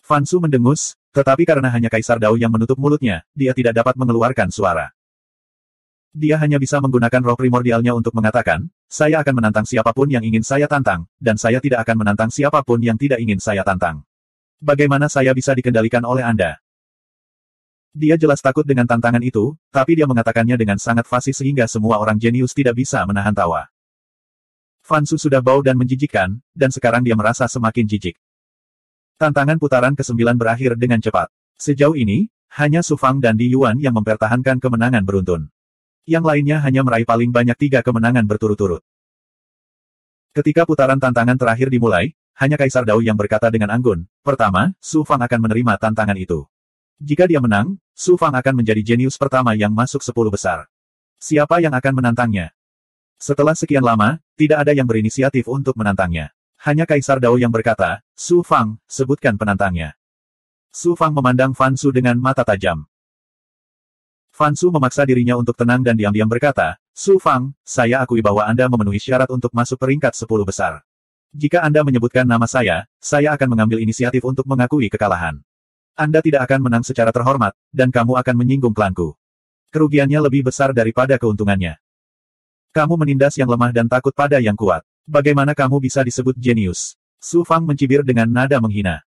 Fan Su mendengus, tetapi karena hanya Kaisar Dao yang menutup mulutnya, dia tidak dapat mengeluarkan suara. Dia hanya bisa menggunakan roh primordialnya untuk mengatakan, saya akan menantang siapapun yang ingin saya tantang, dan saya tidak akan menantang siapapun yang tidak ingin saya tantang. Bagaimana saya bisa dikendalikan oleh Anda? Dia jelas takut dengan tantangan itu, tapi dia mengatakannya dengan sangat fasih sehingga semua orang jenius tidak bisa menahan tawa. Fan Su sudah bau dan menjijikkan, dan sekarang dia merasa semakin jijik. Tantangan putaran ke-9 berakhir dengan cepat. Sejauh ini, hanya Su Fang dan Di Yuan yang mempertahankan kemenangan beruntun. Yang lainnya hanya meraih paling banyak 3 kemenangan berturut-turut. Ketika putaran tantangan terakhir dimulai, hanya Kaisar Dao yang berkata dengan anggun, pertama, Su Fang akan menerima tantangan itu. Jika dia menang, Su Fang akan menjadi jenius pertama yang masuk 10 besar. Siapa yang akan menantangnya? Setelah sekian lama, tidak ada yang berinisiatif untuk menantangnya. Hanya Kaisar Dao yang berkata, Su Fang, sebutkan penantangnya. Su Fang memandang Fan Su dengan mata tajam. Fan Su memaksa dirinya untuk tenang dan diam-diam berkata, Su Fang, saya akui bahwa Anda memenuhi syarat untuk masuk peringkat 10 besar. Jika Anda menyebutkan nama saya akan mengambil inisiatif untuk mengakui kekalahan. Anda tidak akan menang secara terhormat, dan kamu akan menyinggung klanku. Kerugiannya lebih besar daripada keuntungannya. Kamu menindas yang lemah dan takut pada yang kuat. Bagaimana kamu bisa disebut jenius? Su Fang mencibir dengan nada menghina.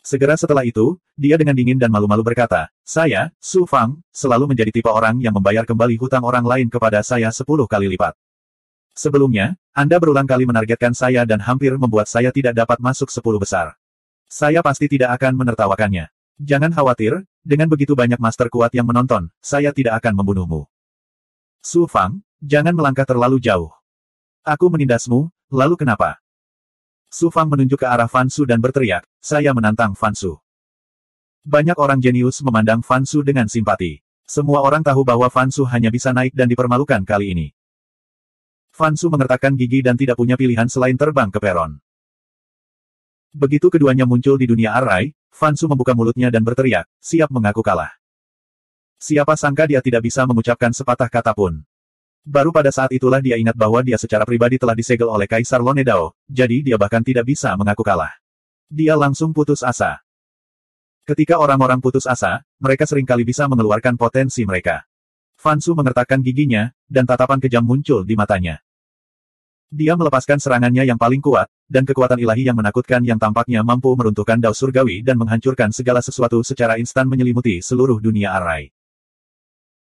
Segera setelah itu, dia dengan dingin dan malu-malu berkata, saya, Su Fang, selalu menjadi tipe orang yang membayar kembali hutang orang lain kepada saya 10 kali lipat. Sebelumnya, Anda berulang kali menargetkan saya dan hampir membuat saya tidak dapat masuk 10 besar. Saya pasti tidak akan menertawakannya. Jangan khawatir, dengan begitu banyak master kuat yang menonton, saya tidak akan membunuhmu. Su Fang, jangan melangkah terlalu jauh. Aku menindasmu, lalu kenapa? Su Fang menunjuk ke arah Fan Su dan berteriak, saya menantang Fan Su. Banyak orang jenius memandang Fan Su dengan simpati. Semua orang tahu bahwa Fan Su hanya bisa naik dan dipermalukan kali ini. Fan Su mengertakkan gigi dan tidak punya pilihan selain terbang ke peron. Begitu keduanya muncul di dunia arai, Fan Su membuka mulutnya dan berteriak, siap mengaku kalah. Siapa sangka dia tidak bisa mengucapkan sepatah kata pun. Baru pada saat itulah dia ingat bahwa dia secara pribadi telah disegel oleh Kaisar Lone Dao, jadi dia bahkan tidak bisa mengaku kalah. Dia langsung putus asa. Ketika orang-orang putus asa, mereka seringkali bisa mengeluarkan potensi mereka. Fan Su mengertakkan giginya, dan tatapan kejam muncul di matanya. Dia melepaskan serangannya yang paling kuat, dan kekuatan ilahi yang menakutkan yang tampaknya mampu meruntuhkan Dao Surgawi dan menghancurkan segala sesuatu secara instan menyelimuti seluruh dunia arai.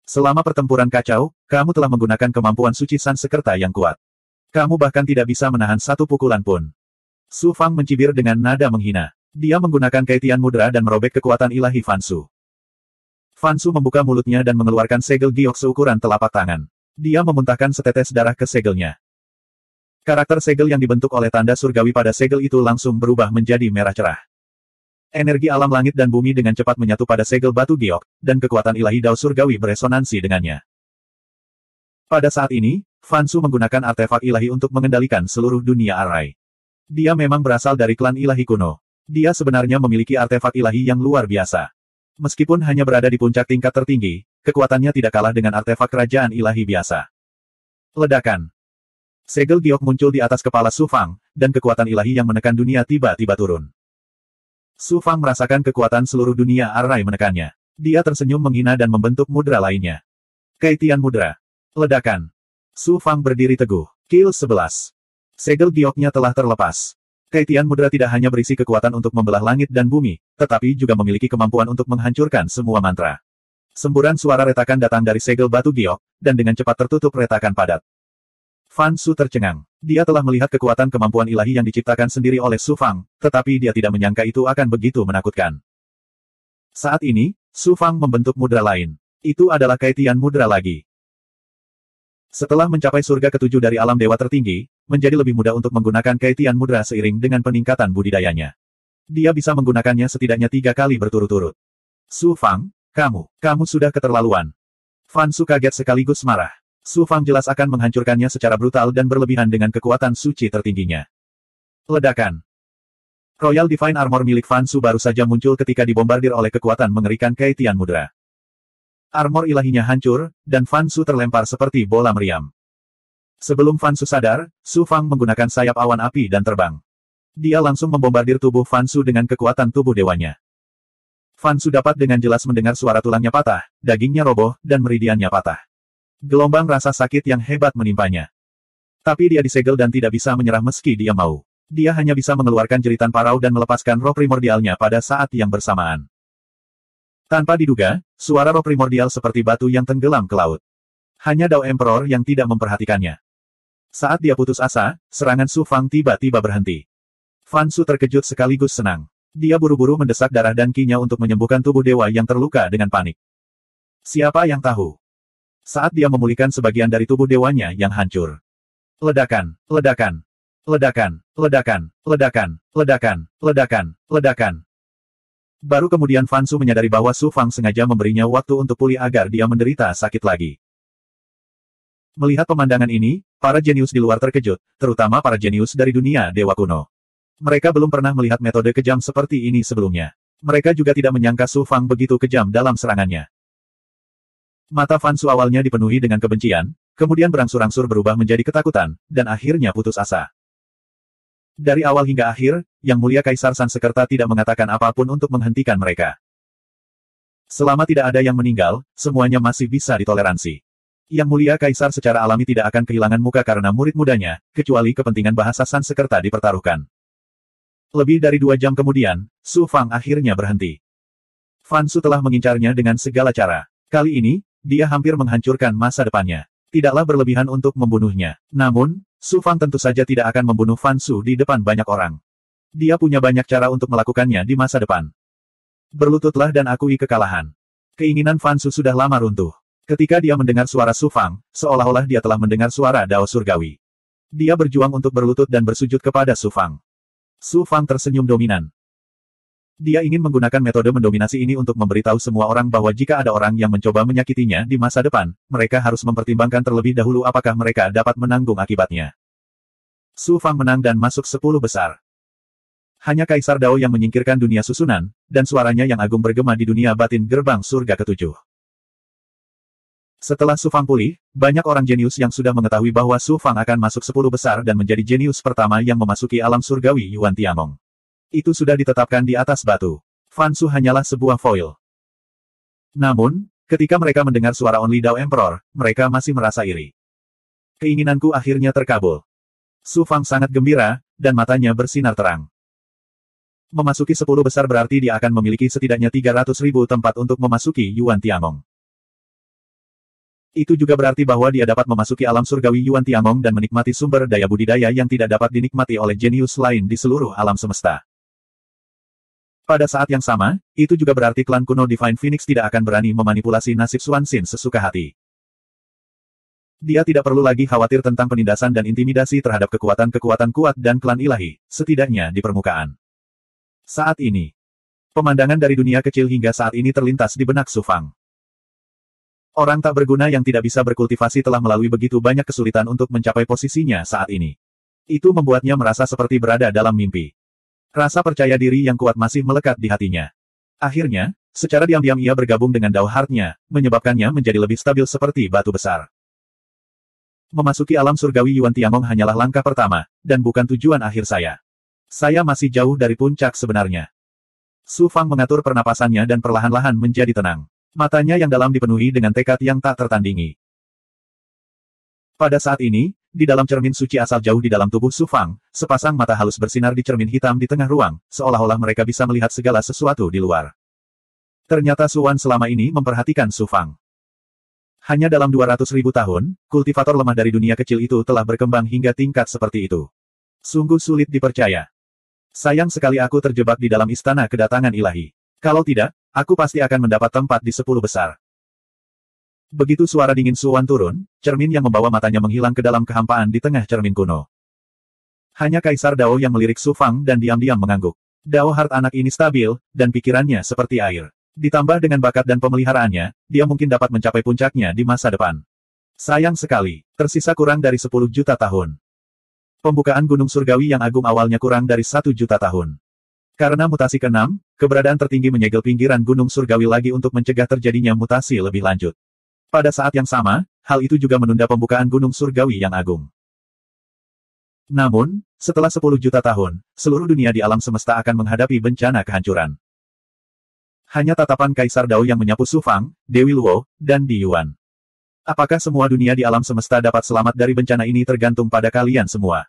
Selama pertempuran kacau, kamu telah menggunakan kemampuan suci Sansekerta yang kuat. Kamu bahkan tidak bisa menahan satu pukulan pun. Su Fang mencibir dengan nada menghina. Dia menggunakan Kaitian Mudra dan merobek kekuatan ilahi Fan Su. Fan Su membuka mulutnya dan mengeluarkan segel giok seukuran telapak tangan. Dia memuntahkan setetes darah ke segelnya. Karakter segel yang dibentuk oleh tanda surgawi pada segel itu langsung berubah menjadi merah cerah. Energi alam langit dan bumi dengan cepat menyatu pada segel batu giok, dan kekuatan ilahi Dao Surgawi beresonansi dengannya. Pada saat ini, Fan Su menggunakan artefak ilahi untuk mengendalikan seluruh dunia arai. Dia memang berasal dari klan ilahi kuno. Dia sebenarnya memiliki artefak ilahi yang luar biasa. Meskipun hanya berada di puncak tingkat tertinggi, kekuatannya tidak kalah dengan artefak kerajaan ilahi biasa. Ledakan. Segel giok muncul di atas kepala Su Fang, dan kekuatan ilahi yang menekan dunia tiba-tiba turun. Su Fang merasakan kekuatan seluruh dunia arai menekannya. Dia tersenyum menghina dan membentuk mudra lainnya. Kaitian Mudra. Ledakan. Su Fang berdiri teguh. Kill 11. Segel gioknya telah terlepas. Kaitian Mudra tidak hanya berisi kekuatan untuk membelah langit dan bumi, tetapi juga memiliki kemampuan untuk menghancurkan semua mantra. Semburan suara retakan datang dari segel batu giok, dan dengan cepat tertutup retakan padat. Fan Su tercengang. Dia telah melihat kekuatan kemampuan ilahi yang diciptakan sendiri oleh Su Fang, tetapi dia tidak menyangka itu akan begitu menakutkan. Saat ini, Su Fang membentuk mudra lain. Itu adalah Kaitian Mudra lagi. Setelah mencapai surga ketujuh dari alam dewa tertinggi, menjadi lebih mudah untuk menggunakan Kaitian Mudra seiring dengan peningkatan budidayanya. Dia bisa menggunakannya setidaknya 3 kali berturut-turut. Su Fang, kamu sudah keterlaluan. Fan Su kaget sekaligus marah. Su Fang jelas akan menghancurkannya secara brutal dan berlebihan dengan kekuatan suci tertingginya. Ledakan. Royal Divine Armor milik Fan Su baru saja muncul ketika dibombardir oleh kekuatan mengerikan Kaitian Mudra. Armor ilahinya hancur, dan Fan Su terlempar seperti bola meriam. Sebelum Fan Su sadar, Su Fang menggunakan sayap awan api dan terbang. Dia langsung membombardir tubuh Fan Su dengan kekuatan tubuh dewanya. Fan Su dapat dengan jelas mendengar suara tulangnya patah, dagingnya roboh, dan meridiannya patah. Gelombang rasa sakit yang hebat menimpanya. Tapi dia disegel dan tidak bisa menyerah meski dia mau. Dia hanya bisa mengeluarkan jeritan parau dan melepaskan roh primordialnya pada saat yang bersamaan. Tanpa diduga, suara roh primordial seperti batu yang tenggelam ke laut. Hanya Dao Emperor yang tidak memperhatikannya. Saat dia putus asa, serangan Su Fang tiba-tiba berhenti. Fan Su terkejut sekaligus senang. Dia buru-buru mendesak darah dan ki-nya untuk menyembuhkan tubuh dewa yang terluka dengan panik. Siapa yang tahu? Saat dia memulihkan sebagian dari tubuh dewanya yang hancur. Ledakan, ledakan, ledakan, ledakan, ledakan, ledakan, ledakan, ledakan. Baru kemudian Fan Su menyadari bahwa Su Fang sengaja memberinya waktu untuk pulih agar dia menderita sakit lagi. Melihat pemandangan ini, para jenius di luar terkejut, terutama para jenius dari dunia dewa kuno. Mereka belum pernah melihat metode kejam seperti ini sebelumnya. Mereka juga tidak menyangka Su Fang begitu kejam dalam serangannya. Mata Fan Su awalnya dipenuhi dengan kebencian, kemudian berangsur-angsur berubah menjadi ketakutan, dan akhirnya putus asa. Dari awal hingga akhir, Yang Mulia Kaisar Sansekerta tidak mengatakan apapun untuk menghentikan mereka. Selama tidak ada yang meninggal, semuanya masih bisa ditoleransi. Yang Mulia Kaisar secara alami tidak akan kehilangan muka karena murid mudanya, kecuali kepentingan bahasa Sansekerta dipertaruhkan. Lebih dari 2 jam kemudian, Su Fang akhirnya berhenti. Fan Su telah mengincarnya dengan segala cara. Kali ini, dia hampir menghancurkan masa depannya. Tidaklah berlebihan untuk membunuhnya. Namun, Su Fang tentu saja tidak akan membunuh Fan Su di depan banyak orang. Dia punya banyak cara untuk melakukannya di masa depan. Berlututlah dan akui kekalahan. Keinginan Fan Su sudah lama runtuh. Ketika dia mendengar suara Su Fang, seolah-olah dia telah mendengar suara Dao Surgawi. Dia berjuang untuk berlutut dan bersujud kepada Su Fang. Su Fang tersenyum dominan. Dia ingin menggunakan metode mendominasi ini untuk memberitahu semua orang bahwa jika ada orang yang mencoba menyakitinya di masa depan, mereka harus mempertimbangkan terlebih dahulu apakah mereka dapat menanggung akibatnya. Su Fang menang dan masuk 10 besar. Hanya Kaisar Dao yang menyingkirkan dunia susunan, dan suaranya yang agung bergema di dunia batin gerbang surga ke-7. Setelah Su Fang pulih, banyak orang jenius yang sudah mengetahui bahwa Su Fang akan masuk 10 besar dan menjadi jenius pertama yang memasuki alam surgawi Yuan Tiangong. Itu sudah ditetapkan di atas batu. Fan Su hanyalah sebuah foil. Namun, ketika mereka mendengar suara Only Dao Emperor, mereka masih merasa iri. Keinginanku akhirnya terkabul. Su Fang sangat gembira, dan matanya bersinar terang. Memasuki 10 besar berarti dia akan memiliki setidaknya 300.000 tempat untuk memasuki Yuan Tiangong. Itu juga berarti bahwa dia dapat memasuki alam surgawi Yuan Tiangong dan menikmati sumber daya budidaya yang tidak dapat dinikmati oleh jenius lain di seluruh alam semesta. Pada saat yang sama, itu juga berarti klan kuno Divine Phoenix tidak akan berani memanipulasi nasib Swanshin sesuka hati. Dia tidak perlu lagi khawatir tentang penindasan dan intimidasi terhadap kekuatan-kekuatan kuat dan klan ilahi, setidaknya di permukaan. Saat ini, pemandangan dari dunia kecil hingga saat ini terlintas di benak Su Fang. Orang tak berguna yang tidak bisa berkultivasi telah melalui begitu banyak kesulitan untuk mencapai posisinya saat ini. Itu membuatnya merasa seperti berada dalam mimpi. Rasa percaya diri yang kuat masih melekat di hatinya. Akhirnya, secara diam-diam ia bergabung dengan Dao Heart-nya, menyebabkannya menjadi lebih stabil seperti batu besar. Memasuki alam surgawi Yuan Tiangong hanyalah langkah pertama, dan bukan tujuan akhir saya. Saya masih jauh dari puncak sebenarnya. Su Fang mengatur pernapasannya dan perlahan-lahan menjadi tenang. Matanya yang dalam dipenuhi dengan tekad yang tak tertandingi. Pada saat ini, di dalam cermin suci asal jauh di dalam tubuh Su Fang, sepasang mata halus bersinar di cermin hitam di tengah ruang, seolah-olah mereka bisa melihat segala sesuatu di luar. Ternyata Su Wan selama ini memperhatikan Su Fang. Hanya dalam 200.000 tahun, kultivator lemah dari dunia kecil itu telah berkembang hingga tingkat seperti itu. Sungguh sulit dipercaya. Sayang sekali aku terjebak di dalam istana kedatangan ilahi. Kalau tidak, aku pasti akan mendapat tempat di 10 besar. Begitu suara dingin Su Wan turun, cermin yang membawa matanya menghilang ke dalam kehampaan di tengah cermin kuno. Hanya Kaisar Dao yang melirik Su Fang dan diam-diam mengangguk. Dao Heart anak ini stabil, dan pikirannya seperti air. Ditambah dengan bakat dan pemeliharaannya, dia mungkin dapat mencapai puncaknya di masa depan. Sayang sekali, tersisa kurang dari 10 juta tahun. Pembukaan Gunung Surgawi yang agung awalnya kurang dari 1 juta tahun. Karena mutasi ke-6, keberadaan tertinggi menyegel pinggiran Gunung Surgawi lagi untuk mencegah terjadinya mutasi lebih lanjut. Pada saat yang sama, hal itu juga menunda pembukaan Gunung Surgawi yang agung. Namun, Setelah 10 juta tahun, seluruh dunia di alam semesta akan menghadapi bencana kehancuran. Hanya tatapan Kaisar Dao yang menyapu Su Fang, Dewi Luo, dan Di Yuan. Apakah semua dunia di alam semesta dapat selamat dari bencana ini tergantung pada kalian semua.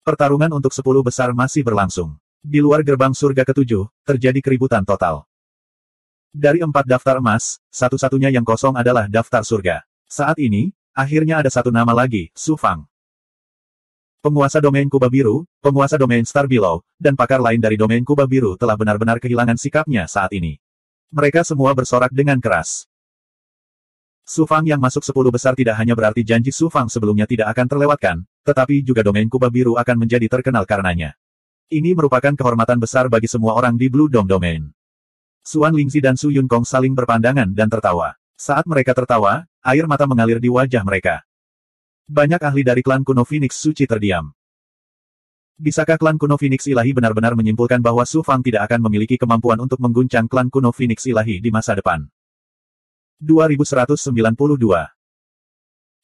Pertarungan untuk 10 besar masih berlangsung. Di luar gerbang surga ke-7, terjadi keributan total. Dari 4 daftar emas, satu-satunya yang kosong adalah daftar surga. Saat ini, akhirnya ada satu nama lagi, Su Fang. Penguasa domain kubah biru, penguasa domain Star Below, dan pakar lain dari domain kubah biru telah benar-benar kehilangan sikapnya saat ini. Mereka semua bersorak dengan keras. Su Fang yang masuk 10 besar tidak hanya berarti janji Su Fang sebelumnya tidak akan terlewatkan, tetapi juga domain kubah biru akan menjadi terkenal karenanya. Ini merupakan kehormatan besar bagi semua orang di Blue Dome Domain. Suan Lingzi dan Su Yunkong saling berpandangan dan tertawa. Saat mereka tertawa, air mata mengalir di wajah mereka. Banyak ahli dari klan kuno Phoenix Suci terdiam. Bisakah klan kuno Phoenix Ilahi benar-benar menyimpulkan bahwa Su Fang tidak akan memiliki kemampuan untuk mengguncang klan kuno Phoenix Ilahi di masa depan? 2192.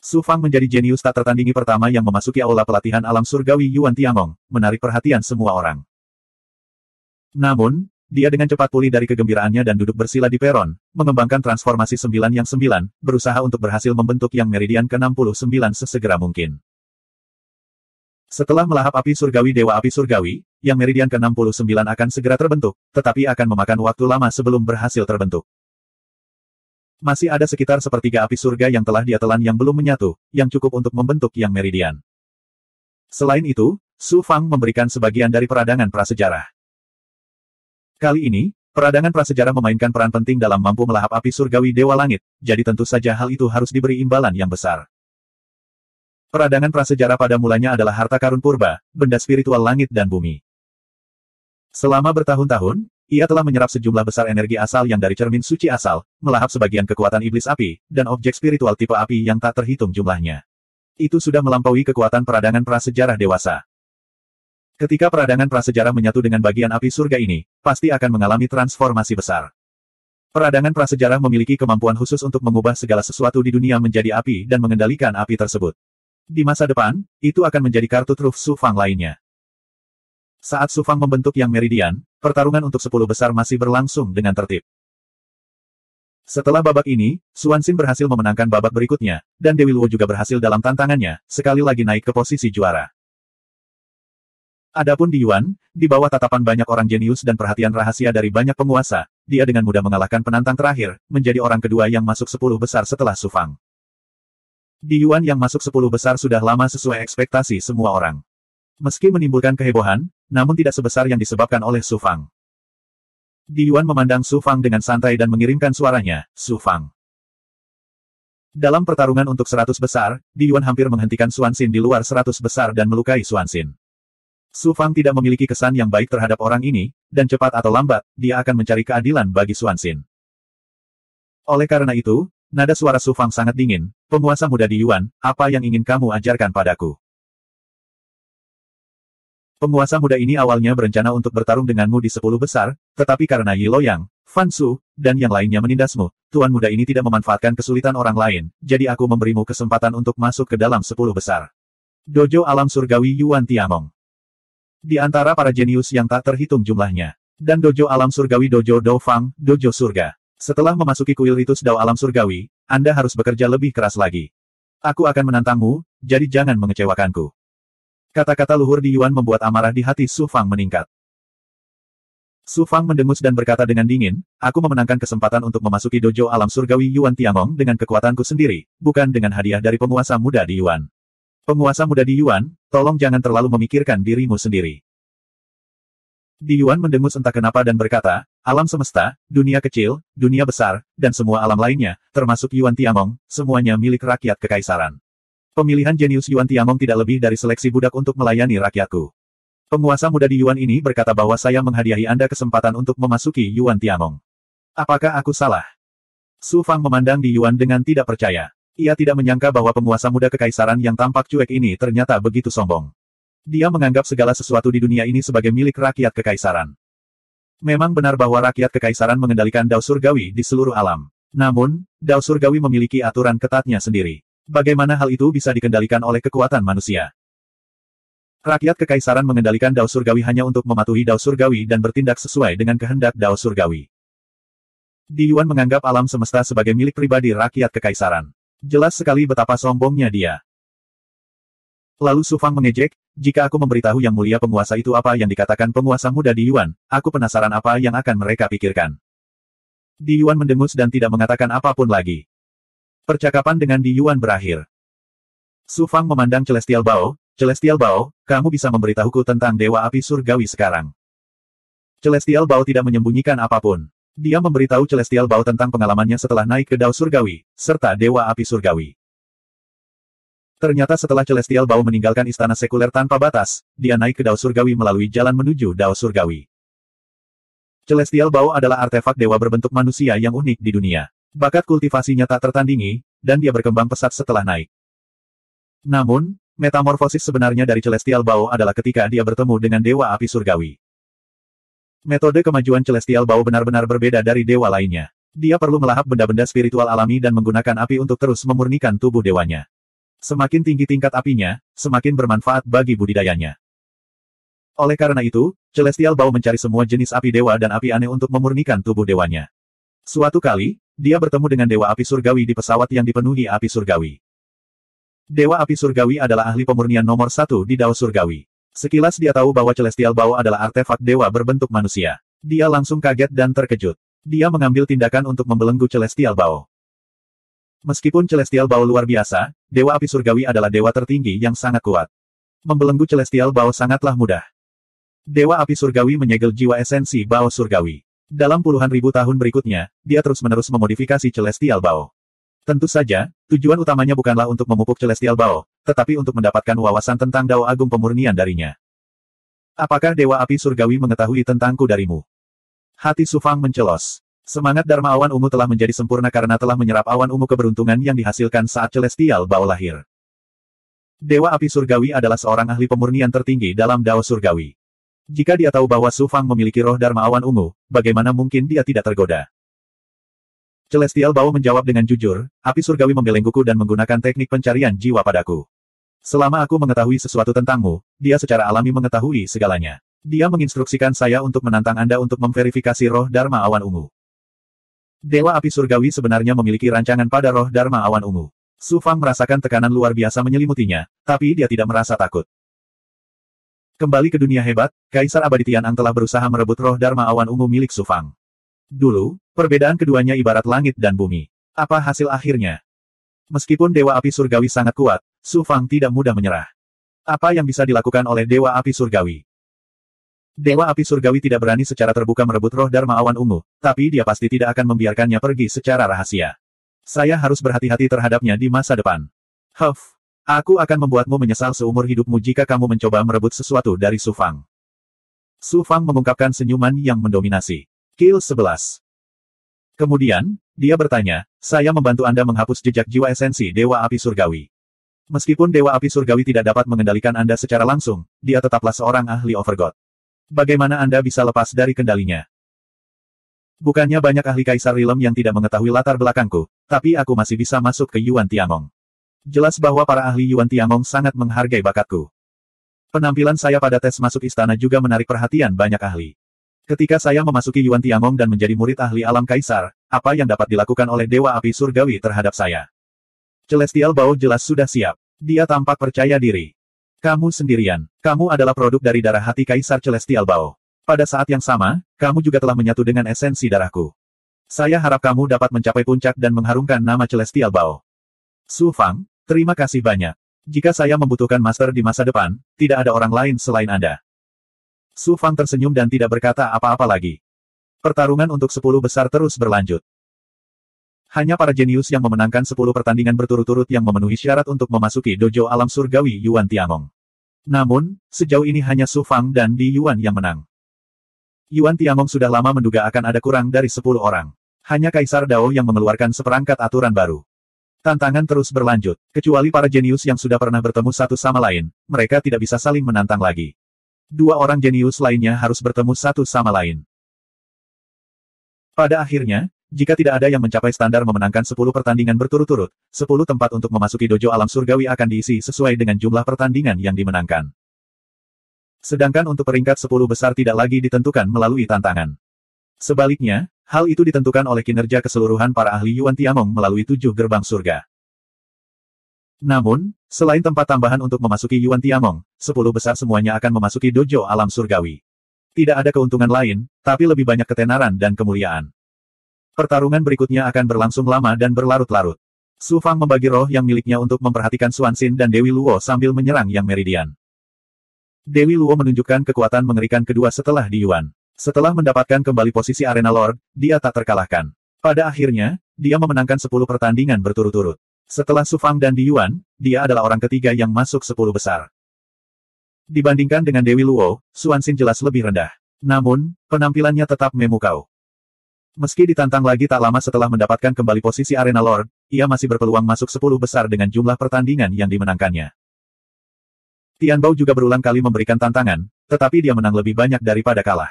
Su Fang menjadi jenius tak tertandingi pertama yang memasuki aula pelatihan alam surgawi Yuan Tiangong, menarik perhatian semua orang. Namun, dia dengan cepat pulih dari kegembiraannya dan duduk bersila di peron, mengembangkan transformasi 9 yang 9, berusaha untuk berhasil membentuk yang meridian ke-69 sesegera mungkin. Setelah melahap api surgawi Dewa Api Surgawi, yang meridian ke-69 akan segera terbentuk, tetapi akan memakan waktu lama sebelum berhasil terbentuk. Masih ada sekitar sepertiga api surga yang telah dia telan yang belum menyatu, yang cukup untuk membentuk yang meridian. Selain itu, Su Fang memberikan sebagian dari peradangan prasejarah. Kali ini, peradangan prasejarah memainkan peran penting dalam mampu melahap api surgawi Dewa Langit, jadi tentu saja hal itu harus diberi imbalan yang besar. Peradangan prasejarah pada mulanya adalah harta karun purba, benda spiritual langit dan bumi. Selama bertahun-tahun, ia telah menyerap sejumlah besar energi asal yang dari cermin suci asal, melahap sebagian kekuatan iblis api, dan objek spiritual tipe api yang tak terhitung jumlahnya. Itu sudah melampaui kekuatan peradangan prasejarah dewasa. Ketika peradangan prasejarah menyatu dengan bagian api surga ini, pasti akan mengalami transformasi besar. Peradangan prasejarah memiliki kemampuan khusus untuk mengubah segala sesuatu di dunia menjadi api dan mengendalikan api tersebut. Di masa depan, itu akan menjadi kartu truf Su Fang lainnya. Saat Su Fang membentuk yang meridian, pertarungan untuk 10 besar masih berlangsung dengan tertib. Setelah babak ini, Suan Xin berhasil memenangkan babak berikutnya, dan Dewi Luo juga berhasil dalam tantangannya, sekali lagi naik ke posisi juara. Adapun Di Yuan, di bawah tatapan banyak orang jenius dan perhatian rahasia dari banyak penguasa, dia dengan mudah mengalahkan penantang terakhir, menjadi orang kedua yang masuk 10 besar setelah Su Fang. Di Yuan yang masuk 10 besar sudah lama sesuai ekspektasi semua orang. Meski menimbulkan kehebohan, namun tidak sebesar yang disebabkan oleh Su Fang. Di Yuan memandang Su Fang dengan santai dan mengirimkan suaranya, Su Fang. Dalam pertarungan untuk 100 besar, Di Yuan hampir menghentikan Suan Xin di luar 100 besar dan melukai Suan Xin. Su Fang tidak memiliki kesan yang baik terhadap orang ini, dan cepat atau lambat, dia akan mencari keadilan bagi Suan Xin. Oleh karena itu, nada suara Su Fang sangat dingin, penguasa muda Di Yuan, apa yang ingin kamu ajarkan padaku? Penguasa muda ini awalnya berencana untuk bertarung denganmu di 10 besar, tetapi karena Yi Loyang, Fan Su, dan yang lainnya menindasmu, tuan muda ini tidak memanfaatkan kesulitan orang lain, jadi aku memberimu kesempatan untuk masuk ke dalam 10 besar. Dojo Alam Surgawi Yuan Tiangong. Di antara para jenius yang tak terhitung jumlahnya. Dan Dojo Alam Surgawi Dojo Dao Fang, Dojo Surga. Setelah memasuki kuil ritus Dao Alam Surgawi, Anda harus bekerja lebih keras lagi. Aku akan menantangmu, jadi jangan mengecewakanku. Kata-kata luhur Di Yuan membuat amarah di hati Su Fang meningkat. Su Fang mendengus dan berkata dengan dingin, aku memenangkan kesempatan untuk memasuki Dojo Alam Surgawi Yuan Tiangong dengan kekuatanku sendiri, bukan dengan hadiah dari penguasa muda Di Yuan. Penguasa muda Di Yuan, tolong jangan terlalu memikirkan dirimu sendiri. Di Yuan mendengus entah kenapa dan berkata, alam semesta, dunia kecil, dunia besar, dan semua alam lainnya, termasuk Yuan Tiangong, semuanya milik rakyat kekaisaran. Pemilihan jenius Yuan Tiangong tidak lebih dari seleksi budak untuk melayani rakyatku. Penguasa muda Di Yuan ini berkata bahwa saya menghadiahi Anda kesempatan untuk memasuki Yuan Tiangong. Apakah aku salah? Su Fang memandang Di Yuan dengan tidak percaya. Ia tidak menyangka bahwa penguasa muda kekaisaran yang tampak cuek ini ternyata begitu sombong. Dia menganggap segala sesuatu di dunia ini sebagai milik rakyat kekaisaran. Memang benar bahwa rakyat kekaisaran mengendalikan Dao Surgawi di seluruh alam. Namun, Dao Surgawi memiliki aturan ketatnya sendiri. Bagaimana hal itu bisa dikendalikan oleh kekuatan manusia? Rakyat kekaisaran mengendalikan Dao Surgawi hanya untuk mematuhi Dao Surgawi dan bertindak sesuai dengan kehendak Dao Surgawi. Di Yuan menganggap alam semesta sebagai milik pribadi rakyat kekaisaran. Jelas sekali betapa sombongnya dia. Lalu Su Fang mengejek, jika aku memberitahu yang mulia penguasa itu apa yang dikatakan penguasa muda di Yuan, aku penasaran apa yang akan mereka pikirkan. Di Yuan mendengus dan tidak mengatakan apapun lagi. Percakapan dengan Di Yuan berakhir. Su Fang memandang Celestial Bao, Celestial Bao, kamu bisa memberitahuku tentang Dewa Api Surgawi sekarang. Celestial Bao tidak menyembunyikan apapun. Dia memberitahu Celestial Bao tentang pengalamannya setelah naik ke Dao Surgawi, serta Dewa Api Surgawi. Ternyata setelah Celestial Bao meninggalkan istana sekuler tanpa batas, dia naik ke Dao Surgawi melalui jalan menuju Dao Surgawi. Celestial Bao adalah artefak dewa berbentuk manusia yang unik di dunia. Bakat kultivasinya tak tertandingi, dan dia berkembang pesat setelah naik. Namun, metamorfosis sebenarnya dari Celestial Bao adalah ketika dia bertemu dengan Dewa Api Surgawi. Metode kemajuan Celestial Bao benar-benar berbeda dari dewa lainnya. Dia perlu melahap benda-benda spiritual alami dan menggunakan api untuk terus memurnikan tubuh dewanya. Semakin tinggi tingkat apinya, semakin bermanfaat bagi budidayanya. Oleh karena itu, Celestial Bao mencari semua jenis api dewa dan api aneh untuk memurnikan tubuh dewanya. Suatu kali, dia bertemu dengan Dewa Api Surgawi di pesawat yang dipenuhi api surgawi. Dewa Api Surgawi adalah ahli pemurnian nomor 1 di Dao Surgawi. Sekilas dia tahu bahwa Celestial Bao adalah artefak dewa berbentuk manusia. Dia langsung kaget dan terkejut. Dia mengambil tindakan untuk membelenggu Celestial Bao. Meskipun Celestial Bao luar biasa, Dewa Api Surgawi adalah dewa tertinggi yang sangat kuat. Membelenggu Celestial Bao sangatlah mudah. Dewa Api Surgawi menyegel jiwa esensi Bao Surgawi. Dalam puluhan ribu tahun berikutnya, dia terus-menerus memodifikasi Celestial Bao. Tentu saja, tujuan utamanya bukanlah untuk memupuk Celestial Bao, tetapi untuk mendapatkan wawasan tentang Dao Agung pemurnian darinya. Apakah Dewa Api Surgawi mengetahui tentangku darimu? Hati Su Fang mencelos. Semangat Dharma Awan Ungu telah menjadi sempurna karena telah menyerap awan ungu keberuntungan yang dihasilkan saat Celestial Bao lahir. Dewa Api Surgawi adalah seorang ahli pemurnian tertinggi dalam Dao Surgawi. Jika dia tahu bahwa Su Fang memiliki roh Dharma Awan Ungu, bagaimana mungkin dia tidak tergoda? Celestial Bao menjawab dengan jujur, Api Surgawi membelengguku dan menggunakan teknik pencarian jiwa padaku. Selama aku mengetahui sesuatu tentangmu, dia secara alami mengetahui segalanya. Dia menginstruksikan saya untuk menantang Anda untuk memverifikasi roh Dharma Awan Ungu. Dewa Api Surgawi sebenarnya memiliki rancangan pada roh Dharma Awan Ungu. Su Fang merasakan tekanan luar biasa menyelimutinya, tapi dia tidak merasa takut. Kembali ke dunia hebat, Kaisar Abadi Tian'ang telah berusaha merebut roh Dharma Awan Ungu milik Su Fang. Dulu, perbedaan keduanya ibarat langit dan bumi. Apa hasil akhirnya? Meskipun Dewa Api Surgawi sangat kuat, Su Fang tidak mudah menyerah. Apa yang bisa dilakukan oleh Dewa Api Surgawi? Dewa Api Surgawi tidak berani secara terbuka merebut roh Dharma Awan Ungu, tapi dia pasti tidak akan membiarkannya pergi secara rahasia. Saya harus berhati-hati terhadapnya di masa depan. Huff. Aku akan membuatmu menyesal seumur hidupmu jika kamu mencoba merebut sesuatu dari Su Fang. Su Fang mengungkapkan senyuman yang mendominasi. Kill 11. Kemudian, dia bertanya, saya membantu Anda menghapus jejak jiwa esensi Dewa Api Surgawi. Meskipun Dewa Api Surgawi tidak dapat mengendalikan Anda secara langsung, dia tetaplah seorang ahli Overgod. Bagaimana Anda bisa lepas dari kendalinya? Bukannya banyak ahli Kaisar Rilem yang tidak mengetahui latar belakangku, tapi aku masih bisa masuk ke Yuan Tiangong. Jelas bahwa para ahli Yuan Tiangong sangat menghargai bakatku. Penampilan saya pada tes masuk istana juga menarik perhatian banyak ahli. Ketika saya memasuki Yuan Tiangong dan menjadi murid ahli alam Kaisar, apa yang dapat dilakukan oleh Dewa Api Surgawi terhadap saya? Celestial Bao jelas sudah siap. Dia tampak percaya diri. Kamu sendirian. Kamu adalah produk dari darah hati Kaisar Celestial Bao. Pada saat yang sama, kamu juga telah menyatu dengan esensi darahku. Saya harap kamu dapat mencapai puncak dan mengharumkan nama Celestial Bao. Su Fang, terima kasih banyak. Jika saya membutuhkan master di masa depan, tidak ada orang lain selain Anda. Su Fang tersenyum dan tidak berkata apa-apa lagi. Pertarungan untuk 10 besar terus berlanjut. Hanya para jenius yang memenangkan 10 pertandingan berturut-turut yang memenuhi syarat untuk memasuki dojo alam surgawi Yuan Tiangong. Namun, sejauh ini hanya Su Fang dan Di Yuan yang menang. Yuan Tiangong sudah lama menduga akan ada kurang dari 10 orang. Hanya Kaisar Dao yang mengeluarkan seperangkat aturan baru. Tantangan terus berlanjut. Kecuali para jenius yang sudah pernah bertemu satu sama lain, mereka tidak bisa saling menantang lagi. 2 orang jenius lainnya harus bertemu satu sama lain. Pada akhirnya, jika tidak ada yang mencapai standar memenangkan 10 pertandingan berturut-turut, 10 tempat untuk memasuki dojo alam surgawi akan diisi sesuai dengan jumlah pertandingan yang dimenangkan. Sedangkan untuk peringkat 10 besar tidak lagi ditentukan melalui tantangan. Sebaliknya, hal itu ditentukan oleh kinerja keseluruhan para ahli Yuan Tiangong melalui 7 gerbang surga. Namun, selain tempat tambahan untuk memasuki Yuan Tiangong, 10 besar semuanya akan memasuki dojo alam surgawi. Tidak ada keuntungan lain, tapi lebih banyak ketenaran dan kemuliaan. Pertarungan berikutnya akan berlangsung lama dan berlarut-larut. Su Fang membagi roh yang miliknya untuk memperhatikan Xuanxin dan Dewi Luo sambil menyerang Yang Meridian. Dewi Luo menunjukkan kekuatan mengerikan kedua setelah di Yuan. Setelah mendapatkan kembali posisi Arena Lord, dia tak terkalahkan. Pada akhirnya, dia memenangkan 10 pertandingan berturut-turut. Setelah Su Fang dan Di Yuan, dia adalah orang ketiga yang masuk 10 besar. Dibandingkan dengan Dewi Luo, Xuanxin jelas lebih rendah. Namun, penampilannya tetap memukau. Meski ditantang lagi tak lama setelah mendapatkan kembali posisi Arena Lord, ia masih berpeluang masuk 10 besar dengan jumlah pertandingan yang dimenangkannya. Tian Bao juga berulang kali memberikan tantangan, tetapi dia menang lebih banyak daripada kalah.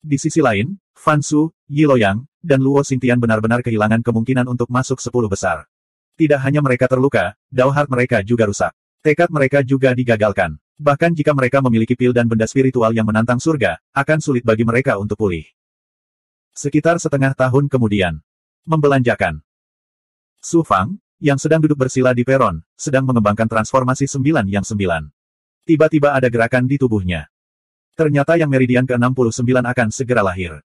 Di sisi lain, Fan Su, Yi Loyang, dan Luo Xingtian benar-benar kehilangan kemungkinan untuk masuk 10 besar. Tidak hanya mereka terluka, Dao Heart mereka juga rusak. Tekad mereka juga digagalkan. Bahkan jika mereka memiliki pil dan benda spiritual yang menantang surga, akan sulit bagi mereka untuk pulih. Sekitar setengah tahun kemudian. Membelanjakan. Su Fang, yang sedang duduk bersila di peron, sedang mengembangkan transformasi 9 yang 9. Tiba-tiba ada gerakan di tubuhnya. Ternyata Yang Meridian ke-69 akan segera lahir.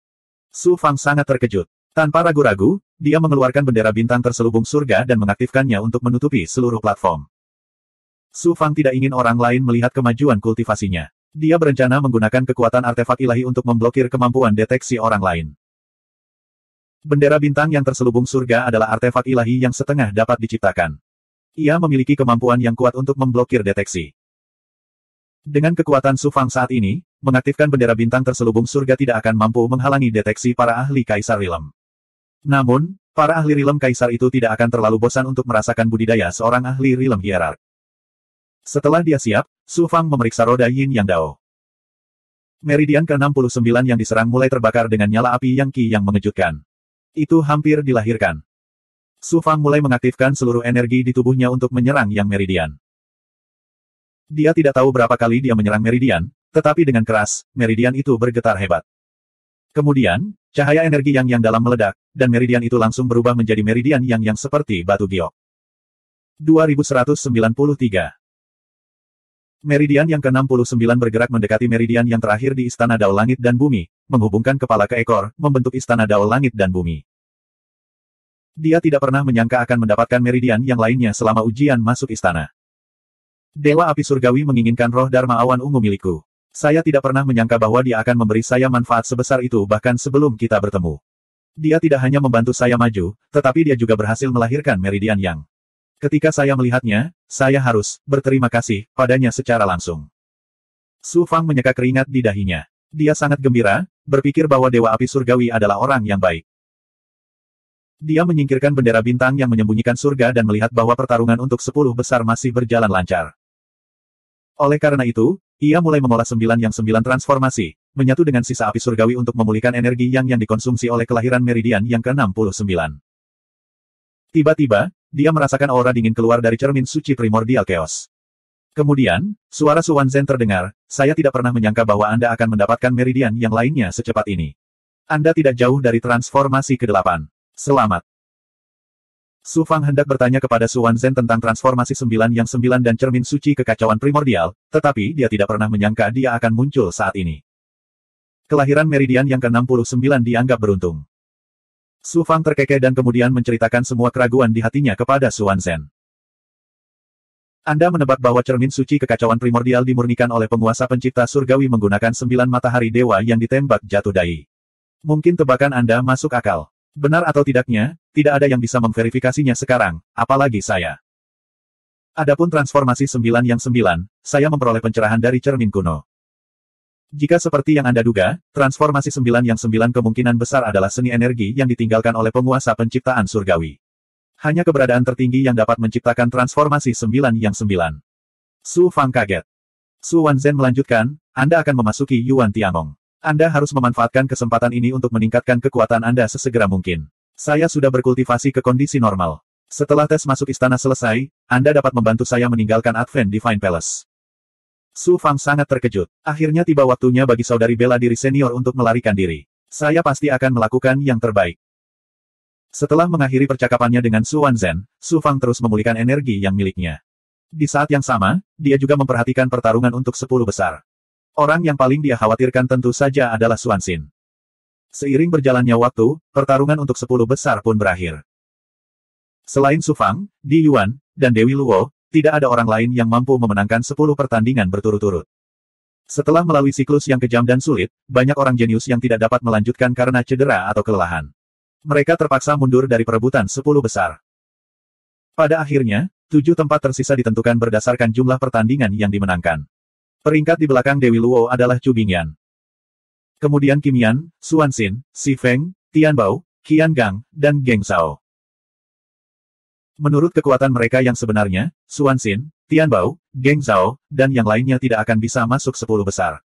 Su Fang sangat terkejut. Tanpa ragu-ragu, dia mengeluarkan bendera bintang terselubung surga dan mengaktifkannya untuk menutupi seluruh platform. Su Fang tidak ingin orang lain melihat kemajuan kultivasinya. Dia berencana menggunakan kekuatan artefak ilahi untuk memblokir kemampuan deteksi orang lain. Bendera bintang yang terselubung surga adalah artefak ilahi yang setengah dapat diciptakan. Ia memiliki kemampuan yang kuat untuk memblokir deteksi. Dengan kekuatan Su Fang saat ini, mengaktifkan bendera bintang terselubung surga tidak akan mampu menghalangi deteksi para ahli Kaisar Rilem. Namun, para ahli Rilem Kaisar itu tidak akan terlalu bosan untuk merasakan budidaya seorang ahli Rilem hierark. Setelah dia siap, Su Fang memeriksa roda Yin Yang Dao. Meridian ke-69 yang diserang mulai terbakar dengan nyala api yang Qi yang mengejutkan. Itu hampir dilahirkan. Su Fang mulai mengaktifkan seluruh energi di tubuhnya untuk menyerang Yang Meridian. Dia tidak tahu berapa kali dia menyerang Meridian, tetapi dengan keras, Meridian itu bergetar hebat. Kemudian, cahaya energi yang dalam meledak, dan Meridian itu langsung berubah menjadi Meridian yang seperti batu giok. 2193. Meridian yang ke-69 bergerak mendekati Meridian yang terakhir di Istana Dao Langit dan Bumi, menghubungkan kepala ke ekor, membentuk Istana Dao Langit dan Bumi. Dia tidak pernah menyangka akan mendapatkan Meridian yang lainnya selama ujian masuk istana. Dewa Api Surgawi menginginkan roh Dharma Awan Ungu milikku. Saya tidak pernah menyangka bahwa dia akan memberi saya manfaat sebesar itu bahkan sebelum kita bertemu. Dia tidak hanya membantu saya maju, tetapi dia juga berhasil melahirkan Meridian yang. Ketika saya melihatnya, saya harus berterima kasih padanya secara langsung. Su Fang menyeka keringat di dahinya. Dia sangat gembira, berpikir bahwa Dewa Api Surgawi adalah orang yang baik. Dia menyingkirkan bendera bintang yang menyembunyikan surga dan melihat bahwa pertarungan untuk 10 besar masih berjalan lancar. Oleh karena itu, ia mulai mengolah 9 yang 9 transformasi, menyatu dengan sisa api surgawi untuk memulihkan energi yang dikonsumsi oleh kelahiran Meridian yang ke-69. Tiba-tiba, dia merasakan aura dingin keluar dari cermin suci primordial chaos. Kemudian, suara Su Wanzhen terdengar, saya tidak pernah menyangka bahwa Anda akan mendapatkan Meridian yang lainnya secepat ini. Anda tidak jauh dari transformasi ke-8. Selamat. Su Fang hendak bertanya kepada Su Wanzhen tentang transformasi 9 yang 9 dan cermin suci kekacauan primordial, tetapi dia tidak pernah menyangka dia akan muncul saat ini. Kelahiran Meridian yang ke-69 dianggap beruntung. Su Fang terkekeh dan kemudian menceritakan semua keraguan di hatinya kepada Su Wanzhen. Anda menebak bahwa cermin suci kekacauan primordial dimurnikan oleh penguasa pencipta surgawi menggunakan 9 matahari dewa yang ditembak jatuh dai. Mungkin tebakan Anda masuk akal. Benar atau tidaknya, tidak ada yang bisa memverifikasinya sekarang, apalagi saya. Adapun transformasi 9 yang 9, saya memperoleh pencerahan dari cermin kuno. Jika seperti yang Anda duga, transformasi 9 yang 9 kemungkinan besar adalah seni energi yang ditinggalkan oleh penguasa penciptaan surgawi. Hanya keberadaan tertinggi yang dapat menciptakan transformasi 9 yang 9. Su Fang kaget. Su Wanzhen melanjutkan, Anda akan memasuki Yuan Tiangong. Anda harus memanfaatkan kesempatan ini untuk meningkatkan kekuatan Anda sesegera mungkin. Saya sudah berkultivasi ke kondisi normal. Setelah tes masuk istana selesai, Anda dapat membantu saya meninggalkan Advent Divine Palace. Su Fang sangat terkejut. Akhirnya tiba waktunya bagi saudari bela diri senior untuk melarikan diri. Saya pasti akan melakukan yang terbaik. Setelah mengakhiri percakapannya dengan Su Wanzhen, Su Fang terus memulihkan energi yang miliknya. Di saat yang sama, dia juga memperhatikan pertarungan untuk 10 besar. Orang yang paling dia khawatirkan tentu saja adalah Su Wanxin. Seiring berjalannya waktu, pertarungan untuk 10 besar pun berakhir. Selain Su Fang, Di Yuan, dan Dewi Luo, tidak ada orang lain yang mampu memenangkan 10 pertandingan berturut-turut. Setelah melalui siklus yang kejam dan sulit, banyak orang jenius yang tidak dapat melanjutkan karena cedera atau kelelahan. Mereka terpaksa mundur dari perebutan 10 besar. Pada akhirnya, 7 tempat tersisa ditentukan berdasarkan jumlah pertandingan yang dimenangkan. Peringkat di belakang Dewi Luo adalah Chu Bingyan. Kemudian Kim Yan, Su Wanxin, Si Feng, Tian Bao, Qian Gang, dan Geng Zhao. Menurut kekuatan mereka yang sebenarnya, Su Wanxin, Tian Bao, Geng Zhao, dan yang lainnya tidak akan bisa masuk 10 besar.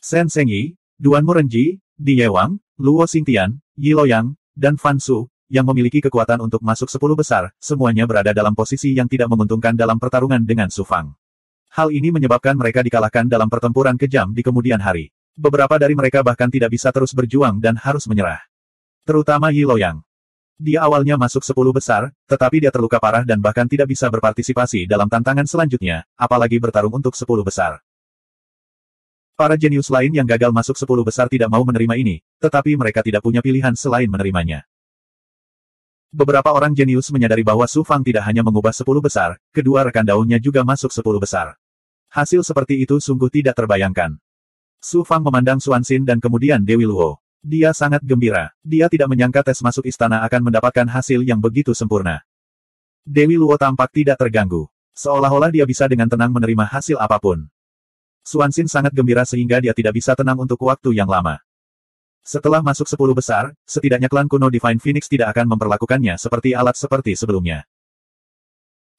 Shen Zhengyi, Duan Murenji, Di Yewang, Luo Xingtian, Yi Luoyang, dan Fan Su, yang memiliki kekuatan untuk masuk 10 besar, semuanya berada dalam posisi yang tidak menguntungkan dalam pertarungan dengan Su Fang. Hal ini menyebabkan mereka dikalahkan dalam pertempuran kejam di kemudian hari. Beberapa dari mereka bahkan tidak bisa terus berjuang dan harus menyerah. Terutama Yi Luoyang. Dia awalnya masuk 10 besar, tetapi dia terluka parah dan bahkan tidak bisa berpartisipasi dalam tantangan selanjutnya, apalagi bertarung untuk 10 besar. Para jenius lain yang gagal masuk 10 besar tidak mau menerima ini, tetapi mereka tidak punya pilihan selain menerimanya. Beberapa orang jenius menyadari bahwa Su Fang tidak hanya mengubah 10 besar, kedua rekan daunnya juga masuk 10 besar. Hasil seperti itu sungguh tidak terbayangkan. Su Fang memandang Su Wanxin dan kemudian Dewi Luo. Dia sangat gembira. Dia tidak menyangka tes masuk istana akan mendapatkan hasil yang begitu sempurna. Dewi Luo tampak tidak terganggu. Seolah-olah dia bisa dengan tenang menerima hasil apapun. Su Wanxin sangat gembira sehingga dia tidak bisa tenang untuk waktu yang lama. Setelah masuk 10 besar, setidaknya klan kuno Divine Phoenix tidak akan memperlakukannya seperti alat seperti sebelumnya.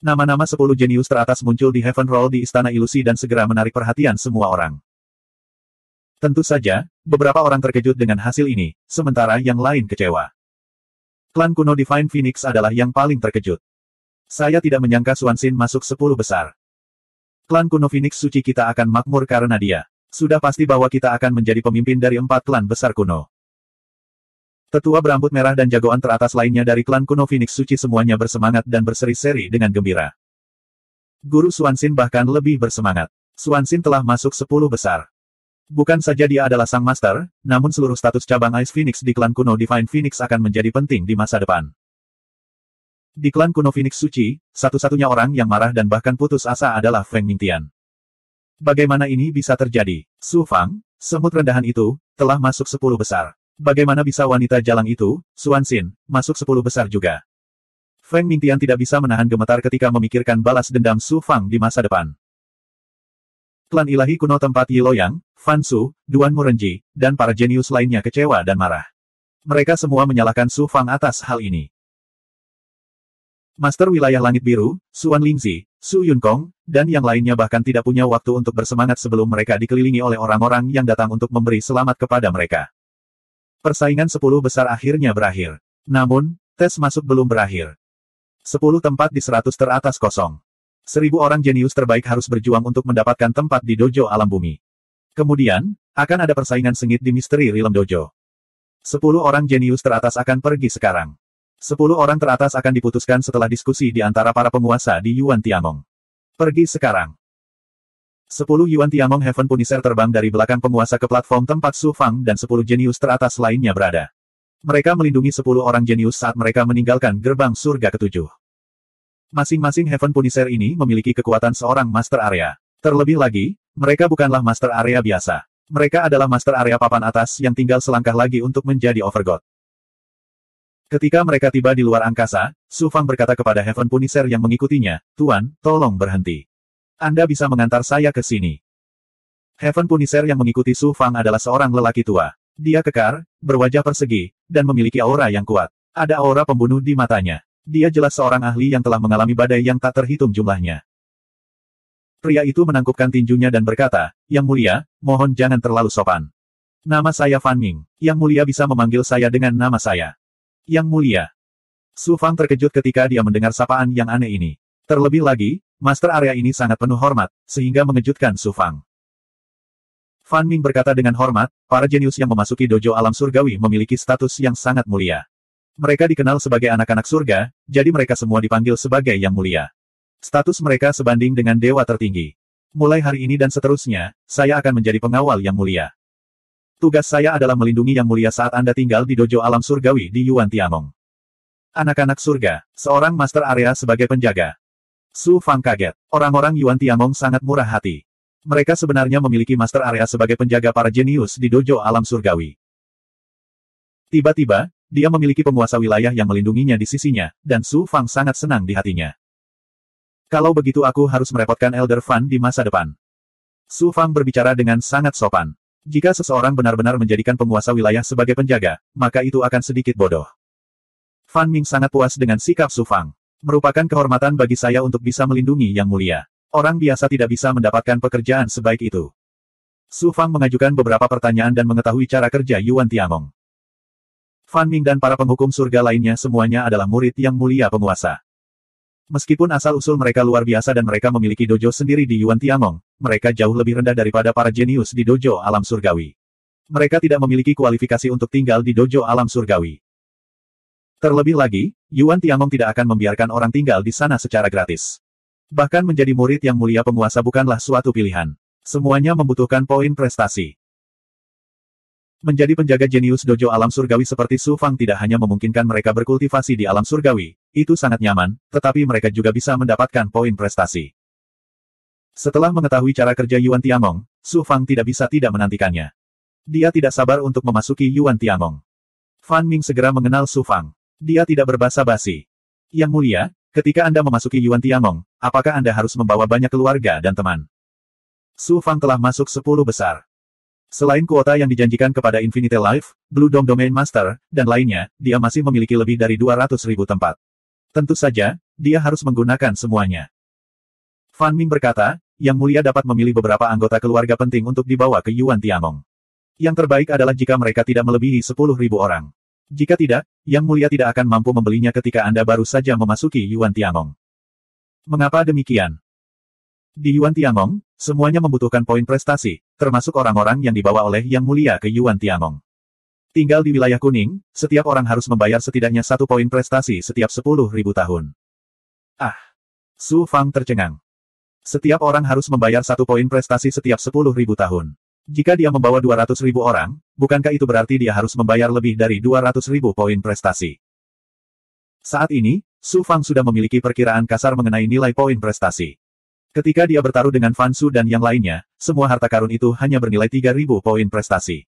Nama-nama 10 jenius teratas muncul di Heaven Roll di Istana Ilusi dan segera menarik perhatian semua orang. Tentu saja, beberapa orang terkejut dengan hasil ini, sementara yang lain kecewa. Klan kuno Divine Phoenix adalah yang paling terkejut. Saya tidak menyangka Su Wanxin masuk 10 besar. Klan kuno Phoenix suci kita akan makmur karena dia. Sudah pasti bahwa kita akan menjadi pemimpin dari 4 klan besar kuno. Tetua berambut merah dan jagoan teratas lainnya dari klan kuno Phoenix suci semuanya bersemangat dan berseri-seri dengan gembira. Guru Su Wanxin bahkan lebih bersemangat. Su Wanxin telah masuk 10 besar. Bukan saja dia adalah sang master, namun seluruh status cabang Ice Phoenix di klan kuno Divine Phoenix akan menjadi penting di masa depan. Di klan kuno Phoenix Suci, satu-satunya orang yang marah dan bahkan putus asa adalah Feng Mingtian. Bagaimana ini bisa terjadi? Su Fang, semut rendahan itu, telah masuk 10 besar. Bagaimana bisa wanita jalang itu, Su Wanxin, masuk 10 besar juga? Feng Mingtian tidak bisa menahan gemetar ketika memikirkan balas dendam Su Fang di masa depan. Klan ilahi kuno tempat Yi Luoyang, Fan Su, Duan Murenji, dan para jenius lainnya kecewa dan marah. Mereka semua menyalahkan Su Fang atas hal ini. Master Wilayah Langit Biru, Suan Lingzi, Su Yunkong, dan yang lainnya bahkan tidak punya waktu untuk bersemangat sebelum mereka dikelilingi oleh orang-orang yang datang untuk memberi selamat kepada mereka. Persaingan 10 besar akhirnya berakhir. Namun, tes masuk belum berakhir. 10 tempat di 100 teratas kosong. 1000 orang jenius terbaik harus berjuang untuk mendapatkan tempat di dojo alam bumi. Kemudian, akan ada persaingan sengit di Misteri Realm Dojo. 10 orang jenius teratas akan pergi sekarang. 10 orang teratas akan diputuskan setelah diskusi di antara para penguasa di Yuan Tiangong. Pergi sekarang. 10 Yuan Tiangong Heaven Punisher terbang dari belakang penguasa ke platform tempat Su Fang dan 10 jenius teratas lainnya berada. Mereka melindungi 10 orang jenius saat mereka meninggalkan gerbang surga ketujuh. Masing-masing Heaven Punisher ini memiliki kekuatan seorang Master Area. Terlebih lagi, mereka bukanlah Master Area biasa. Mereka adalah Master Area papan atas yang tinggal selangkah lagi untuk menjadi Overgod. Ketika mereka tiba di luar angkasa, Su Fang berkata kepada Heaven Punisher yang mengikutinya, "Tuan, tolong berhenti. Anda bisa mengantar saya ke sini." Heaven Punisher yang mengikuti Su Fang adalah seorang lelaki tua. Dia kekar, berwajah persegi, dan memiliki aura yang kuat. Ada aura pembunuh di matanya. Dia jelas seorang ahli yang telah mengalami badai yang tak terhitung jumlahnya. Pria itu menangkupkan tinjunya dan berkata, "Yang mulia, mohon jangan terlalu sopan. Nama saya Fan Ming. Yang mulia bisa memanggil saya dengan nama saya." Yang mulia. Su Fang terkejut ketika dia mendengar sapaan yang aneh ini. Terlebih lagi, master area ini sangat penuh hormat, sehingga mengejutkan Su Fang. Fan Ming berkata dengan hormat, para jenius yang memasuki dojo alam surgawi memiliki status yang sangat mulia. Mereka dikenal sebagai anak-anak surga, jadi mereka semua dipanggil sebagai yang mulia. Status mereka sebanding dengan dewa tertinggi. Mulai hari ini dan seterusnya, saya akan menjadi pengawal yang mulia. Tugas saya adalah melindungi yang mulia saat Anda tinggal di dojo alam surgawi di Yuan Tiangong. Anak-anak surga, seorang master area sebagai penjaga. Su Fang kaget. Orang-orang Yuan Tiangong sangat murah hati. Mereka sebenarnya memiliki master area sebagai penjaga para jenius di dojo alam surgawi. Tiba-tiba, dia memiliki penguasa wilayah yang melindunginya di sisinya, dan Su Fang sangat senang di hatinya. Kalau begitu aku harus merepotkan Elder Fan di masa depan. Su Fang berbicara dengan sangat sopan. Jika seseorang benar-benar menjadikan penguasa wilayah sebagai penjaga, maka itu akan sedikit bodoh. Fan Ming sangat puas dengan sikap Su Fang. Merupakan kehormatan bagi saya untuk bisa melindungi yang mulia. Orang biasa tidak bisa mendapatkan pekerjaan sebaik itu. Su Fang mengajukan beberapa pertanyaan dan mengetahui cara kerja Yuan Tiangong. Fan Ming dan para penghukum surga lainnya semuanya adalah murid yang mulia penguasa. Meskipun asal-usul mereka luar biasa dan mereka memiliki dojo sendiri di Yuan Tiangong, mereka jauh lebih rendah daripada para jenius di dojo alam surgawi. Mereka tidak memiliki kualifikasi untuk tinggal di dojo alam surgawi. Terlebih lagi, Yuan Tiangong tidak akan membiarkan orang tinggal di sana secara gratis. Bahkan menjadi murid yang mulia penguasa bukanlah suatu pilihan. Semuanya membutuhkan poin prestasi. Menjadi penjaga jenius dojo alam surgawi seperti Su Fang tidak hanya memungkinkan mereka berkultivasi di alam surgawi, itu sangat nyaman, tetapi mereka juga bisa mendapatkan poin prestasi. Setelah mengetahui cara kerja Yuan Tiangong, Su Fang tidak bisa tidak menantikannya. Dia tidak sabar untuk memasuki Yuan Tiangong. Fan Ming segera mengenal Su Fang. Dia tidak berbasa-basi. Yang mulia, ketika Anda memasuki Yuan Tiangong, apakah Anda harus membawa banyak keluarga dan teman? Su Fang telah masuk 10 besar. Selain kuota yang dijanjikan kepada Infinite Life, Blue Dome Domain Master, dan lainnya, dia masih memiliki lebih dari 200.000 tempat. Tentu saja, dia harus menggunakan semuanya. Fan Ming berkata, Yang Mulia dapat memilih beberapa anggota keluarga penting untuk dibawa ke Yuan Tiangong. Yang terbaik adalah jika mereka tidak melebihi 10.000 orang. Jika tidak, Yang Mulia tidak akan mampu membelinya ketika Anda baru saja memasuki Yuan Tiangong. Mengapa demikian? Di Yuan Tiangong, semuanya membutuhkan poin prestasi, termasuk orang-orang yang dibawa oleh Yang Mulia ke Yuan Tiangong. Tinggal di wilayah kuning, setiap orang harus membayar setidaknya 1 poin prestasi setiap 10.000 tahun. Ah! Su Fang tercengang. Setiap orang harus membayar 1 poin prestasi setiap 10.000 tahun. Jika dia membawa 200.000 orang, bukankah itu berarti dia harus membayar lebih dari 200.000 poin prestasi? Saat ini, Su Fang sudah memiliki perkiraan kasar mengenai nilai poin prestasi. Ketika dia bertaruh dengan Fan Su dan yang lainnya, semua harta karun itu hanya bernilai 3.000 poin prestasi.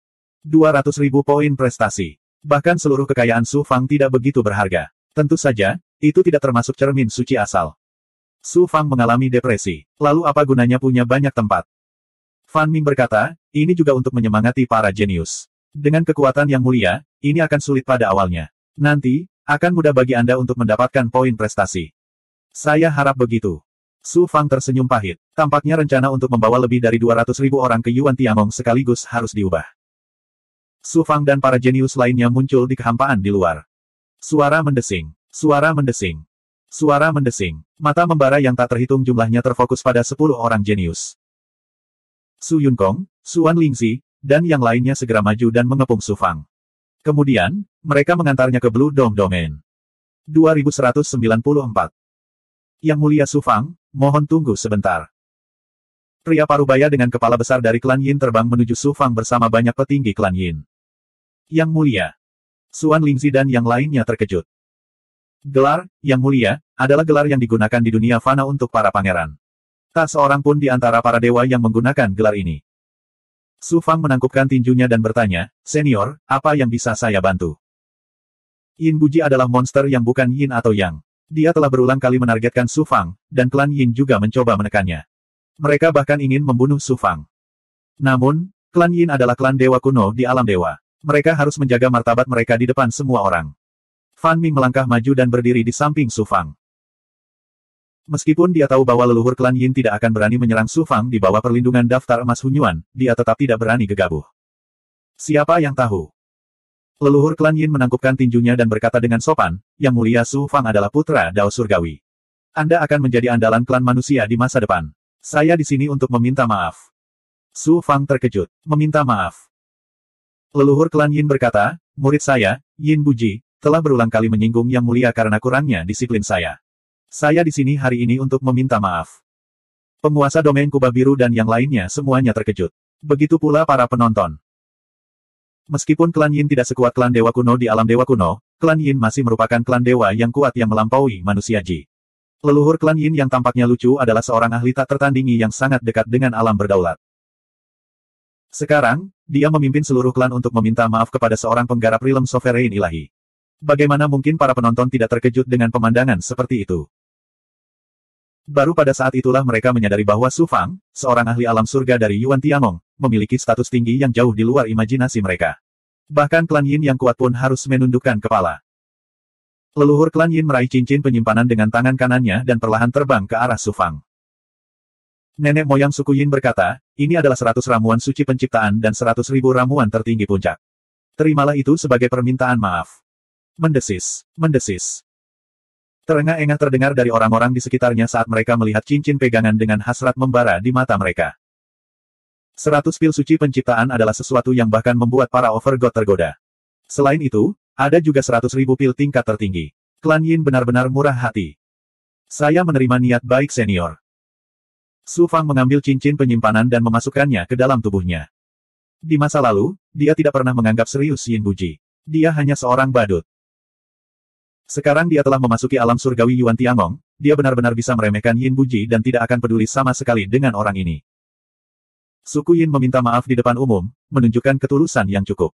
200.000 poin prestasi. Bahkan seluruh kekayaan Su Fang tidak begitu berharga. Tentu saja, itu tidak termasuk cermin suci asal. Su Fang mengalami depresi. Lalu apa gunanya punya banyak tempat? Fan Ming berkata, ini juga untuk menyemangati para jenius. Dengan kekuatan yang mulia, ini akan sulit pada awalnya. Nanti, akan mudah bagi Anda untuk mendapatkan poin prestasi. Saya harap begitu. Su Fang tersenyum pahit. Tampaknya rencana untuk membawa lebih dari 200.000 orang ke Yuan Tiangong sekaligus harus diubah. Su Fang dan para jenius lainnya muncul di kehampaan di luar. Suara mendesing. Suara mendesing. Suara mendesing. Mata membara yang tak terhitung jumlahnya terfokus pada 10 orang jenius. Su Yunkong, Suan Lingzi, dan yang lainnya segera maju dan mengepung Su Fang. Kemudian, mereka mengantarnya ke Blue Dome Domain. 2194. Yang Mulia Su Fang, mohon tunggu sebentar. Pria parubaya dengan kepala besar dari klan Yin terbang menuju Su Fang bersama banyak petinggi klan Yin. Yang Mulia. Suan Lingzi dan yang lainnya terkejut. Gelar, Yang Mulia, adalah gelar yang digunakan di dunia fana untuk para pangeran. Tak seorang pun di antara para dewa yang menggunakan gelar ini. Su Fang menangkupkan tinjunya dan bertanya, Senior, apa yang bisa saya bantu? Yin Buji adalah monster yang bukan Yin atau Yang. Dia telah berulang kali menargetkan Su Fang, dan klan Yin juga mencoba menekannya. Mereka bahkan ingin membunuh Su Fang. Namun, klan Yin adalah klan dewa kuno di alam dewa. Mereka harus menjaga martabat mereka di depan semua orang. Fan Ming melangkah maju dan berdiri di samping Su Fang. Meskipun dia tahu bahwa leluhur klan Yin tidak akan berani menyerang Su Fang di bawah perlindungan daftar emas Hunyuan, dia tetap tidak berani gegabah. Siapa yang tahu? Leluhur klan Yin menangkupkan tinjunya dan berkata dengan sopan, Yang Mulia Su Fang adalah putra Dao Surgawi. Anda akan menjadi andalan klan manusia di masa depan. Saya di sini untuk meminta maaf. Su Fang terkejut. Meminta maaf. Leluhur klan Yin berkata, murid saya, Yin Buji, telah berulang kali menyinggung Yang Mulia karena kurangnya disiplin saya. Saya di sini hari ini untuk meminta maaf. Penguasa domain kubah biru dan yang lainnya semuanya terkejut. Begitu pula para penonton. Meskipun klan Yin tidak sekuat klan Dewa Kuno di alam Dewa Kuno, klan Yin masih merupakan klan dewa yang kuat yang melampaui manusia Ji. Leluhur klan Yin yang tampaknya lucu adalah seorang ahli tak tertandingi yang sangat dekat dengan alam berdaulat. Sekarang, dia memimpin seluruh klan untuk meminta maaf kepada seorang penggarap realm sovereign ilahi. Bagaimana mungkin para penonton tidak terkejut dengan pemandangan seperti itu? Baru pada saat itulah mereka menyadari bahwa Su Fang, seorang ahli alam surga dari Yuan Tiangong, memiliki status tinggi yang jauh di luar imajinasi mereka. Bahkan klan Yin yang kuat pun harus menundukkan kepala. Leluhur klan Yin meraih cincin penyimpanan dengan tangan kanannya dan perlahan terbang ke arah Su Fang. Nenek moyang suku Yin berkata, ini adalah 100 ramuan suci penciptaan dan 100.000 ramuan tertinggi puncak. Terimalah itu sebagai permintaan maaf. Mendesis, mendesis. Terengah-engah terdengar dari orang-orang di sekitarnya saat mereka melihat cincin pegangan dengan hasrat membara di mata mereka. 100 pil suci penciptaan adalah sesuatu yang bahkan membuat para overgod tergoda. Selain itu, ada juga 100.000 pil tingkat tertinggi. Klan Yin benar-benar murah hati. Saya menerima niat baik senior. Su Fang mengambil cincin penyimpanan dan memasukkannya ke dalam tubuhnya. Di masa lalu, dia tidak pernah menganggap serius Yin Buji. Dia hanya seorang badut. Sekarang dia telah memasuki alam surgawi Yuan Tiangong, dia benar-benar bisa meremehkan Yin Buji dan tidak akan peduli sama sekali dengan orang ini. Suku Yin meminta maaf di depan umum, menunjukkan ketulusan yang cukup.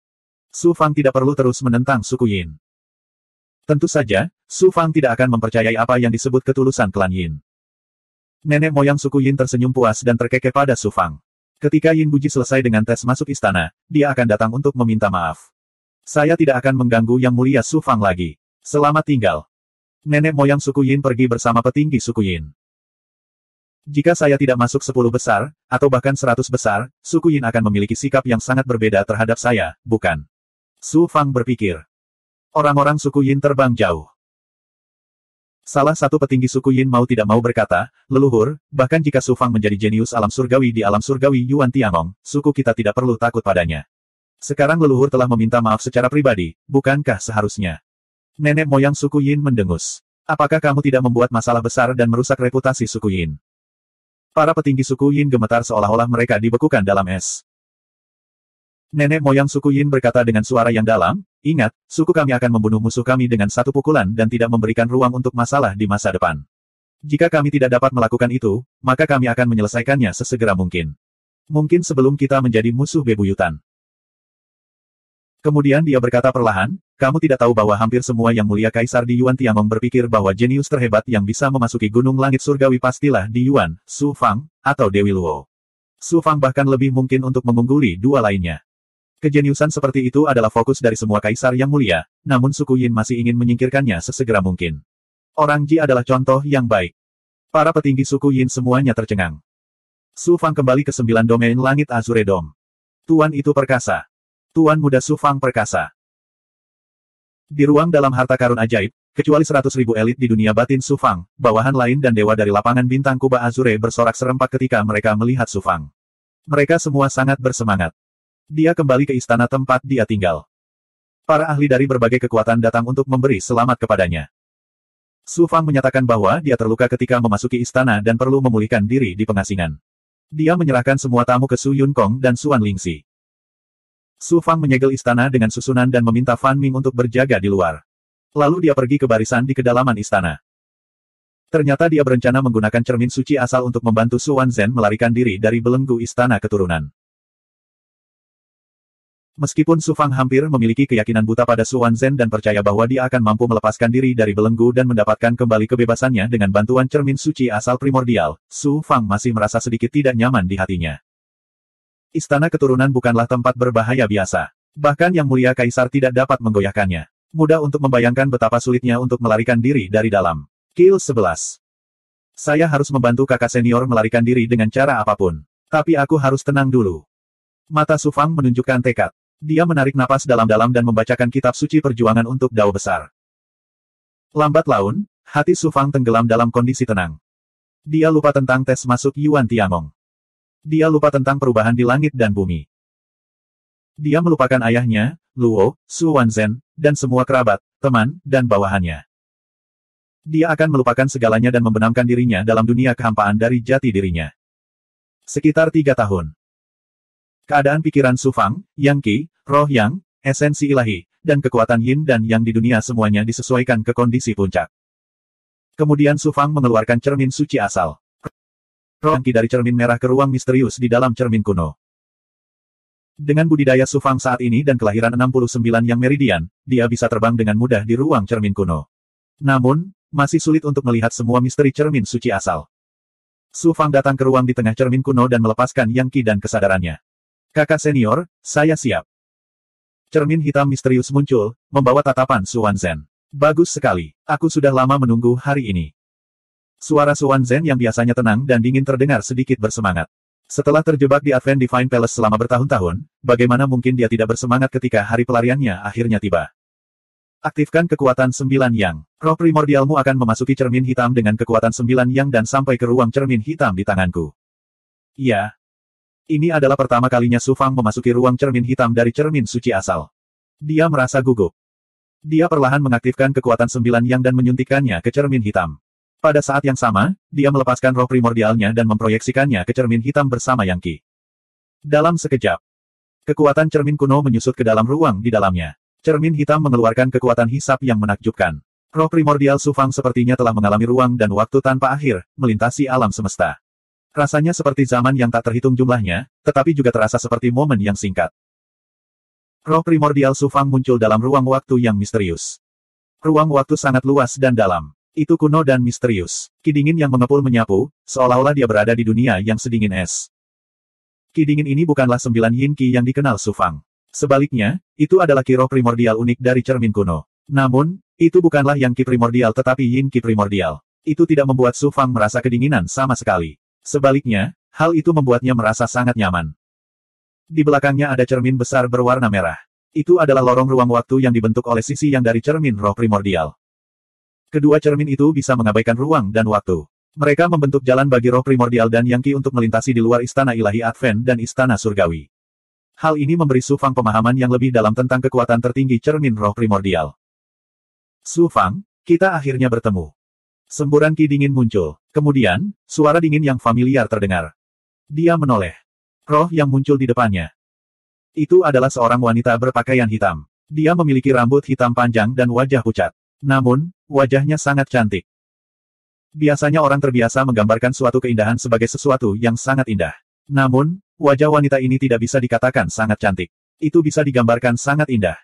Su Fang tidak perlu terus menentang suku Yin. Tentu saja, Su Fang tidak akan mempercayai apa yang disebut ketulusan klan Yin. Nenek moyang suku Yin tersenyum puas dan terkekeh pada Su Fang. Ketika Yin Buji selesai dengan tes masuk istana, dia akan datang untuk meminta maaf. Saya tidak akan mengganggu Yang Mulia Su Fang lagi. Selamat tinggal. Nenek moyang suku Yin pergi bersama petinggi suku Yin. Jika saya tidak masuk 10 besar, atau bahkan 100 besar, suku Yin akan memiliki sikap yang sangat berbeda terhadap saya, bukan? Su Fang berpikir. Orang-orang suku Yin terbang jauh. Salah satu petinggi suku Yin mau tidak mau berkata, leluhur, bahkan jika Su Fang menjadi jenius alam surgawi di alam surgawi Yuan Tiangong, suku kita tidak perlu takut padanya. Sekarang leluhur telah meminta maaf secara pribadi, bukankah seharusnya? Nenek moyang suku Yin mendengus. Apakah kamu tidak membuat masalah besar dan merusak reputasi suku Yin? Para petinggi suku Yin gemetar seolah-olah mereka dibekukan dalam es. Nenek moyang suku Yin berkata dengan suara yang dalam, ingat, suku kami akan membunuh musuh kami dengan satu pukulan dan tidak memberikan ruang untuk masalah di masa depan. Jika kami tidak dapat melakukan itu, maka kami akan menyelesaikannya sesegera mungkin. Mungkin sebelum kita menjadi musuh bebuyutan. Kemudian dia berkata perlahan, kamu tidak tahu bahwa hampir semua Yang Mulia Kaisar di Yuan Tiangong berpikir bahwa jenius terhebat yang bisa memasuki gunung langit surgawi pastilah di Yuan, Su Fang, atau Dewi Luo. Su Fang bahkan lebih mungkin untuk mengungguli dua lainnya. Kejeniusan seperti itu adalah fokus dari semua kaisar yang mulia, namun suku Yin masih ingin menyingkirkannya sesegera mungkin. Orang Ji adalah contoh yang baik. Para petinggi suku Yin semuanya tercengang. Su Fang kembali ke 9 domain langit Azure Dome. Tuan itu perkasa. Tuan muda Su Fang perkasa. Di ruang dalam harta karun ajaib, kecuali 100.000 elit di dunia batin Su Fang, bawahan lain dan dewa dari lapangan bintang Kuba Azure bersorak serempak ketika mereka melihat Su Fang. Mereka semua sangat bersemangat. Dia kembali ke istana tempat dia tinggal. Para ahli dari berbagai kekuatan datang untuk memberi selamat kepadanya. Su Fang menyatakan bahwa dia terluka ketika memasuki istana dan perlu memulihkan diri di pengasingan. Dia menyerahkan semua tamu ke Su Yunkong dan Suan Lingxi. Su Fang menyegel istana dengan susunan dan meminta Fan Ming untuk berjaga di luar. Lalu dia pergi ke barisan di kedalaman istana. Ternyata dia berencana menggunakan cermin suci asal untuk membantu Su Wanzhen melarikan diri dari belenggu istana keturunan. Meskipun Su Fang hampir memiliki keyakinan buta pada Su Wanzhen dan percaya bahwa dia akan mampu melepaskan diri dari belenggu dan mendapatkan kembali kebebasannya dengan bantuan cermin suci asal primordial, Su Fang masih merasa sedikit tidak nyaman di hatinya. Istana keturunan bukanlah tempat berbahaya biasa. Bahkan Yang Mulia Kaisar tidak dapat menggoyahkannya. Mudah untuk membayangkan betapa sulitnya untuk melarikan diri dari dalam. Kill 11. Saya harus membantu kakak senior melarikan diri dengan cara apapun. Tapi aku harus tenang dulu. Mata Su Fang menunjukkan tekad. Dia menarik napas dalam-dalam dan membacakan kitab suci perjuangan untuk Dao besar. Lambat laun, Hati Su Fang tenggelam dalam kondisi tenang. Dia lupa tentang tes masuk Yuan Tiangong. Dia lupa tentang perubahan di langit dan bumi. Dia melupakan ayahnya, Luo, Su Wanzhen, dan semua kerabat, teman, dan bawahannya. Dia akan melupakan segalanya dan membenamkan dirinya dalam dunia kehampaan dari jati dirinya. Sekitar 3 tahun. Keadaan pikiran Su Fang, Yang Qi, roh Yang, esensi ilahi, dan kekuatan Yin dan Yang di dunia semuanya disesuaikan ke kondisi puncak. Kemudian Su Fang mengeluarkan cermin suci asal. Roh Yang Qi dari cermin merah ke ruang misterius di dalam cermin kuno. Dengan budidaya Su Fang saat ini dan kelahiran 69 Yang Meridian, dia bisa terbang dengan mudah di ruang cermin kuno. Namun, masih sulit untuk melihat semua misteri cermin suci asal. Su Fang datang ke ruang di tengah cermin kuno dan melepaskan Yang Qi dan kesadarannya. Kakak senior, saya siap. Cermin hitam misterius muncul, membawa tatapan Su Wanzhen. Bagus sekali, aku sudah lama menunggu hari ini. Suara Su Wanzhen yang biasanya tenang dan dingin terdengar sedikit bersemangat. Setelah terjebak di Advent Divine Palace selama bertahun-tahun, bagaimana mungkin dia tidak bersemangat ketika hari pelariannya akhirnya tiba. Aktifkan kekuatan 9 Yang. Roh primordialmu akan memasuki cermin hitam dengan kekuatan 9 Yang dan sampai ke ruang cermin hitam di tanganku. Iya. Ini adalah pertama kalinya Su Fang memasuki ruang cermin hitam dari cermin suci asal. Dia merasa gugup. Dia perlahan mengaktifkan kekuatan 9 Yang dan menyuntikkannya ke cermin hitam. Pada saat yang sama, dia melepaskan roh primordialnya dan memproyeksikannya ke cermin hitam bersama Yang Qi. Dalam sekejap, kekuatan cermin kuno menyusut ke dalam ruang di dalamnya. Cermin hitam mengeluarkan kekuatan hisap yang menakjubkan. Roh primordial Su Fang sepertinya telah mengalami ruang dan waktu tanpa akhir, melintasi alam semesta. Rasanya seperti zaman yang tak terhitung jumlahnya, tetapi juga terasa seperti momen yang singkat. Roh primordial Su Fang muncul dalam ruang waktu yang misterius. Ruang waktu sangat luas dan dalam. Itu kuno dan misterius. Ki dingin yang mengepul menyapu, seolah-olah dia berada di dunia yang sedingin es. Ki dingin ini bukanlah 9 Yin Qi yang dikenal Su Fang. Sebaliknya, itu adalah Qi roh primordial unik dari cermin kuno. Namun, itu bukanlah Yang Qi primordial tetapi Yin Qi primordial. Itu tidak membuat Su Fang merasa kedinginan sama sekali. Sebaliknya, hal itu membuatnya merasa sangat nyaman. Di belakangnya ada cermin besar berwarna merah. Itu adalah lorong ruang waktu yang dibentuk oleh sisi yang dari cermin roh primordial. Kedua cermin itu bisa mengabaikan ruang dan waktu. Mereka membentuk jalan bagi roh primordial dan Yang Qi untuk melintasi di luar istana ilahi Advent dan istana surgawi. Hal ini memberi Su Fang pemahaman yang lebih dalam tentang kekuatan tertinggi cermin roh primordial. Su Fang, kita akhirnya bertemu. Semburan Qi dingin muncul. Kemudian, suara dingin yang familiar terdengar. Dia menoleh. Roh yang muncul di depannya. Itu adalah seorang wanita berpakaian hitam. Dia memiliki rambut hitam panjang dan wajah pucat. Namun, wajahnya sangat cantik. Biasanya orang terbiasa menggambarkan suatu keindahan sebagai sesuatu yang sangat indah. Namun, wajah wanita ini tidak bisa dikatakan sangat cantik. Itu bisa digambarkan sangat indah.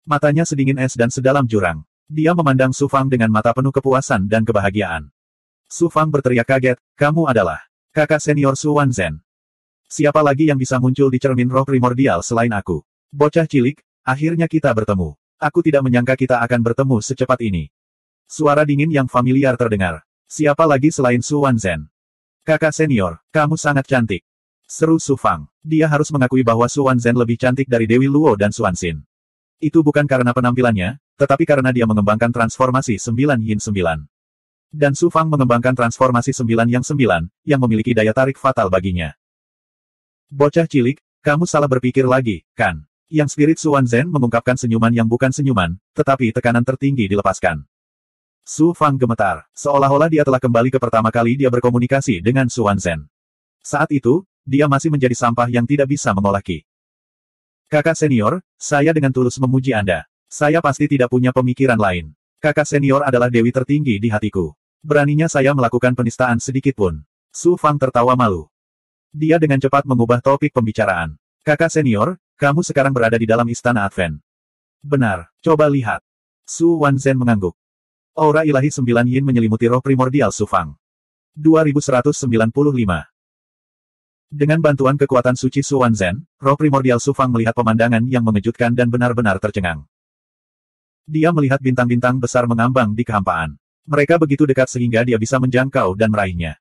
Matanya sedingin es dan sedalam jurang. Dia memandang Su Fang dengan mata penuh kepuasan dan kebahagiaan. Su Fang berteriak kaget, kamu adalah kakak senior Su Wanzhen. Siapa lagi yang bisa muncul di cermin roh primordial selain aku? Bocah cilik, akhirnya kita bertemu. Aku tidak menyangka kita akan bertemu secepat ini. Suara dingin yang familiar terdengar. Siapa lagi selain Su Wanzhen? Kakak senior, kamu sangat cantik. Seru Su Fang. Dia harus mengakui bahwa Su Wanzhen lebih cantik dari Dewi Luo dan Xuan Xin. Itu bukan karena penampilannya, tetapi karena dia mengembangkan transformasi 9 Yin 9. Dan Su Fang mengembangkan transformasi 9 Yang 9, yang memiliki daya tarik fatal baginya. Bocah cilik, kamu salah berpikir lagi, kan? Yang spirit Su Wanzhen mengungkapkan senyuman yang bukan senyuman, tetapi tekanan tertinggi dilepaskan. Su Fang gemetar, seolah-olah dia telah kembali ke pertama kali dia berkomunikasi dengan Su Wanzhen. Saat itu, dia masih menjadi sampah yang tidak bisa mengolah Qi. Kakak senior, saya dengan tulus memuji Anda. Saya pasti tidak punya pemikiran lain. Kakak senior adalah dewi tertinggi di hatiku. Beraninya saya melakukan penistaan sedikit pun. Su Fang tertawa malu. Dia dengan cepat mengubah topik pembicaraan. Kakak senior, kamu sekarang berada di dalam istana Advent. Benar, coba lihat. Su Wanzhen mengangguk. Aura ilahi 9 Yin menyelimuti roh primordial Su Fang. 2195. Dengan bantuan kekuatan suci Su Wanzhen, roh primordial Su Fang melihat pemandangan yang mengejutkan dan benar-benar tercengang. Dia melihat bintang-bintang besar mengambang di kehampaan. Mereka begitu dekat sehingga dia bisa menjangkau dan meraihnya.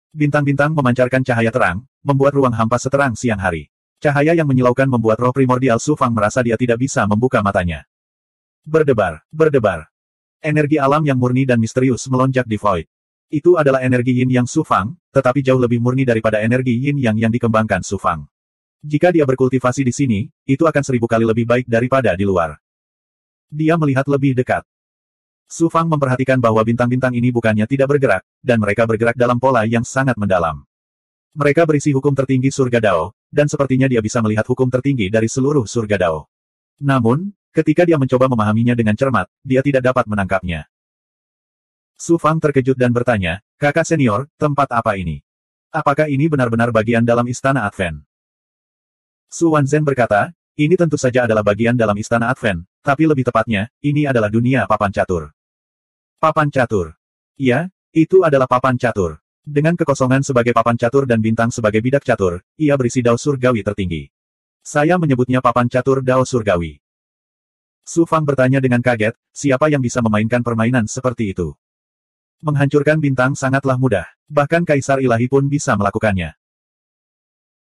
Bintang-bintang memancarkan cahaya terang, membuat ruang hampa seterang siang hari. Cahaya yang menyilaukan membuat roh primordial Su Fang merasa dia tidak bisa membuka matanya. Berdebar, berdebar. Energi alam yang murni dan misterius melonjak di Void. Itu adalah energi Yin Yang Su Fang, tetapi jauh lebih murni daripada energi Yin Yang yang dikembangkan Su Fang. Jika dia berkultivasi di sini, itu akan 1000 kali lebih baik daripada di luar. Dia melihat lebih dekat. Su Fang memperhatikan bahwa bintang-bintang ini bukannya tidak bergerak, dan mereka bergerak dalam pola yang sangat mendalam. Mereka berisi hukum tertinggi surga Dao, dan sepertinya dia bisa melihat hukum tertinggi dari seluruh surga Dao. Namun, ketika dia mencoba memahaminya dengan cermat, dia tidak dapat menangkapnya. Su Fang terkejut dan bertanya, "Kakak senior, tempat apa ini? Apakah ini benar-benar bagian dalam Istana Advent?" Su Wanzhen berkata, "Ini tentu saja adalah bagian dalam Istana Advent, tapi lebih tepatnya, ini adalah dunia papan catur." Papan catur. Ya, itu adalah papan catur. Dengan kekosongan sebagai papan catur dan bintang sebagai bidak catur, ia berisi dao surgawi tertinggi. Saya menyebutnya papan catur dao surgawi. Su Fang bertanya dengan kaget, siapa yang bisa memainkan permainan seperti itu? Menghancurkan bintang sangatlah mudah, bahkan Kaisar Ilahi pun bisa melakukannya.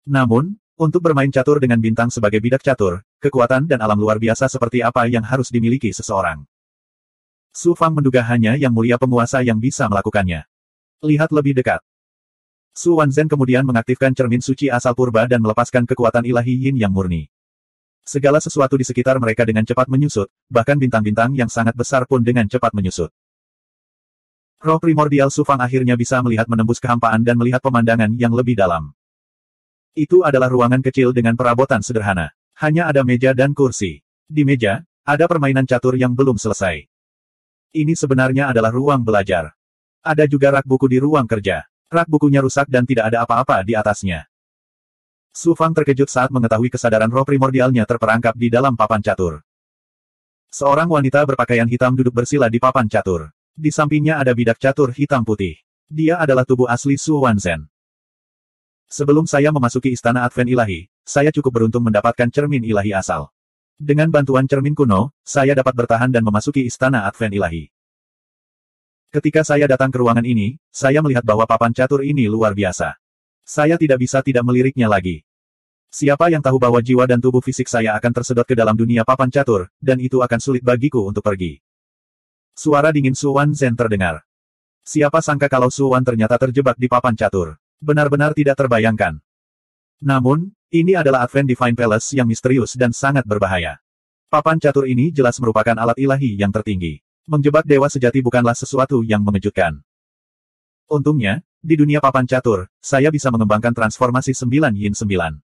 Namun, untuk bermain catur dengan bintang sebagai bidak catur, kekuatan dan alam luar biasa seperti apa yang harus dimiliki seseorang? Su Fang menduga hanya yang mulia penguasa yang bisa melakukannya. Lihat lebih dekat. Su Wanzhen kemudian mengaktifkan cermin suci asal purba dan melepaskan kekuatan ilahi Yin yang murni. Segala sesuatu di sekitar mereka dengan cepat menyusut, bahkan bintang-bintang yang sangat besar pun dengan cepat menyusut. Roh primordial Su Fang akhirnya bisa melihat menembus kehampaan dan melihat pemandangan yang lebih dalam. Itu adalah ruangan kecil dengan perabotan sederhana. Hanya ada meja dan kursi. Di meja, ada permainan catur yang belum selesai. Ini sebenarnya adalah ruang belajar. Ada juga rak buku di ruang kerja. Rak bukunya rusak dan tidak ada apa-apa di atasnya. Su Fang terkejut saat mengetahui kesadaran roh primordialnya terperangkap di dalam papan catur. Seorang wanita berpakaian hitam duduk bersila di papan catur. Di sampingnya ada bidak catur hitam putih. Dia adalah tubuh asli Su Wanzhen. Sebelum saya memasuki Istana Advent Ilahi, saya cukup beruntung mendapatkan cermin ilahi asal. Dengan bantuan cermin kuno, saya dapat bertahan dan memasuki Istana Advent Ilahi. Ketika saya datang ke ruangan ini, saya melihat bahwa papan catur ini luar biasa. Saya tidak bisa tidak meliriknya lagi. Siapa yang tahu bahwa jiwa dan tubuh fisik saya akan tersedot ke dalam dunia papan catur, dan itu akan sulit bagiku untuk pergi. Suara dingin Su Wanzhen terdengar. Siapa sangka kalau Su Wan ternyata terjebak di papan catur. Benar-benar tidak terbayangkan. Namun, ini adalah Advent Divine Palace yang misterius dan sangat berbahaya. Papan catur ini jelas merupakan alat ilahi yang tertinggi. Menjebak dewa sejati bukanlah sesuatu yang mengejutkan. Untungnya, di dunia papan catur, saya bisa mengembangkan transformasi 9 Yin 9.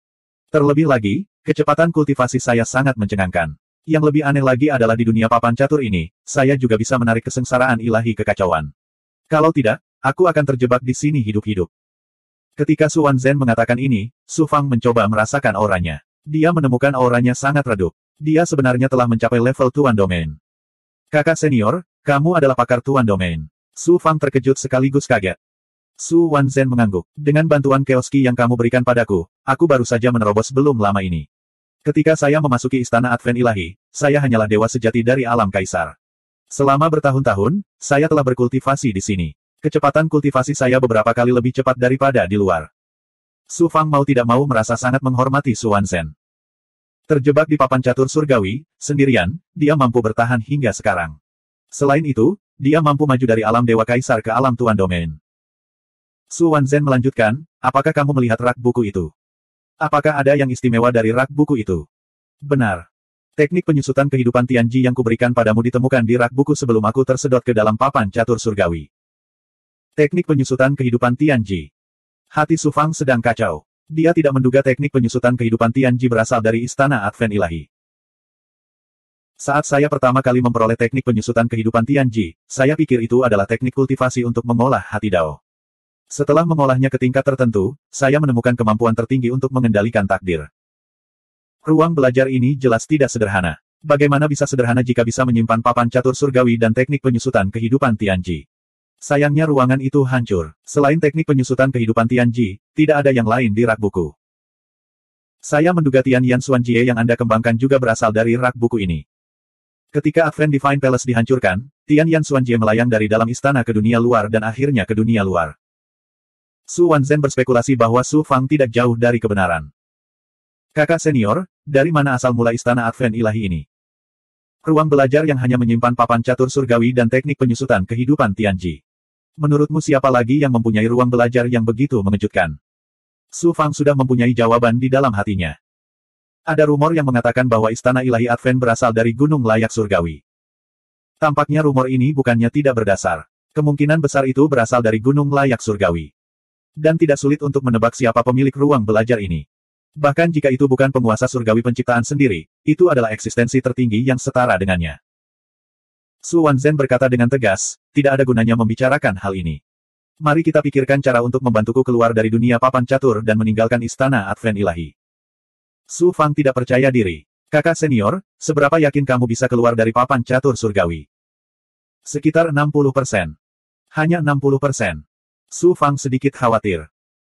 Terlebih lagi, kecepatan kultivasi saya sangat mencengangkan. Yang lebih aneh lagi adalah di dunia papan catur ini, saya juga bisa menarik kesengsaraan ilahi kekacauan. Kalau tidak, aku akan terjebak di sini hidup-hidup. Ketika Su Wanzhen mengatakan ini, Su Fang mencoba merasakan auranya. Dia menemukan auranya sangat redup. Dia sebenarnya telah mencapai level Tuan Domain. Kakak senior, kamu adalah pakar Tuan Domain. Su Fang terkejut sekaligus kaget. Su Wanzhen mengangguk. Dengan bantuan Keoski yang kamu berikan padaku, aku baru saja menerobos belum lama ini. Ketika saya memasuki Istana Advent Ilahi, saya hanyalah dewa sejati dari alam kaisar. Selama bertahun-tahun, saya telah berkultivasi di sini. Kecepatan kultivasi saya beberapa kali lebih cepat daripada di luar. Su Fang mau tidak mau merasa sangat menghormati Su Wanzhen. Terjebak di papan catur surgawi, sendirian, dia mampu bertahan hingga sekarang. Selain itu, dia mampu maju dari alam dewa kaisar ke alam Tuan Domain. Su Wanzhen melanjutkan, apakah kamu melihat rak buku itu? Apakah ada yang istimewa dari rak buku itu? Benar. Teknik penyusutan kehidupan Tianji yang kuberikan padamu ditemukan di rak buku sebelum aku tersedot ke dalam papan catur surgawi. Teknik penyusutan kehidupan Tianji. Hati Su Fang sedang kacau. Dia tidak menduga teknik penyusutan kehidupan Tianji berasal dari Istana Advent Ilahi. Saat saya pertama kali memperoleh teknik penyusutan kehidupan Tianji, saya pikir itu adalah teknik kultivasi untuk mengolah hati Dao. Setelah mengolahnya ke tingkat tertentu, saya menemukan kemampuan tertinggi untuk mengendalikan takdir. Ruang belajar ini jelas tidak sederhana. Bagaimana bisa sederhana jika bisa menyimpan papan catur surgawi dan teknik penyusutan kehidupan Tianji? Sayangnya ruangan itu hancur. Selain teknik penyusutan kehidupan Tianji, tidak ada yang lain di rak buku. Saya menduga Tian Yan Xuanjie yang Anda kembangkan juga berasal dari rak buku ini. Ketika Advent Divine Palace dihancurkan, Tian Yan Xuanjie melayang dari dalam istana ke dunia luar dan akhirnya ke dunia luar. Su Wanzhen berspekulasi bahwa Su Fang tidak jauh dari kebenaran. Kakak senior, dari mana asal mula Istana Advent Ilahi ini? Ruang belajar yang hanya menyimpan papan catur surgawi dan teknik penyusutan kehidupan Tianji. Menurutmu siapa lagi yang mempunyai ruang belajar yang begitu mengejutkan? Su Fang sudah mempunyai jawaban di dalam hatinya. Ada rumor yang mengatakan bahwa Istana Ilahi Advent berasal dari Gunung Layak Surgawi. Tampaknya rumor ini bukannya tidak berdasar. Kemungkinan besar itu berasal dari Gunung Layak Surgawi. Dan tidak sulit untuk menebak siapa pemilik ruang belajar ini. Bahkan jika itu bukan penguasa surgawi penciptaan sendiri, itu adalah eksistensi tertinggi yang setara dengannya. Su Wanzhen berkata dengan tegas, tidak ada gunanya membicarakan hal ini. Mari kita pikirkan cara untuk membantuku keluar dari dunia papan catur dan meninggalkan Istana Advent Ilahi. Su Fang tidak percaya diri. Kakak senior, seberapa yakin kamu bisa keluar dari papan catur surgawi? Sekitar 60%. Hanya 60%. Su Fang sedikit khawatir.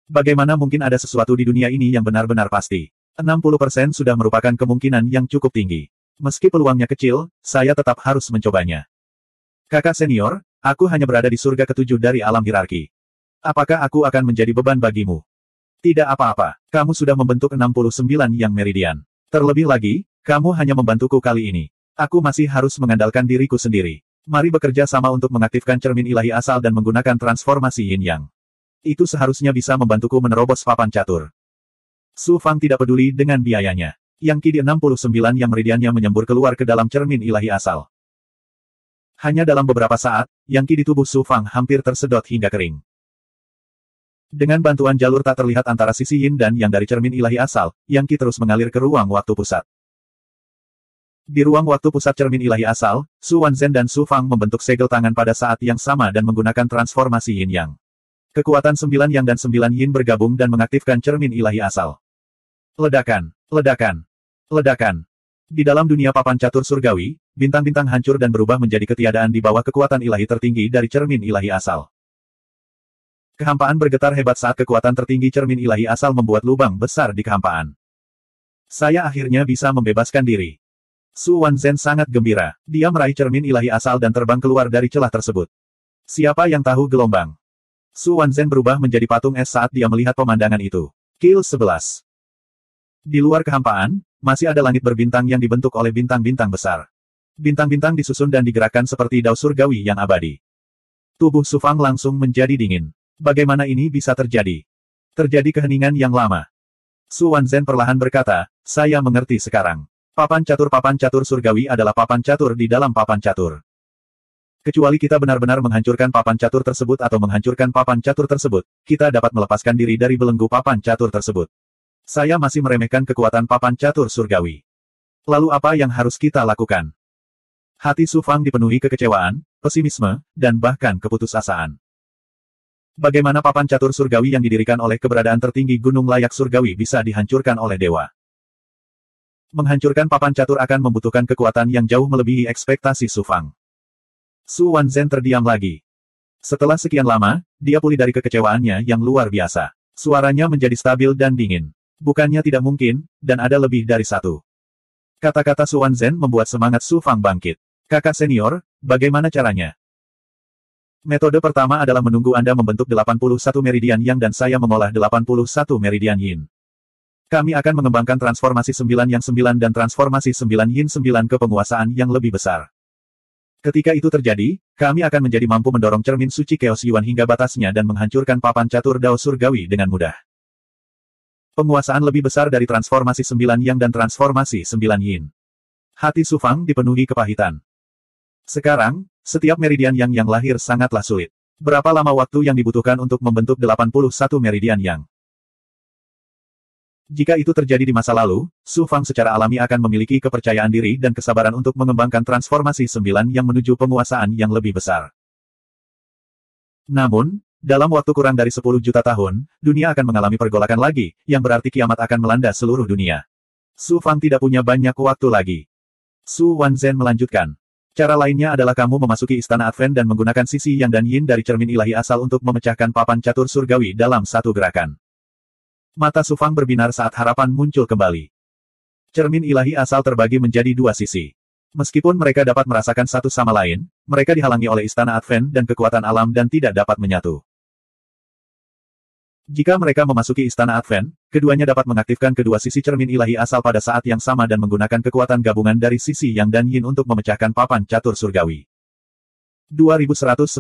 Bagaimana mungkin ada sesuatu di dunia ini yang benar-benar pasti? 60% sudah merupakan kemungkinan yang cukup tinggi. Meski peluangnya kecil, saya tetap harus mencobanya. Kakak senior, aku hanya berada di surga ketujuh dari alam hierarki. Apakah aku akan menjadi beban bagimu? Tidak apa-apa, kamu sudah membentuk 69 yang meridian. Terlebih lagi, kamu hanya membantuku kali ini. Aku masih harus mengandalkan diriku sendiri. Mari bekerja sama untuk mengaktifkan cermin ilahi asal dan menggunakan transformasi Yin Yang. Itu seharusnya bisa membantuku menerobos papan catur. Su Fang tidak peduli dengan biayanya. Yang Qi di 69 yang meridiannya menyembur keluar ke dalam cermin ilahi asal. Hanya dalam beberapa saat, yang Qi di tubuh Su Fang hampir tersedot hingga kering. Dengan bantuan jalur tak terlihat antara sisi Yin dan Yang dari cermin ilahi asal, yang Qi terus mengalir ke ruang waktu pusat. Di ruang waktu pusat cermin ilahi asal, Su Wanzhen dan Su Fang membentuk segel tangan pada saat yang sama dan menggunakan transformasi Yin Yang. Kekuatan 9 Yang dan 9 Yin bergabung dan mengaktifkan cermin ilahi asal. Ledakan, ledakan, ledakan. Di dalam dunia papan catur surgawi, bintang-bintang hancur dan berubah menjadi ketiadaan di bawah kekuatan ilahi tertinggi dari cermin ilahi asal. Kehampaan bergetar hebat saat kekuatan tertinggi cermin ilahi asal membuat lubang besar di kehampaan. Saya akhirnya bisa membebaskan diri. Su Wanzhen sangat gembira. Dia meraih cermin ilahi asal dan terbang keluar dari celah tersebut. Siapa yang tahu gelombang? Su Wanzhen berubah menjadi patung es saat dia melihat pemandangan itu. Kill 11. Di luar kehampaan, masih ada langit berbintang yang dibentuk oleh bintang-bintang besar. Bintang-bintang disusun dan digerakkan seperti dao surgawi yang abadi. Tubuh Su Fang langsung menjadi dingin. Bagaimana ini bisa terjadi? Terjadi keheningan yang lama. Su Wanzhen perlahan berkata, saya mengerti sekarang. Papan catur surgawi adalah papan catur di dalam papan catur. Kecuali kita benar-benar menghancurkan papan catur tersebut atau menghancurkan papan catur tersebut, kita dapat melepaskan diri dari belenggu papan catur tersebut. Saya masih meremehkan kekuatan papan catur surgawi. Lalu apa yang harus kita lakukan? Hati Su Fang dipenuhi kekecewaan, pesimisme, dan bahkan keputusasaan. Bagaimana papan catur surgawi yang didirikan oleh keberadaan tertinggi Gunung Layak Surgawi bisa dihancurkan oleh dewa? Menghancurkan papan catur akan membutuhkan kekuatan yang jauh melebihi ekspektasi Su Fang. Su Wanzhen terdiam lagi. Setelah sekian lama, dia pulih dari kekecewaannya yang luar biasa. Suaranya menjadi stabil dan dingin. Bukannya tidak mungkin, dan ada lebih dari satu. Kata-kata Su Wanzhen membuat semangat Su Fang bangkit. Kakak senior, bagaimana caranya? Metode pertama adalah menunggu Anda membentuk 81 meridian Yang dan saya mengolah 81 meridian Yin. Kami akan mengembangkan transformasi 9 Yang 9 dan transformasi 9 Yin 9 ke penguasaan yang lebih besar. Ketika itu terjadi, kami akan menjadi mampu mendorong cermin suci Chaos Yuan hingga batasnya dan menghancurkan papan catur dao surgawi dengan mudah. Penguasaan lebih besar dari transformasi 9 Yang dan transformasi 9 Yin. Hati Su Fang dipenuhi kepahitan. Sekarang, setiap meridian yang lahir sangatlah sulit. Berapa lama waktu yang dibutuhkan untuk membentuk 81 meridian Yang? Jika itu terjadi di masa lalu, Su Fang secara alami akan memiliki kepercayaan diri dan kesabaran untuk mengembangkan transformasi 9 Yang menuju penguasaan yang lebih besar. Namun, dalam waktu kurang dari 10 juta tahun, dunia akan mengalami pergolakan lagi, yang berarti kiamat akan melanda seluruh dunia. Su Fang tidak punya banyak waktu lagi. Su Wanzhen melanjutkan. Cara lainnya adalah kamu memasuki Istana Advent dan menggunakan sisi Yang dan Yin dari cermin ilahi asal untuk memecahkan papan catur surgawi dalam satu gerakan. Mata Su Fang berbinar saat harapan muncul kembali. Cermin ilahi asal terbagi menjadi dua sisi. Meskipun mereka dapat merasakan satu sama lain, mereka dihalangi oleh Istana Advent dan kekuatan alam dan tidak dapat menyatu. Jika mereka memasuki Istana Advent, keduanya dapat mengaktifkan kedua sisi cermin ilahi asal pada saat yang sama dan menggunakan kekuatan gabungan dari sisi Yang dan Yin untuk memecahkan papan catur surgawi. 2196.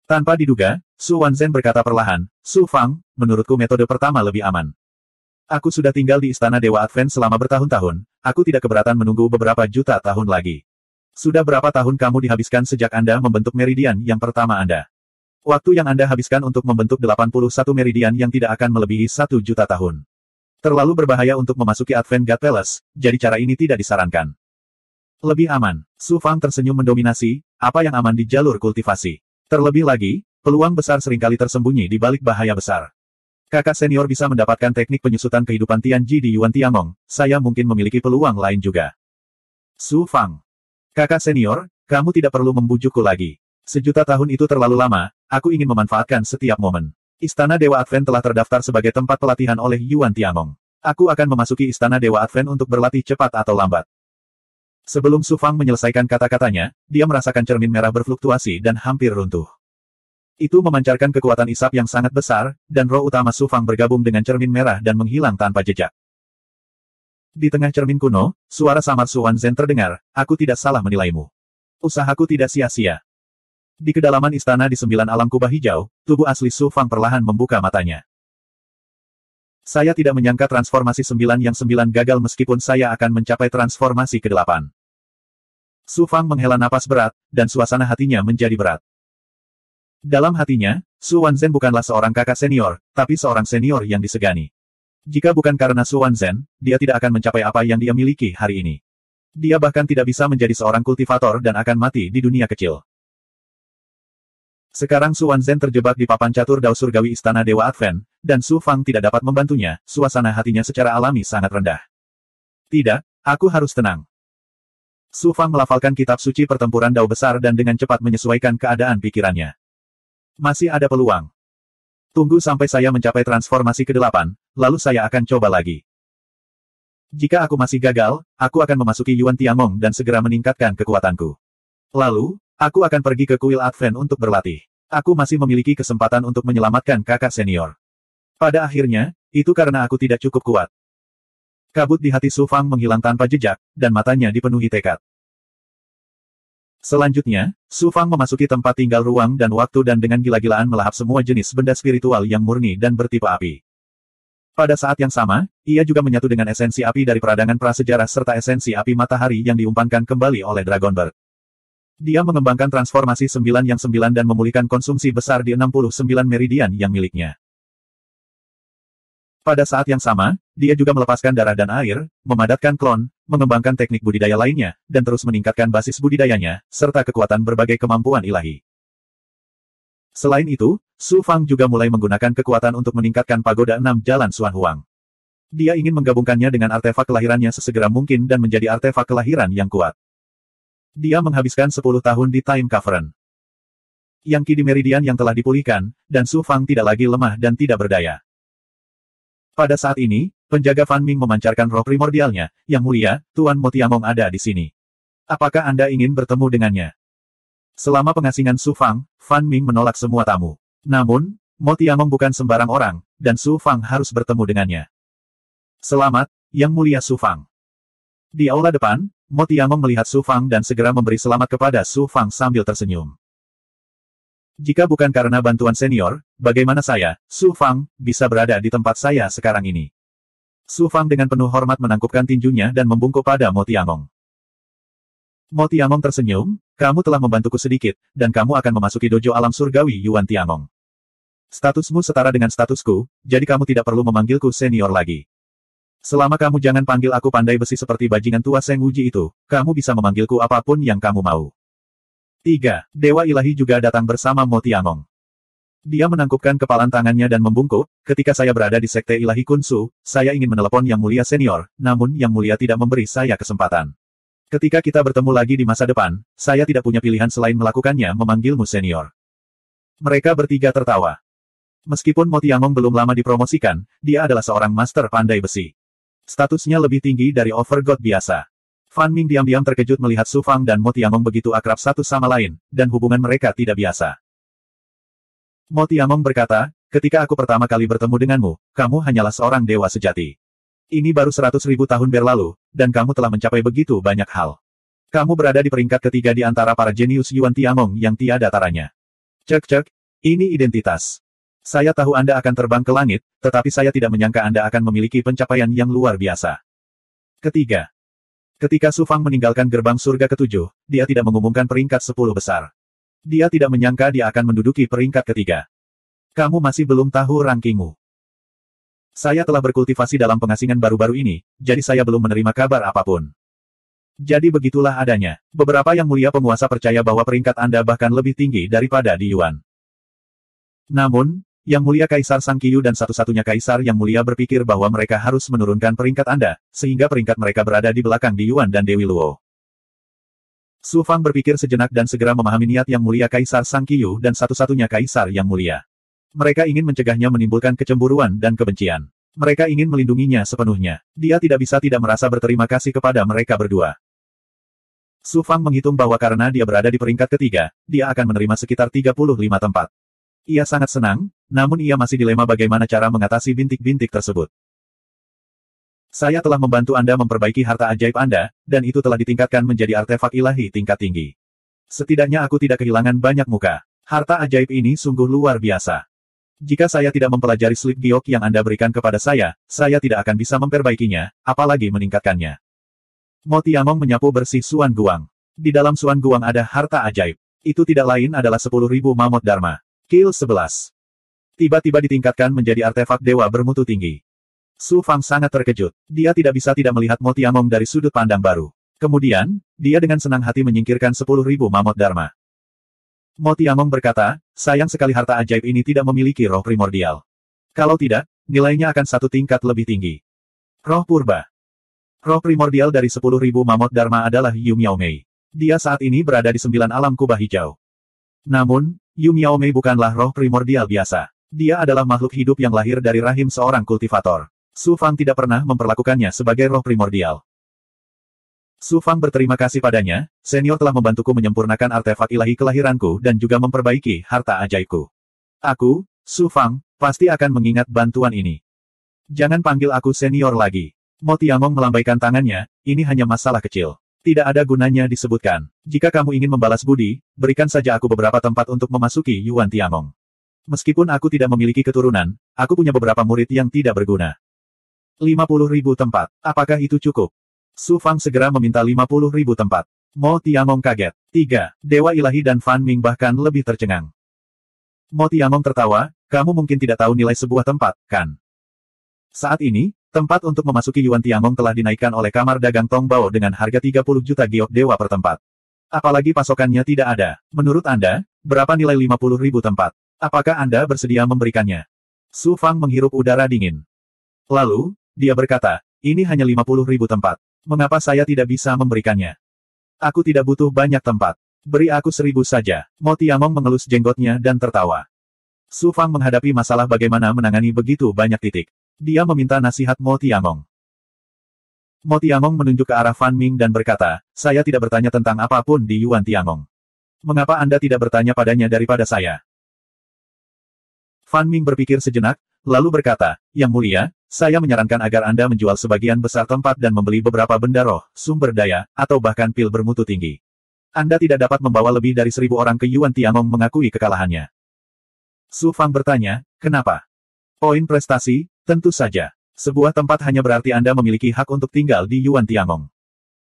Tanpa diduga, Su Wanzhen berkata perlahan, Su Fang, menurutku metode pertama lebih aman. Aku sudah tinggal di Istana Dewa Advent selama bertahun-tahun, aku tidak keberatan menunggu beberapa juta tahun lagi. Sudah berapa tahun kamu dihabiskan sejak Anda membentuk meridian yang pertama Anda? Waktu yang Anda habiskan untuk membentuk 81 meridian yang tidak akan melebihi 1 juta tahun. Terlalu berbahaya untuk memasuki Advent God Palace, jadi cara ini tidak disarankan. Lebih aman. Su Fang tersenyum mendominasi, apa yang aman di jalur kultivasi. Terlebih lagi, peluang besar seringkali tersembunyi di balik bahaya besar. Kakak senior bisa mendapatkan teknik penyusutan kehidupan Tianji di Yuan Tiangong, saya mungkin memiliki peluang lain juga. Su Fang. Kakak senior, kamu tidak perlu membujukku lagi. Sejuta tahun itu terlalu lama, aku ingin memanfaatkan setiap momen. Istana Dewa Advent telah terdaftar sebagai tempat pelatihan oleh Yuan Tiangong. Aku akan memasuki Istana Dewa Advent untuk berlatih cepat atau lambat. Sebelum Su Fang menyelesaikan kata-katanya, dia merasakan cermin merah berfluktuasi dan hampir runtuh. Itu memancarkan kekuatan isap yang sangat besar, dan roh utama Su Fang bergabung dengan cermin merah dan menghilang tanpa jejak. Di tengah cermin kuno, suara samar Su Wanzhen terdengar, aku tidak salah menilaimu. Usahaku tidak sia-sia. Di kedalaman istana di 9 alam kubah hijau, tubuh asli Su Fang perlahan membuka matanya. Saya tidak menyangka transformasi 9 yang 9 gagal meskipun saya akan mencapai transformasi ke-8. Su Fang menghela napas berat, dan suasana hatinya menjadi berat. Dalam hatinya, Su Wanzhen bukanlah seorang kakak senior, tapi seorang senior yang disegani. Jika bukan karena Su Wanzhen, dia tidak akan mencapai apa yang dia miliki hari ini. Dia bahkan tidak bisa menjadi seorang kultivator dan akan mati di dunia kecil. Sekarang Su Wanzhen terjebak di papan catur dao surgawi Istana Dewa Advent, dan Su Fang tidak dapat membantunya, suasana hatinya secara alami sangat rendah. Tidak, aku harus tenang. Su Fang melafalkan kitab suci pertempuran dao besar dan dengan cepat menyesuaikan keadaan pikirannya. Masih ada peluang. Tunggu sampai saya mencapai transformasi ke-8, lalu saya akan coba lagi. Jika aku masih gagal, aku akan memasuki Yuan Tiangong dan segera meningkatkan kekuatanku. Lalu, aku akan pergi ke kuil Advent untuk berlatih. Aku masih memiliki kesempatan untuk menyelamatkan kakak senior. Pada akhirnya, itu karena aku tidak cukup kuat. Kabut di hati Su Fang menghilang tanpa jejak, dan matanya dipenuhi tekad. Selanjutnya, Su Fang memasuki tempat tinggal ruang dan waktu dan dengan gila-gilaan melahap semua jenis benda spiritual yang murni dan bertipe api. Pada saat yang sama, ia juga menyatu dengan esensi api dari peradangan prasejarah serta esensi api matahari yang diumpankan kembali oleh Dragonbird. Dia mengembangkan transformasi 9 yang 9 dan memulihkan konsumsi besar di 69 meridian yang miliknya. Pada saat yang sama, dia juga melepaskan darah dan air, memadatkan klon, mengembangkan teknik budidaya lainnya, dan terus meningkatkan basis budidayanya, serta kekuatan berbagai kemampuan ilahi. Selain itu, Su Fang juga mulai menggunakan kekuatan untuk meningkatkan pagoda 6 jalan Xuan Huang. Dia ingin menggabungkannya dengan artefak kelahirannya sesegera mungkin dan menjadi artefak kelahiran yang kuat. Dia menghabiskan 10 tahun di Time Cavern. Yang Qi di meridian yang telah dipulihkan, dan Su Fang tidak lagi lemah dan tidak berdaya. Pada saat ini, penjaga Fan Ming memancarkan roh primordialnya, Yang Mulia, Tuan Mo Tiangong ada di sini. Apakah Anda ingin bertemu dengannya? Selama pengasingan Su Fang, Fan Ming menolak semua tamu. Namun, Mo Tiangong bukan sembarang orang, dan Su Fang harus bertemu dengannya. Selamat, Yang Mulia Su Fang. Di aula depan, Mo Tiangong melihat Su Fang dan segera memberi selamat kepada Su Fang sambil tersenyum. Jika bukan karena bantuan senior, bagaimana saya, Su Fang, bisa berada di tempat saya sekarang ini? Su Fang dengan penuh hormat menangkupkan tinjunya dan membungkuk pada Mo Tiangong. Mo Tiangong tersenyum, kamu telah membantuku sedikit, dan kamu akan memasuki dojo alam surgawi Yuan Tiangong. Statusmu setara dengan statusku, jadi kamu tidak perlu memanggilku senior lagi. Selama kamu jangan panggil aku pandai besi seperti bajingan tua Seng Wuji itu, kamu bisa memanggilku apapun yang kamu mau. 3. Dewa ilahi juga datang bersama Mo Tiangong. Dia menangkupkan kepalan tangannya dan membungkuk, ketika saya berada di sekte ilahi Kunsu, saya ingin menelepon Yang Mulia Senior, namun Yang Mulia tidak memberi saya kesempatan. Ketika kita bertemu lagi di masa depan, saya tidak punya pilihan selain melakukannya memanggilmu senior. Mereka bertiga tertawa. Meskipun Mo Tiangong belum lama dipromosikan, dia adalah seorang master pandai besi. Statusnya lebih tinggi dari overgod biasa. Fan Ming diam-diam terkejut melihat Su Fang dan Mo Tiangong begitu akrab satu sama lain, dan hubungan mereka tidak biasa. Mo Tiangong berkata, ketika aku pertama kali bertemu denganmu, kamu hanyalah seorang dewa sejati. Ini baru 100.000 tahun berlalu, dan kamu telah mencapai begitu banyak hal. Kamu berada di peringkat ketiga di antara para jenius Yuan Tiangong yang tiada taranya. Cek, ini identitas. Saya tahu Anda akan terbang ke langit, tetapi saya tidak menyangka Anda akan memiliki pencapaian yang luar biasa. Ketiga. Ketika Su Fang meninggalkan gerbang surga ketujuh, dia tidak mengumumkan peringkat 10 besar. Dia tidak menyangka dia akan menduduki peringkat ketiga. Kamu masih belum tahu rankingmu. Saya telah berkultivasi dalam pengasingan baru-baru ini, jadi saya belum menerima kabar apapun. Jadi begitulah adanya. Beberapa yang mulia penguasa percaya bahwa peringkat Anda bahkan lebih tinggi daripada di Yuan. Namun, Yang Mulia Kaisar Sang Qiyu dan satu-satunya Kaisar Yang Mulia berpikir bahwa mereka harus menurunkan peringkat Anda, sehingga peringkat mereka berada di belakang di Yuan dan Dewi Luo. Su Fang berpikir sejenak dan segera memahami niat Yang Mulia Kaisar Sang Qiyu dan satu-satunya Kaisar Yang Mulia. Mereka ingin mencegahnya menimbulkan kecemburuan dan kebencian. Mereka ingin melindunginya sepenuhnya. Dia tidak bisa tidak merasa berterima kasih kepada mereka berdua. Su Fang menghitung bahwa karena dia berada di peringkat ketiga, dia akan menerima sekitar 35 tempat. Ia sangat senang, namun ia masih dilema bagaimana cara mengatasi bintik-bintik tersebut. Saya telah membantu Anda memperbaiki harta ajaib Anda, dan itu telah ditingkatkan menjadi artefak ilahi tingkat tinggi. Setidaknya aku tidak kehilangan banyak muka. Harta ajaib ini sungguh luar biasa. Jika saya tidak mempelajari slip giok yang Anda berikan kepada saya tidak akan bisa memperbaikinya, apalagi meningkatkannya. Mo Tiangong menyapu bersih Suan Guang. Di dalam Suan Guang ada harta ajaib. Itu tidak lain adalah 10.000 mamut Dharma. Kill 11. Tiba-tiba ditingkatkan menjadi artefak dewa bermutu tinggi. Su Fang sangat terkejut. Dia tidak bisa tidak melihat Mo Tiangong dari sudut pandang baru. Kemudian, dia dengan senang hati menyingkirkan 10.000 mamut Dharma. Mo Tiangong berkata, sayang sekali harta ajaib ini tidak memiliki roh primordial. Kalau tidak, nilainya akan satu tingkat lebih tinggi. Roh purba. Roh primordial dari 10.000 mamut Dharma adalah Yu Miaomei. Dia saat ini berada di 9 alam kubah hijau. Namun, Yu Miaomei bukanlah roh primordial biasa. Dia adalah makhluk hidup yang lahir dari rahim seorang kultivator. Su Fang tidak pernah memperlakukannya sebagai roh primordial. Su Fang berterima kasih padanya, senior telah membantuku menyempurnakan artefak ilahi kelahiranku dan juga memperbaiki harta ajaibku. Aku, Su Fang, pasti akan mengingat bantuan ini. Jangan panggil aku senior lagi. Mo Tiangong melambaikan tangannya, ini hanya masalah kecil. Tidak ada gunanya disebutkan. Jika kamu ingin membalas budi, berikan saja aku beberapa tempat untuk memasuki Yuan Tiangong. Meskipun aku tidak memiliki keturunan, aku punya beberapa murid yang tidak berguna. 50.000 tempat. Apakah itu cukup? Su Fang segera meminta 50.000 tempat. Mo Tiangong kaget. 3. Dewa Ilahi dan Fan Ming bahkan lebih tercengang. Mo Tiangong tertawa, kamu mungkin tidak tahu nilai sebuah tempat, kan? Saat ini, tempat untuk memasuki Yuan Tiangong telah dinaikkan oleh Kamar Dagang Tongbao dengan harga 30 juta giok dewa per tempat. Apalagi pasokannya tidak ada. Menurut Anda, berapa nilai 50.000 tempat? Apakah Anda bersedia memberikannya? Su Fang menghirup udara dingin. Lalu, dia berkata, ini hanya 50.000 tempat. Mengapa saya tidak bisa memberikannya? Aku tidak butuh banyak tempat. Beri aku 1.000 saja. Mo Tiangong mengelus jenggotnya dan tertawa. Su Fang menghadapi masalah bagaimana menangani begitu banyak titik. Dia meminta nasihat Mo Tiangong. Mo Tiangong menunjuk ke arah Fan Ming dan berkata, saya tidak bertanya tentang apapun di Yuan Tiangong. Mengapa Anda tidak bertanya padanya daripada saya? Fan Ming berpikir sejenak, lalu berkata, Yang Mulia, saya menyarankan agar Anda menjual sebagian besar tempat dan membeli beberapa benda roh, sumber daya, atau bahkan pil bermutu tinggi. Anda tidak dapat membawa lebih dari 1.000 orang ke Yuan Tiangong mengakui kekalahannya. Su Fang bertanya, kenapa? Poin prestasi, tentu saja. Sebuah tempat hanya berarti Anda memiliki hak untuk tinggal di Yuan Tiangong.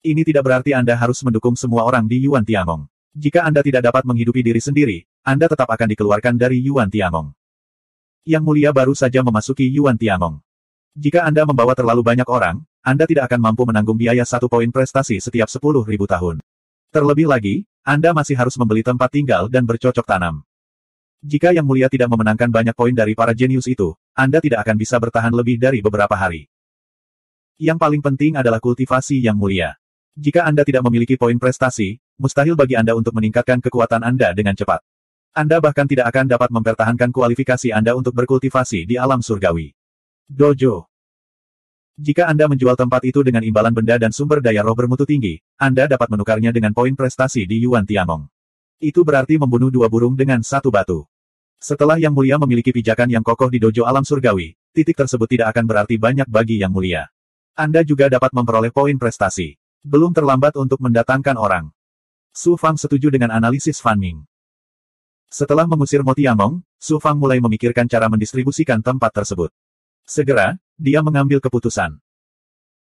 Ini tidak berarti Anda harus mendukung semua orang di Yuan Tiangong. Jika Anda tidak dapat menghidupi diri sendiri, Anda tetap akan dikeluarkan dari Yuan Tiangong. Yang Mulia baru saja memasuki Yuan Tiangong. Jika Anda membawa terlalu banyak orang, Anda tidak akan mampu menanggung biaya 1 poin prestasi setiap 10.000 tahun. Terlebih lagi, Anda masih harus membeli tempat tinggal dan bercocok tanam. Jika Yang Mulia tidak memenangkan banyak poin dari para jenius itu, Anda tidak akan bisa bertahan lebih dari beberapa hari. Yang paling penting adalah kultivasi Yang Mulia. Jika Anda tidak memiliki poin prestasi, mustahil bagi Anda untuk meningkatkan kekuatan Anda dengan cepat. Anda bahkan tidak akan dapat mempertahankan kualifikasi Anda untuk berkultivasi di alam surgawi. Dojo. Jika Anda menjual tempat itu dengan imbalan benda dan sumber daya roh bermutu tinggi, Anda dapat menukarnya dengan poin prestasi di Yuan Tiangong. Itu berarti membunuh 2 burung dengan 1 batu. Setelah Yang Mulia memiliki pijakan yang kokoh di dojo alam surgawi, titik tersebut tidak akan berarti banyak bagi Yang Mulia. Anda juga dapat memperoleh poin prestasi. Belum terlambat untuk mendatangkan orang. Su Fang setuju dengan analisis Fan Ming. Setelah mengusir Mo Tiangong, Su Fang mulai memikirkan cara mendistribusikan tempat tersebut. Segera, dia mengambil keputusan.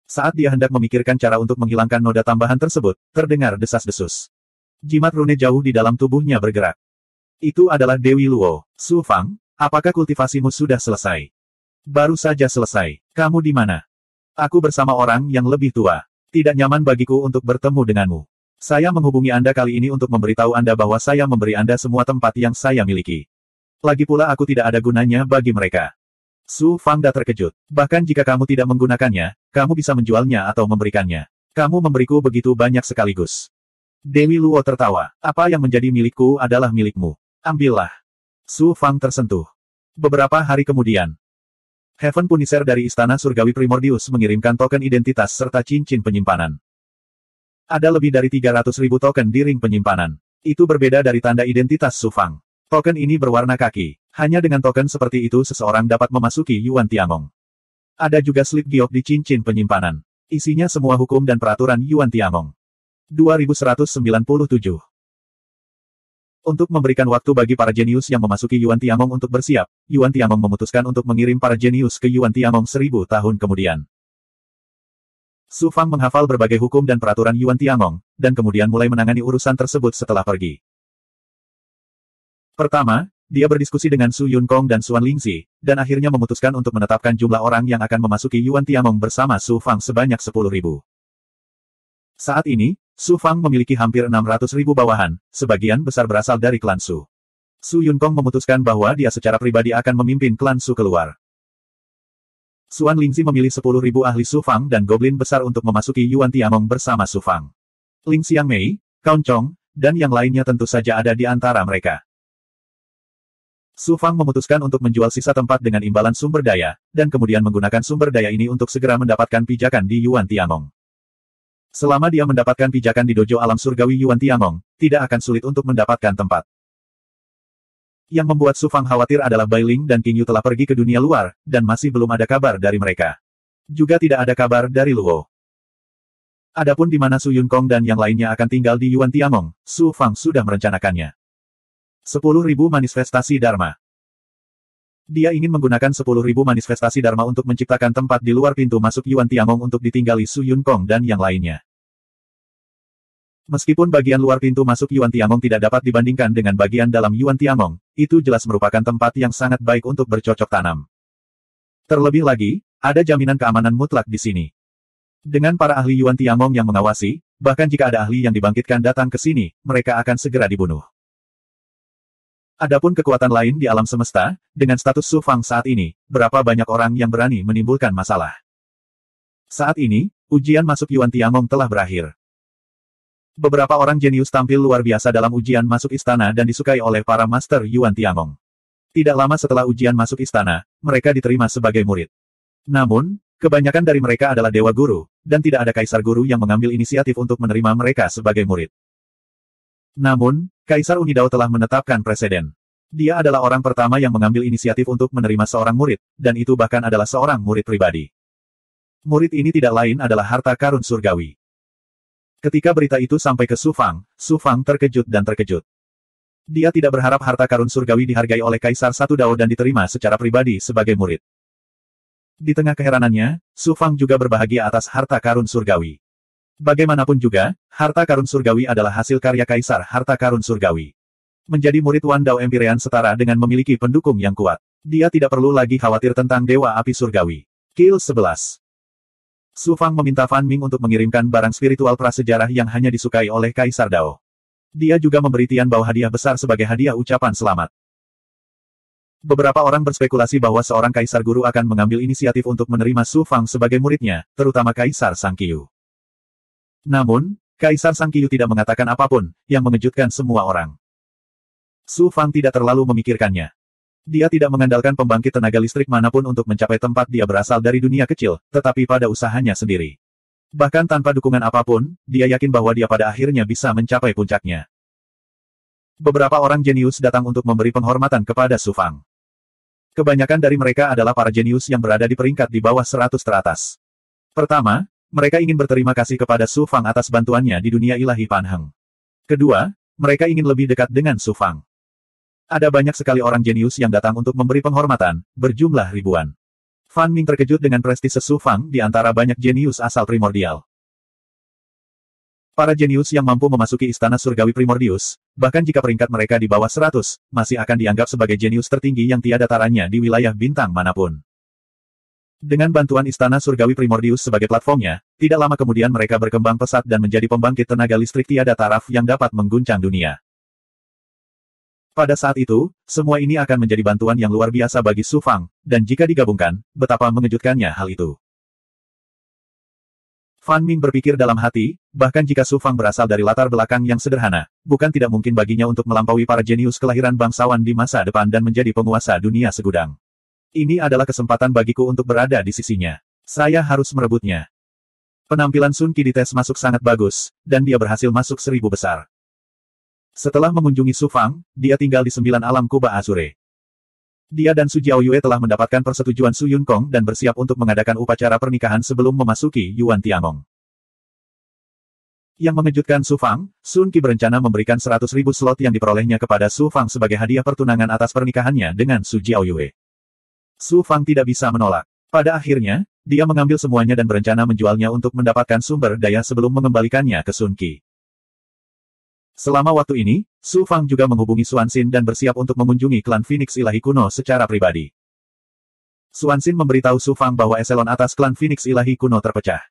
Saat dia hendak memikirkan cara untuk menghilangkan noda tambahan tersebut, terdengar desas-desus. Jimat rune jauh di dalam tubuhnya bergerak. Itu adalah Dewi Luo. Su Fang, apakah kultivasimu sudah selesai? Baru saja selesai. Kamu di mana? Aku bersama orang yang lebih tua. Tidak nyaman bagiku untuk bertemu denganmu. Saya menghubungi Anda kali ini untuk memberitahu Anda bahwa saya memberi Anda semua tempat yang saya miliki. Lagi pula aku tidak ada gunanya bagi mereka. Su Fang terkejut. Bahkan jika kamu tidak menggunakannya, kamu bisa menjualnya atau memberikannya. Kamu memberiku begitu banyak sekaligus. Dewi Luo tertawa. Apa yang menjadi milikku adalah milikmu. Ambillah. Su Fang tersentuh. Beberapa hari kemudian, Heaven Punisher dari Istana Surgawi Primordius mengirimkan token identitas serta cincin penyimpanan. Ada lebih dari 300.000 token di ring penyimpanan. Itu berbeda dari tanda identitas Su Fang. Token ini berwarna kaki. Hanya dengan token seperti itu seseorang dapat memasuki Yuan Tiangong. Ada juga slip giok di cincin penyimpanan. Isinya semua hukum dan peraturan Yuan Tiangong. 2197. Untuk memberikan waktu bagi para jenius yang memasuki Yuan Tiangong untuk bersiap, Yuan Tiangong memutuskan untuk mengirim para jenius ke Yuan Tiangong 1000 tahun kemudian. Su Fang menghafal berbagai hukum dan peraturan Yuan Tiangong, dan kemudian mulai menangani urusan tersebut setelah pergi. Pertama, dia berdiskusi dengan Su Yunkong dan Xuan Lingxi, dan akhirnya memutuskan untuk menetapkan jumlah orang yang akan memasuki Yuan Tiangong bersama Su Fang sebanyak 10.000. Saat ini, Su Fang memiliki hampir 600.000 bawahan, sebagian besar berasal dari klan Su. Su Yunkong memutuskan bahwa dia secara pribadi akan memimpin klan Su keluar. Xuan Lingxi memilih 10.000 ahli Su Fang dan goblin besar untuk memasuki Yuan Tiangong bersama Su Fang. Ling Xiangmei, Kaun Chong, dan yang lainnya tentu saja ada di antara mereka. Su Fang memutuskan untuk menjual sisa tempat dengan imbalan sumber daya, dan kemudian menggunakan sumber daya ini untuk segera mendapatkan pijakan di Yuan Tiangong. Selama dia mendapatkan pijakan di dojo alam surgawi Yuan Tiangong, tidak akan sulit untuk mendapatkan tempat. Yang membuat Su Fang khawatir adalah Bai Ling dan King Yu telah pergi ke dunia luar, dan masih belum ada kabar dari mereka. Juga tidak ada kabar dari Luo. Adapun di mana Su Yunkong dan yang lainnya akan tinggal di Yuan Tiangong, Su Fang sudah merencanakannya. 10.000 manifestasi Dharma. Dia ingin menggunakan 10.000 manifestasi Dharma untuk menciptakan tempat di luar pintu masuk Yuan Tiangong untuk ditinggali Su Yunkong dan yang lainnya. Meskipun bagian luar pintu masuk Yuan Tiangong tidak dapat dibandingkan dengan bagian dalam Yuan Tiangong, itu jelas merupakan tempat yang sangat baik untuk bercocok tanam. Terlebih lagi, ada jaminan keamanan mutlak di sini. Dengan para ahli Yuan Tiangong yang mengawasi, bahkan jika ada ahli yang dibangkitkan datang ke sini, mereka akan segera dibunuh. Adapun kekuatan lain di alam semesta, dengan status Su Fang saat ini, berapa banyak orang yang berani menimbulkan masalah. Saat ini, ujian masuk Yuan Tiangong telah berakhir. Beberapa orang jenius tampil luar biasa dalam ujian masuk istana dan disukai oleh para master Yuan Tiangong. Tidak lama setelah ujian masuk istana, mereka diterima sebagai murid. Namun, kebanyakan dari mereka adalah dewa guru, dan tidak ada kaisar guru yang mengambil inisiatif untuk menerima mereka sebagai murid. Namun, Kaisar Unidao telah menetapkan preseden. Dia adalah orang pertama yang mengambil inisiatif untuk menerima seorang murid, dan itu bahkan adalah seorang murid pribadi. Murid ini tidak lain adalah harta karun surgawi. Ketika berita itu sampai ke Su Fang terkejut dan terkejut. Dia tidak berharap harta karun surgawi dihargai oleh Kaisar Satu Dao dan diterima secara pribadi sebagai murid. Di tengah keheranannya, Su Fang juga berbahagia atas harta karun surgawi. Bagaimanapun juga, harta karun surgawi adalah hasil karya Kaisar Harta Karun Surgawi. Menjadi murid Wan Dao Empyrean setara dengan memiliki pendukung yang kuat. Dia tidak perlu lagi khawatir tentang Dewa Api Surgawi. Kill 11. Su Fang meminta Fan Ming untuk mengirimkan barang spiritual prasejarah yang hanya disukai oleh Kaisar Dao. Dia juga memberi Tian Bao hadiah besar sebagai hadiah ucapan selamat. Beberapa orang berspekulasi bahwa seorang Kaisar Guru akan mengambil inisiatif untuk menerima Su Fang sebagai muridnya, terutama Kaisar Sang Qiu. Namun, Kaisar Sang Qiu tidak mengatakan apapun, yang mengejutkan semua orang. Su Fang tidak terlalu memikirkannya. Dia tidak mengandalkan pembangkit tenaga listrik manapun untuk mencapai tempat dia berasal dari dunia kecil, tetapi pada usahanya sendiri. Bahkan tanpa dukungan apapun, dia yakin bahwa dia pada akhirnya bisa mencapai puncaknya. Beberapa orang jenius datang untuk memberi penghormatan kepada Su Fang. Kebanyakan dari mereka adalah para jenius yang berada di peringkat di bawah 100 teratas. Pertama, mereka ingin berterima kasih kepada Su Fang atas bantuannya di dunia ilahi Pan Heng. Kedua, mereka ingin lebih dekat dengan Su Fang. Ada banyak sekali orang jenius yang datang untuk memberi penghormatan, berjumlah ribuan. Fan Ming terkejut dengan prestise Su Fang di antara banyak jenius asal primordial. Para jenius yang mampu memasuki istana surgawi primordius, bahkan jika peringkat mereka di bawah 100, masih akan dianggap sebagai jenius tertinggi yang tiada taranya di wilayah bintang manapun. Dengan bantuan istana surgawi primordius sebagai platformnya, tidak lama kemudian mereka berkembang pesat dan menjadi pembangkit tenaga listrik tiada taraf yang dapat mengguncang dunia. Pada saat itu, semua ini akan menjadi bantuan yang luar biasa bagi Su Fang, dan jika digabungkan, betapa mengejutkannya hal itu. Fan Ming berpikir dalam hati, bahkan jika Su Fang berasal dari latar belakang yang sederhana, bukan tidak mungkin baginya untuk melampaui para jenius kelahiran bangsawan di masa depan dan menjadi penguasa dunia segudang. Ini adalah kesempatan bagiku untuk berada di sisinya. Saya harus merebutnya. Penampilan Sun Qi di tes masuk sangat bagus, dan dia berhasil masuk 1000 besar. Setelah mengunjungi Su Fang, dia tinggal di 9 alam Kuba Azure. Dia dan Su Jiaoyue telah mendapatkan persetujuan Su Yunkong dan bersiap untuk mengadakan upacara pernikahan sebelum memasuki Yuan Tiangong. Yang mengejutkan Su Fang, Sun Qi berencana memberikan 100.000 slot yang diperolehnya kepada Su Fang sebagai hadiah pertunangan atas pernikahannya dengan Su Jiaoyue. Su Fang tidak bisa menolak. Pada akhirnya, dia mengambil semuanya dan berencana menjualnya untuk mendapatkan sumber daya sebelum mengembalikannya ke Sun Qi. Selama waktu ini, Su Fang juga menghubungi Xuanxin dan bersiap untuk mengunjungi klan Phoenix Ilahi Kuno secara pribadi. Xuanxin memberitahu Su Fang bahwa eselon atas klan Phoenix Ilahi Kuno terpecah.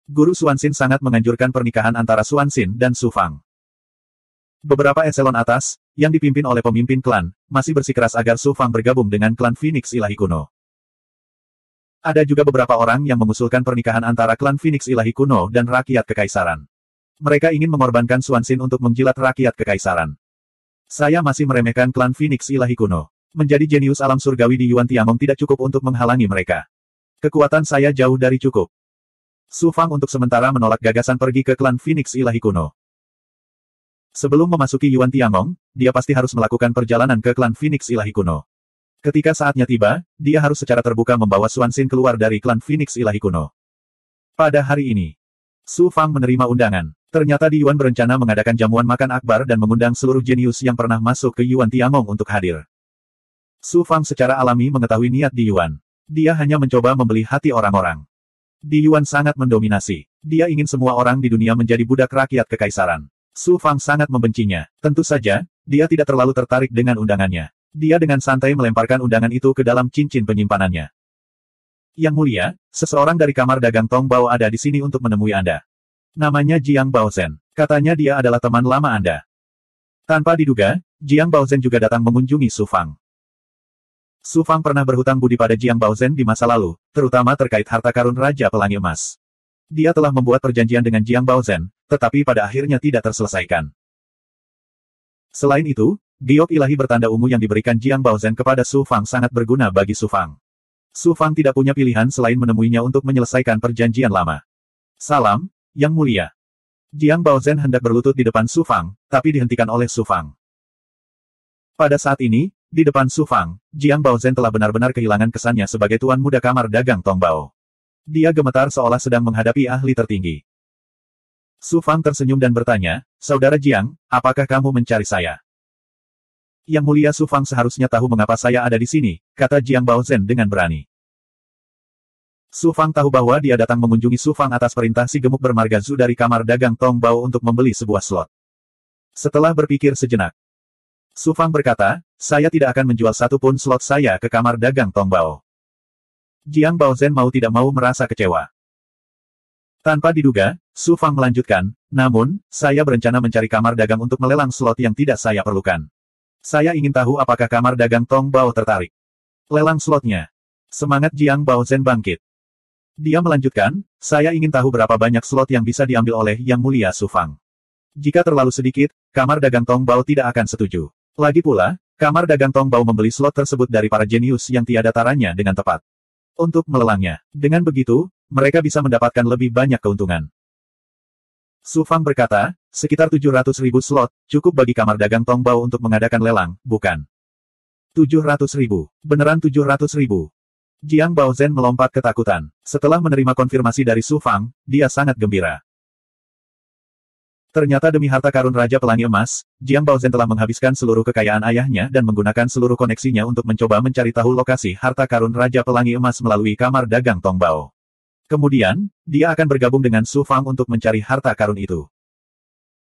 Guru Xuanxin sangat menganjurkan pernikahan antara Xuanxin dan Su Fang. Beberapa eselon atas, yang dipimpin oleh pemimpin klan, masih bersikeras agar Su Fang bergabung dengan klan Phoenix Ilahi Kuno. Ada juga beberapa orang yang mengusulkan pernikahan antara klan Phoenix Ilahi Kuno dan rakyat kekaisaran. Mereka ingin mengorbankan Xuanxin untuk menjilat rakyat kekaisaran. Saya masih meremehkan klan Phoenix Ilahi Kuno. Menjadi jenius alam surgawi di Yuan Tiangong tidak cukup untuk menghalangi mereka. Kekuatan saya jauh dari cukup. Su Fang untuk sementara menolak gagasan pergi ke klan Phoenix Ilahi Kuno. Sebelum memasuki Yuan Tiangong, dia pasti harus melakukan perjalanan ke klan Phoenix Ilahi Kuno. Ketika saatnya tiba, dia harus secara terbuka membawa Xuanxin keluar dari klan Phoenix Ilahi Kuno. Pada hari ini, Su Fang menerima undangan. Ternyata di Yuan berencana mengadakan jamuan makan akbar dan mengundang seluruh jenius yang pernah masuk ke Yuan Tiangong untuk hadir. Su Fang secara alami mengetahui niat di Yuan. Dia hanya mencoba membeli hati orang-orang. Di Yuan sangat mendominasi. Dia ingin semua orang di dunia menjadi budak rakyat kekaisaran. Su Fang sangat membencinya. Tentu saja, dia tidak terlalu tertarik dengan undangannya. Dia dengan santai melemparkan undangan itu ke dalam cincin penyimpanannya. Yang mulia, seseorang dari kamar dagang Tong Bao ada di sini untuk menemui Anda. Namanya Jiang Baozhen. Katanya dia adalah teman lama Anda. Tanpa diduga, Jiang Baozhen juga datang mengunjungi Su Fang. Su Fang pernah berhutang budi pada Jiang Baozhen di masa lalu, terutama terkait harta karun Raja Pelangi Emas. Dia telah membuat perjanjian dengan Jiang Baozhen, tetapi pada akhirnya tidak terselesaikan. Selain itu, giok ilahi bertanda ungu yang diberikan Jiang Baozhen kepada Su Fang sangat berguna bagi Su Fang. Su Fang tidak punya pilihan selain menemuinya untuk menyelesaikan perjanjian lama. Salam, Yang Mulia. Jiang Baozhen hendak berlutut di depan Su Fang, tapi dihentikan oleh Su Fang. Pada saat ini, di depan Su Fang, Jiang Baozhen telah benar-benar kehilangan kesannya sebagai tuan muda kamar dagang Tong Bao. Dia gemetar seolah sedang menghadapi ahli tertinggi. Su Fang tersenyum dan bertanya, "Saudara Jiang, apakah kamu mencari saya?" Yang Mulia Su Fang seharusnya tahu mengapa saya ada di sini, kata Jiang Baozhen dengan berani. Su Fang tahu bahwa dia datang mengunjungi Su Fang atas perintah si gemuk bermarga Zhu dari kamar dagang Tong Bao untuk membeli sebuah slot. Setelah berpikir sejenak, Su Fang berkata, "Saya tidak akan menjual satu pun slot saya ke kamar dagang Tong Bao." Jiang Baozhen mau tidak mau merasa kecewa. Tanpa diduga, Su Fang melanjutkan, "Namun, saya berencana mencari kamar dagang untuk melelang slot yang tidak saya perlukan. Saya ingin tahu apakah kamar dagang Tong Bao tertarik. Lelang slotnya." Semangat Jiang Baozhen bangkit. Dia melanjutkan, "Saya ingin tahu berapa banyak slot yang bisa diambil oleh Yang Mulia Su Fang. Jika terlalu sedikit, kamar dagang Tong Bao tidak akan setuju. Lagi pula, kamar dagang Tong Bao membeli slot tersebut dari para jenius yang tiada taranya dengan tepat. Untuk melelangnya. Dengan begitu, mereka bisa mendapatkan lebih banyak keuntungan." Su Fang berkata, sekitar 700.000 slot, cukup bagi kamar dagang Tongbao untuk mengadakan lelang, bukan? 700.000. Beneran 700.000. Jiang Baozhen melompat ketakutan. Setelah menerima konfirmasi dari Su Fang, dia sangat gembira. Ternyata demi harta karun Raja Pelangi Emas, Jiang Baozhen telah menghabiskan seluruh kekayaan ayahnya dan menggunakan seluruh koneksinya untuk mencoba mencari tahu lokasi harta karun Raja Pelangi Emas melalui kamar dagang Tongbao. Kemudian, dia akan bergabung dengan Su Fang untuk mencari harta karun itu.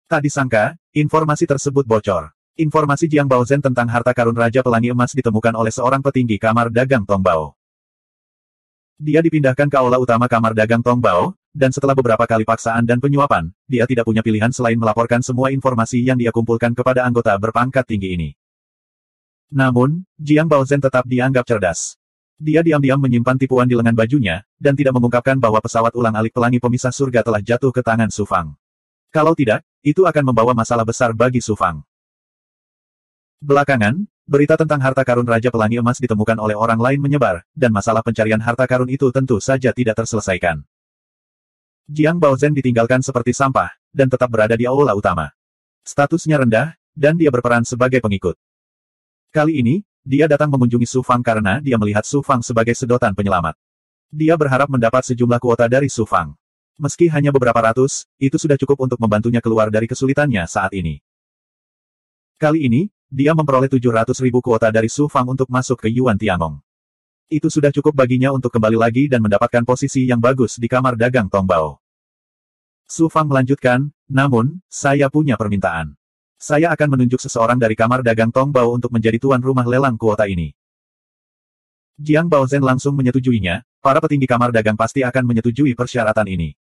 Tak disangka, informasi tersebut bocor. Informasi Jiang Baozhen tentang harta karun Raja Pelangi Emas ditemukan oleh seorang petinggi kamar dagang Tongbao. Dia dipindahkan ke aula utama kamar dagang Tongbao, dan setelah beberapa kali paksaan dan penyuapan, dia tidak punya pilihan selain melaporkan semua informasi yang dia kumpulkan kepada anggota berpangkat tinggi ini. Namun, Jiang Baozhen tetap dianggap cerdas. Dia diam-diam menyimpan tipuan di lengan bajunya, dan tidak mengungkapkan bahwa pesawat ulang-alik pelangi pemisah surga telah jatuh ke tangan Su Fang. Kalau tidak, itu akan membawa masalah besar bagi Su Fang. Belakangan, berita tentang harta karun Raja Pelangi Emas ditemukan oleh orang lain menyebar, dan masalah pencarian harta karun itu tentu saja tidak terselesaikan. Jiang Baozhen ditinggalkan seperti sampah, dan tetap berada di aula utama. Statusnya rendah, dan dia berperan sebagai pengikut. Kali ini, dia datang mengunjungi Su Fang karena dia melihat Su Fang sebagai sedotan penyelamat. Dia berharap mendapat sejumlah kuota dari Su Fang. Meski hanya beberapa ratus, itu sudah cukup untuk membantunya keluar dari kesulitannya saat ini. Kali ini, dia memperoleh 700.000 kuota dari Su Fang untuk masuk ke Yuan Tiangong. Itu sudah cukup baginya untuk kembali lagi dan mendapatkan posisi yang bagus di kamar dagang Tongbao. Su Fang melanjutkan, namun, saya punya permintaan. Saya akan menunjuk seseorang dari kamar dagang Tongbao untuk menjadi tuan rumah lelang kuota ini. Jiang Baozhen langsung menyetujuinya, para petinggi kamar dagang pasti akan menyetujui persyaratan ini.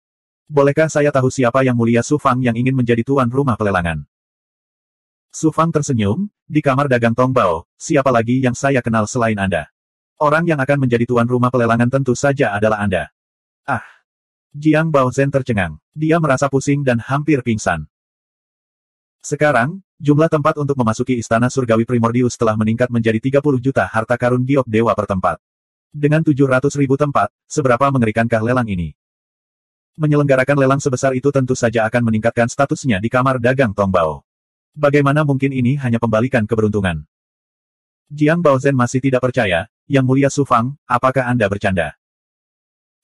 Bolehkah saya tahu siapa yang mulia Su Fang yang ingin menjadi tuan rumah pelelangan? Su Fang tersenyum, di kamar dagang Tongbao, siapa lagi yang saya kenal selain Anda? Orang yang akan menjadi tuan rumah pelelangan tentu saja adalah Anda. Ah! Jiang Baozhen tercengang. Dia merasa pusing dan hampir pingsan. Sekarang, jumlah tempat untuk memasuki Istana Surgawi Primordius telah meningkat menjadi 30 juta harta karun giok dewa per tempat. Dengan 700.000 tempat, seberapa mengerikankah lelang ini? Menyelenggarakan lelang sebesar itu tentu saja akan meningkatkan statusnya di kamar dagang Tongbao. Bagaimana mungkin ini hanya pembalikan keberuntungan? Jiang Baozhen masih tidak percaya, Yang Mulia Su Fang, apakah Anda bercanda?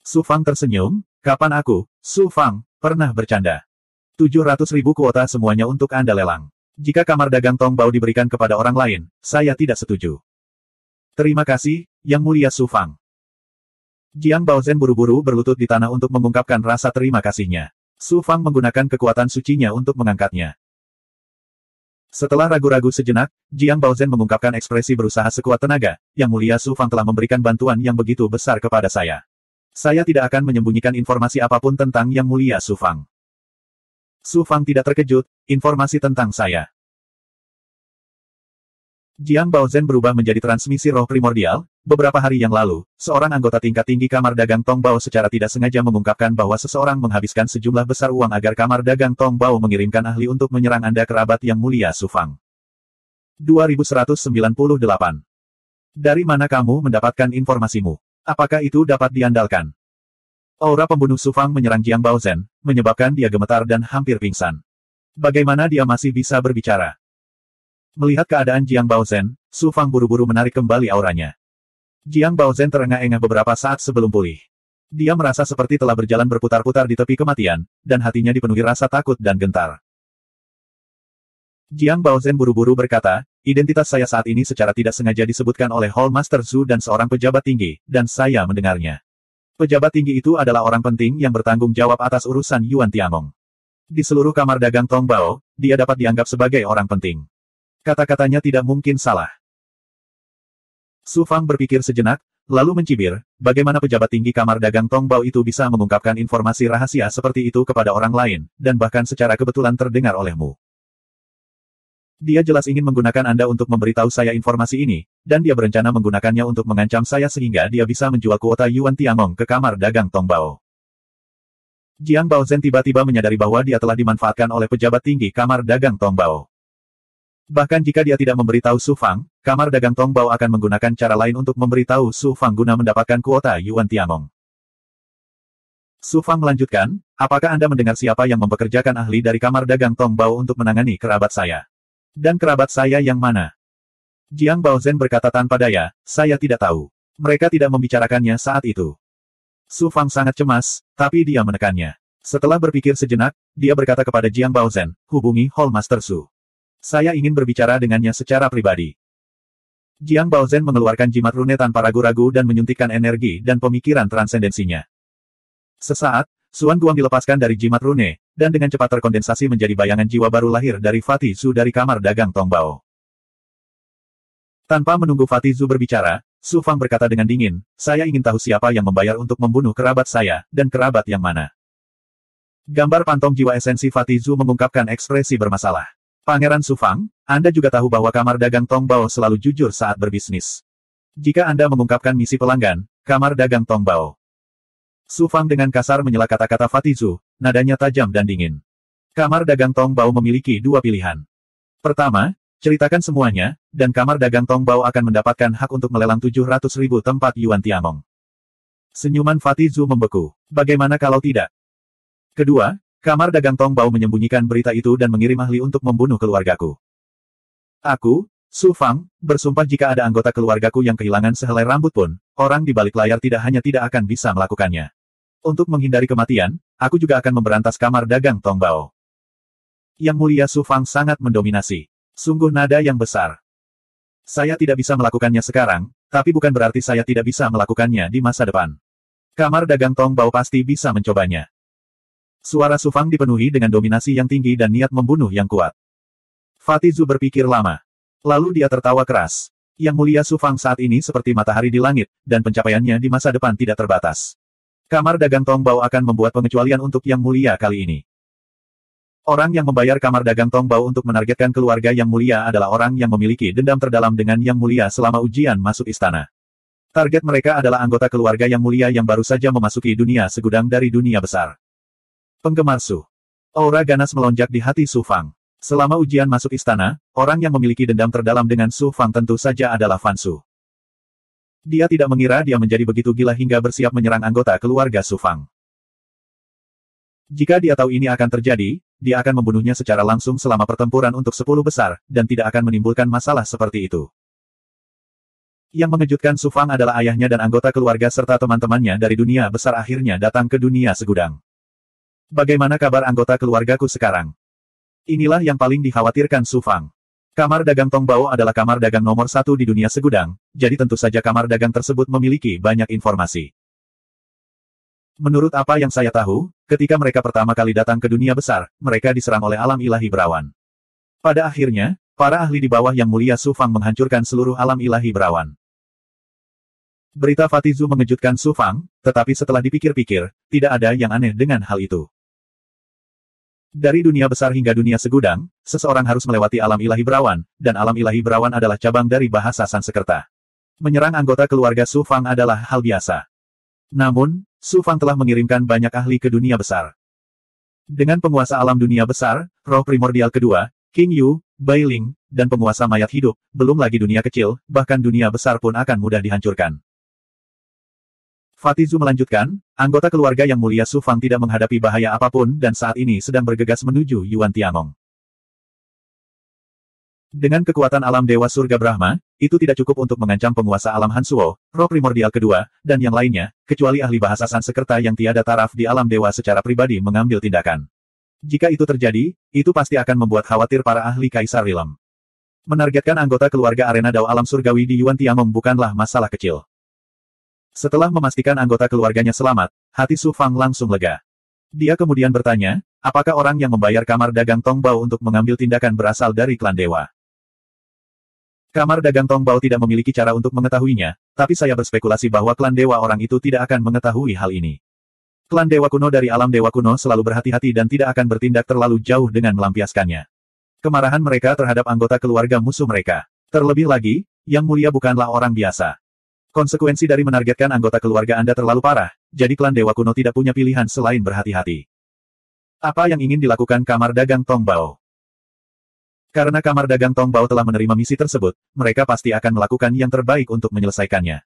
Su Fang tersenyum, kapan aku, Su Fang, pernah bercanda? 700.000 kuota semuanya untuk Anda lelang. Jika kamar dagang Tongbao diberikan kepada orang lain, saya tidak setuju. Terima kasih, Yang Mulia Su Fang. Jiang Baozhen buru-buru berlutut di tanah untuk mengungkapkan rasa terima kasihnya. Su Fang menggunakan kekuatan sucinya untuk mengangkatnya. Setelah ragu-ragu sejenak, Jiang Baozhen mengungkapkan ekspresi berusaha sekuat tenaga, Yang Mulia Su Fang telah memberikan bantuan yang begitu besar kepada saya. Saya tidak akan menyembunyikan informasi apapun tentang Yang Mulia Su Fang. Su Fang tidak terkejut, informasi tentang saya. Jiang Baozhen berubah menjadi transmisi roh primordial. Beberapa hari yang lalu, seorang anggota tingkat tinggi kamar dagang Tongbao secara tidak sengaja mengungkapkan bahwa seseorang menghabiskan sejumlah besar uang agar kamar dagang Tongbao mengirimkan ahli untuk menyerang Anda kerabat Yang Mulia Su Fang. 2198. Dari mana kamu mendapatkan informasimu? Apakah itu dapat diandalkan? Aura pembunuh Su Fang menyerang Jiang Baozhen, menyebabkan dia gemetar dan hampir pingsan. Bagaimana dia masih bisa berbicara? Melihat keadaan Jiang Baozhen, Su Fang buru-buru menarik kembali auranya. Jiang Baozhen terengah-engah beberapa saat sebelum pulih. Dia merasa seperti telah berjalan berputar-putar di tepi kematian, dan hatinya dipenuhi rasa takut dan gentar. Jiang Baozhen buru-buru berkata, identitas saya saat ini secara tidak sengaja disebutkan oleh Hall Master Zhu dan seorang pejabat tinggi, dan saya mendengarnya. Pejabat tinggi itu adalah orang penting yang bertanggung jawab atas urusan Yuan Tiangong. Di seluruh kamar dagang Tongbao, dia dapat dianggap sebagai orang penting. Kata-katanya tidak mungkin salah. Su Fang berpikir sejenak, lalu mencibir, bagaimana pejabat tinggi kamar dagang Tongbao itu bisa mengungkapkan informasi rahasia seperti itu kepada orang lain, dan bahkan secara kebetulan terdengar olehmu. Dia jelas ingin menggunakan Anda untuk memberitahu saya informasi ini, dan dia berencana menggunakannya untuk mengancam saya sehingga dia bisa menjual kuota Yuan Tiangong ke kamar dagang Tongbao. Jiang Baozhen tiba-tiba menyadari bahwa dia telah dimanfaatkan oleh pejabat tinggi kamar dagang Tongbao. Bahkan jika dia tidak memberitahu Su Fang, kamar dagang Tongbao akan menggunakan cara lain untuk memberitahu Su Fang guna mendapatkan kuota Yuan Tiangong. Su Fang melanjutkan, apakah Anda mendengar siapa yang mempekerjakan ahli dari kamar dagang Tong Bao untuk menangani kerabat saya? Dan kerabat saya yang mana? Jiang Baozhen berkata tanpa daya, saya tidak tahu. Mereka tidak membicarakannya saat itu. Su Fang sangat cemas, tapi dia menekannya. Setelah berpikir sejenak, dia berkata kepada Jiang Baozhen, hubungi Hall Master Su. Saya ingin berbicara dengannya secara pribadi. Jiang Baozhen mengeluarkan jimat rune tanpa ragu-ragu dan menyuntikkan energi dan pemikiran transendensinya. Sesaat, Suan Guang dilepaskan dari jimat rune, dan dengan cepat terkondensasi menjadi bayangan jiwa baru lahir dari Fatih Zu dari kamar dagang Tong Bao. Tanpa menunggu Fatih Zu berbicara, Su Fang berkata dengan dingin, saya ingin tahu siapa yang membayar untuk membunuh kerabat saya, dan kerabat yang mana. Gambar pantom jiwa esensi Fatih Zu mengungkapkan ekspresi bermasalah. Pangeran Su Fang, Anda juga tahu bahwa kamar dagang Tong Bao selalu jujur saat berbisnis. Jika Anda mengungkapkan misi pelanggan, kamar dagang Tong Bao. Su Fang dengan kasar menyela kata-kata Fatih Zu, nadanya tajam dan dingin. Kamar dagang Tong Bao memiliki dua pilihan. Pertama, ceritakan semuanya, dan kamar dagang Tong Bao akan mendapatkan hak untuk melelang 700.000 tempat Yuan Tiangong. Senyuman Fatih Zu membeku. Bagaimana kalau tidak? Kedua, kamar dagang Tong Bao menyembunyikan berita itu dan mengirim ahli untuk membunuh keluargaku. Aku, Su Fang, bersumpah jika ada anggota keluargaku yang kehilangan sehelai rambut pun, orang di balik layar tidak akan bisa melakukannya. Untuk menghindari kematian, aku juga akan memberantas kamar dagang Tong Bao. Yang Mulia Su Fang sangat mendominasi. Sungguh nada yang besar. Saya tidak bisa melakukannya sekarang, tapi bukan berarti saya tidak bisa melakukannya di masa depan. Kamar dagang Tong Bao pasti bisa mencobanya. Suara Su Fang dipenuhi dengan dominasi yang tinggi dan niat membunuh yang kuat. Fatih Zu berpikir lama. Lalu dia tertawa keras. Yang Mulia Su Fang saat ini seperti matahari di langit, dan pencapaiannya di masa depan tidak terbatas. Kamar dagang Tong Bao akan membuat pengecualian untuk Yang Mulia kali ini. Orang yang membayar kamar dagang Tong Bao untuk menargetkan keluarga Yang Mulia adalah orang yang memiliki dendam terdalam dengan Yang Mulia selama ujian masuk istana. Target mereka adalah anggota keluarga Yang Mulia yang baru saja memasuki dunia segudang dari dunia besar. Penggemar Su. Aura ganas melonjak di hati Su Fang. Selama ujian masuk istana, orang yang memiliki dendam terdalam dengan Su Fang tentu saja adalah Fan Su. Dia tidak mengira dia menjadi begitu gila hingga bersiap menyerang anggota keluarga Su Fang. Jika dia tahu ini akan terjadi, dia akan membunuhnya secara langsung selama pertempuran untuk 10 besar, dan tidak akan menimbulkan masalah seperti itu. Yang mengejutkan Su Fang adalah ayahnya dan anggota keluarga serta teman-temannya dari dunia besar akhirnya datang ke dunia segudang. Bagaimana kabar anggota keluargaku sekarang? Inilah yang paling dikhawatirkan Su Fang. Kamar dagang Tong Bao adalah kamar dagang nomor 1 di dunia segudang, jadi tentu saja kamar dagang tersebut memiliki banyak informasi. Menurut apa yang saya tahu, ketika mereka pertama kali datang ke dunia besar, mereka diserang oleh alam ilahi berawan. Pada akhirnya, para ahli di bawah Yang Mulia Su Fang menghancurkan seluruh alam ilahi berawan. Berita Fatih Zu mengejutkan Su Fang, tetapi setelah dipikir-pikir, tidak ada yang aneh dengan hal itu. Dari dunia besar hingga dunia segudang, seseorang harus melewati alam ilahi berawan, dan alam ilahi berawan adalah cabang dari bahasa Sanskerta. Menyerang anggota keluarga Su Fang adalah hal biasa. Namun, Su Fang telah mengirimkan banyak ahli ke dunia besar. Dengan penguasa alam dunia besar, roh primordial kedua, King Yu, Bai Ling, dan penguasa mayat hidup, belum lagi dunia kecil, bahkan dunia besar pun akan mudah dihancurkan. Fatih Zu melanjutkan, anggota keluarga Yang Mulia Su Fang tidak menghadapi bahaya apapun dan saat ini sedang bergegas menuju Yuan Tiangong. Dengan kekuatan alam Dewa Surga Brahma, itu tidak cukup untuk mengancam penguasa alam Hansuo, roh primordial kedua, dan yang lainnya, kecuali ahli bahasa Sanskerta yang tiada taraf di alam dewa secara pribadi mengambil tindakan. Jika itu terjadi, itu pasti akan membuat khawatir para ahli Kaisar Rilem. Menargetkan anggota keluarga arena Dao Alam Surgawi di Yuan Tiangong bukanlah masalah kecil. Setelah memastikan anggota keluarganya selamat, hati Su Fang langsung lega. Dia kemudian bertanya, apakah orang yang membayar kamar dagang Tong Bao untuk mengambil tindakan berasal dari klan dewa? Kamar dagang Tong Bao tidak memiliki cara untuk mengetahuinya, tapi saya berspekulasi bahwa klan dewa orang itu tidak akan mengetahui hal ini. Klan dewa kuno dari alam dewa kuno selalu berhati-hati dan tidak akan bertindak terlalu jauh dengan melampiaskannya. Kemarahan mereka terhadap anggota keluarga musuh mereka. Terlebih lagi, Yang Mulia bukanlah orang biasa. Konsekuensi dari menargetkan anggota keluarga Anda terlalu parah, jadi klan dewa kuno tidak punya pilihan selain berhati-hati. Apa yang ingin dilakukan kamar dagang Tong Bao? Karena kamar dagang Tong Bao telah menerima misi tersebut, mereka pasti akan melakukan yang terbaik untuk menyelesaikannya.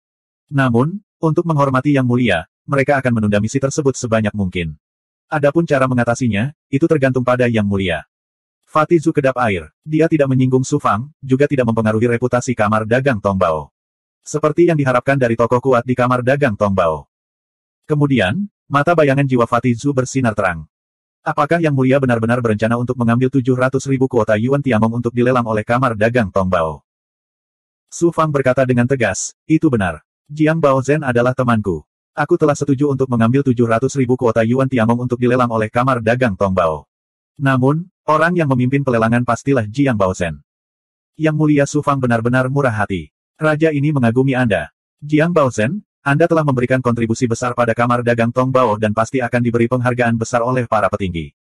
Namun, untuk menghormati Yang Mulia, mereka akan menunda misi tersebut sebanyak mungkin. Adapun cara mengatasinya, itu tergantung pada Yang Mulia. Fatih Zu kedap air. Dia tidak menyinggung Su Fang, juga tidak mempengaruhi reputasi kamar dagang Tongbao. Seperti yang diharapkan dari tokoh kuat di kamar dagang Tongbao. Kemudian, mata bayangan jiwa Fatih Zu bersinar terang. Apakah Yang Mulia benar-benar berencana untuk mengambil 700.000 kuota Yuan Tiamong untuk dilelang oleh kamar dagang Tongbao? Su Fang berkata dengan tegas, itu benar. Jiang Baozhen adalah temanku. Aku telah setuju untuk mengambil 700.000 kuota Yuan Tiamong untuk dilelang oleh kamar dagang Tongbao. Namun, orang yang memimpin pelelangan pastilah Jiang Baozhen. Yang Mulia Su Fang benar-benar murah hati. Raja ini mengagumi Anda. Jiang Baozhen, Anda telah memberikan kontribusi besar pada kamar dagang Tongbao dan pasti akan diberi penghargaan besar oleh para petinggi.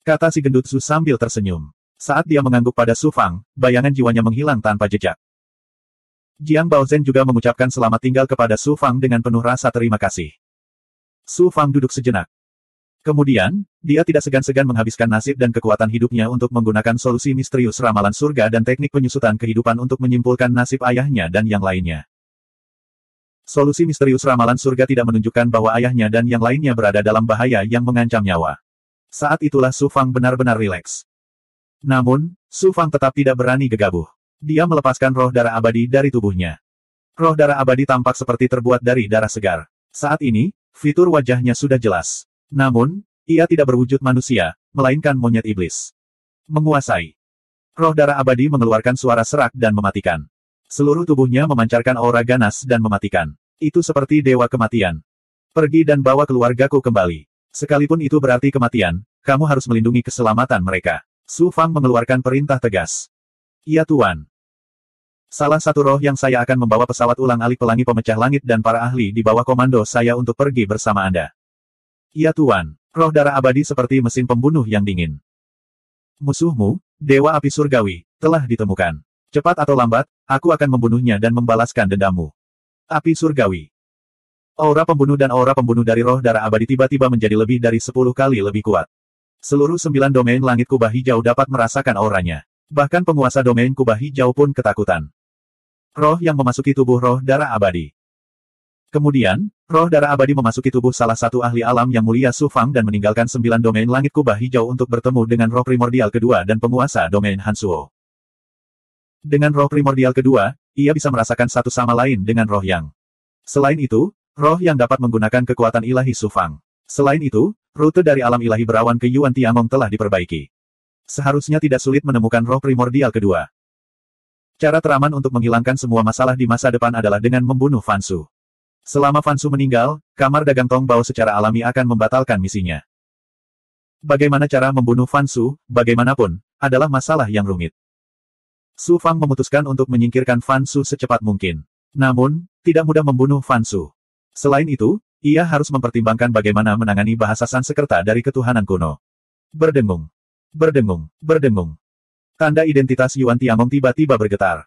Kata si gendut Su sambil tersenyum. Saat dia mengangguk pada Su Fang, bayangan jiwanya menghilang tanpa jejak. Jiang Baozhen juga mengucapkan selamat tinggal kepada Su Fang dengan penuh rasa terima kasih. Su Fang duduk sejenak. Kemudian, dia tidak segan-segan menghabiskan nasib dan kekuatan hidupnya untuk menggunakan solusi misterius ramalan surga dan teknik penyusutan kehidupan untuk menyimpulkan nasib ayahnya dan yang lainnya. Solusi misterius ramalan surga tidak menunjukkan bahwa ayahnya dan yang lainnya berada dalam bahaya yang mengancam nyawa. Saat itulah Su Fang benar-benar rileks. Namun, Su Fang tetap tidak berani gegabah. Dia melepaskan roh darah abadi dari tubuhnya. Roh darah abadi tampak seperti terbuat dari darah segar. Saat ini, fitur wajahnya sudah jelas. Namun, ia tidak berwujud manusia, melainkan monyet iblis. Menguasai. Roh darah abadi mengeluarkan suara serak dan mematikan. Seluruh tubuhnya memancarkan aura ganas dan mematikan. Itu seperti dewa kematian. Pergi dan bawa keluargaku kembali. Sekalipun itu berarti kematian, kamu harus melindungi keselamatan mereka. Su Fang mengeluarkan perintah tegas. Ya Tuan. Salah satu roh yang saya akan membawa pesawat ulang-alik pelangi pemecah langit dan para ahli di bawah komando saya untuk pergi bersama Anda. Ya Tuan, roh darah abadi seperti mesin pembunuh yang dingin. Musuhmu, Dewa Api Surgawi, telah ditemukan. Cepat atau lambat, aku akan membunuhnya dan membalaskan dendammu. Api Surgawi. Aura pembunuh dan aura pembunuh dari roh darah abadi tiba-tiba menjadi lebih dari 10 kali lebih kuat. Seluruh 9 domain langit kubah hijau dapat merasakan auranya. Bahkan penguasa domain kubah hijau pun ketakutan. Roh yang memasuki tubuh roh darah abadi. Kemudian, roh darah abadi memasuki tubuh salah satu ahli alam yang mulia Su Fang dan meninggalkan 9 domain langit kubah hijau untuk bertemu dengan roh primordial kedua dan penguasa domain Hansuo. Dengan roh primordial kedua, ia bisa merasakan satu sama lain dengan roh yang. Selain itu, roh yang dapat menggunakan kekuatan ilahi Su Fang. Selain itu, rute dari alam ilahi berawan ke Yuan Tiamong telah diperbaiki. Seharusnya tidak sulit menemukan roh primordial kedua. Cara teraman untuk menghilangkan semua masalah di masa depan adalah dengan membunuh Fan Su. Selama Fan Su meninggal, kamar dagang Tongbao secara alami akan membatalkan misinya. Bagaimana cara membunuh Fan Su, bagaimanapun, adalah masalah yang rumit. Su Fang memutuskan untuk menyingkirkan Fan Su secepat mungkin. Namun, tidak mudah membunuh Fan Su. Selain itu, ia harus mempertimbangkan bagaimana menangani bahasa Sanskerta dari ketuhanan kuno. Berdengung. Berdengung. Berdengung. Tanda identitas Yuan Tiamong tiba-tiba bergetar.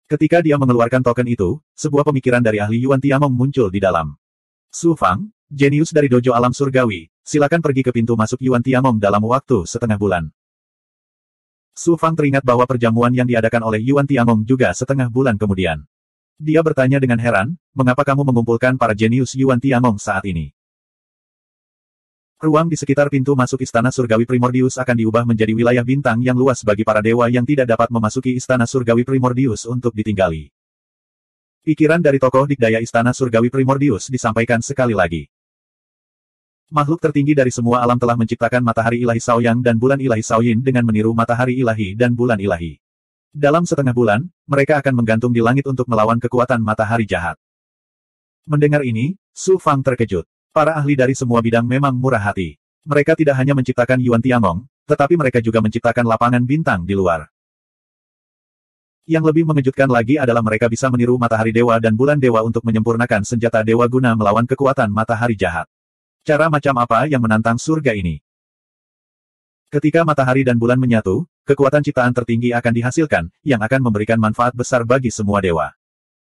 Ketika dia mengeluarkan token itu, sebuah pemikiran dari ahli Yuan Tiamong muncul di dalam. Su Fang, jenius dari dojo alam surgawi, silakan pergi ke pintu masuk Yuan Tiamong dalam waktu setengah bulan. Su Fang teringat bahwa perjamuan yang diadakan oleh Yuan Tiamong juga setengah bulan kemudian. Dia bertanya dengan heran, mengapa kamu mengumpulkan para jenius Yuan Tiamong saat ini? Ruang di sekitar pintu masuk Istana Surgawi Primordius akan diubah menjadi wilayah bintang yang luas bagi para dewa yang tidak dapat memasuki Istana Surgawi Primordius untuk ditinggali. Pikiran dari tokoh dikdaya Istana Surgawi Primordius disampaikan sekali lagi. Makhluk tertinggi dari semua alam telah menciptakan matahari ilahi Shaoyang dan bulan ilahi Shaoyin dengan meniru matahari ilahi dan bulan ilahi. Dalam setengah bulan, mereka akan menggantung di langit untuk melawan kekuatan matahari jahat. Mendengar ini, Su Fang terkejut. Para ahli dari semua bidang memang murah hati. Mereka tidak hanya menciptakan Yuan Tiamong, tetapi mereka juga menciptakan lapangan bintang di luar. Yang lebih mengejutkan lagi adalah mereka bisa meniru matahari dewa dan bulan dewa untuk menyempurnakan senjata dewa guna melawan kekuatan matahari jahat. Cara macam apa yang menantang surga ini? Ketika matahari dan bulan menyatu, kekuatan ciptaan tertinggi akan dihasilkan, yang akan memberikan manfaat besar bagi semua dewa.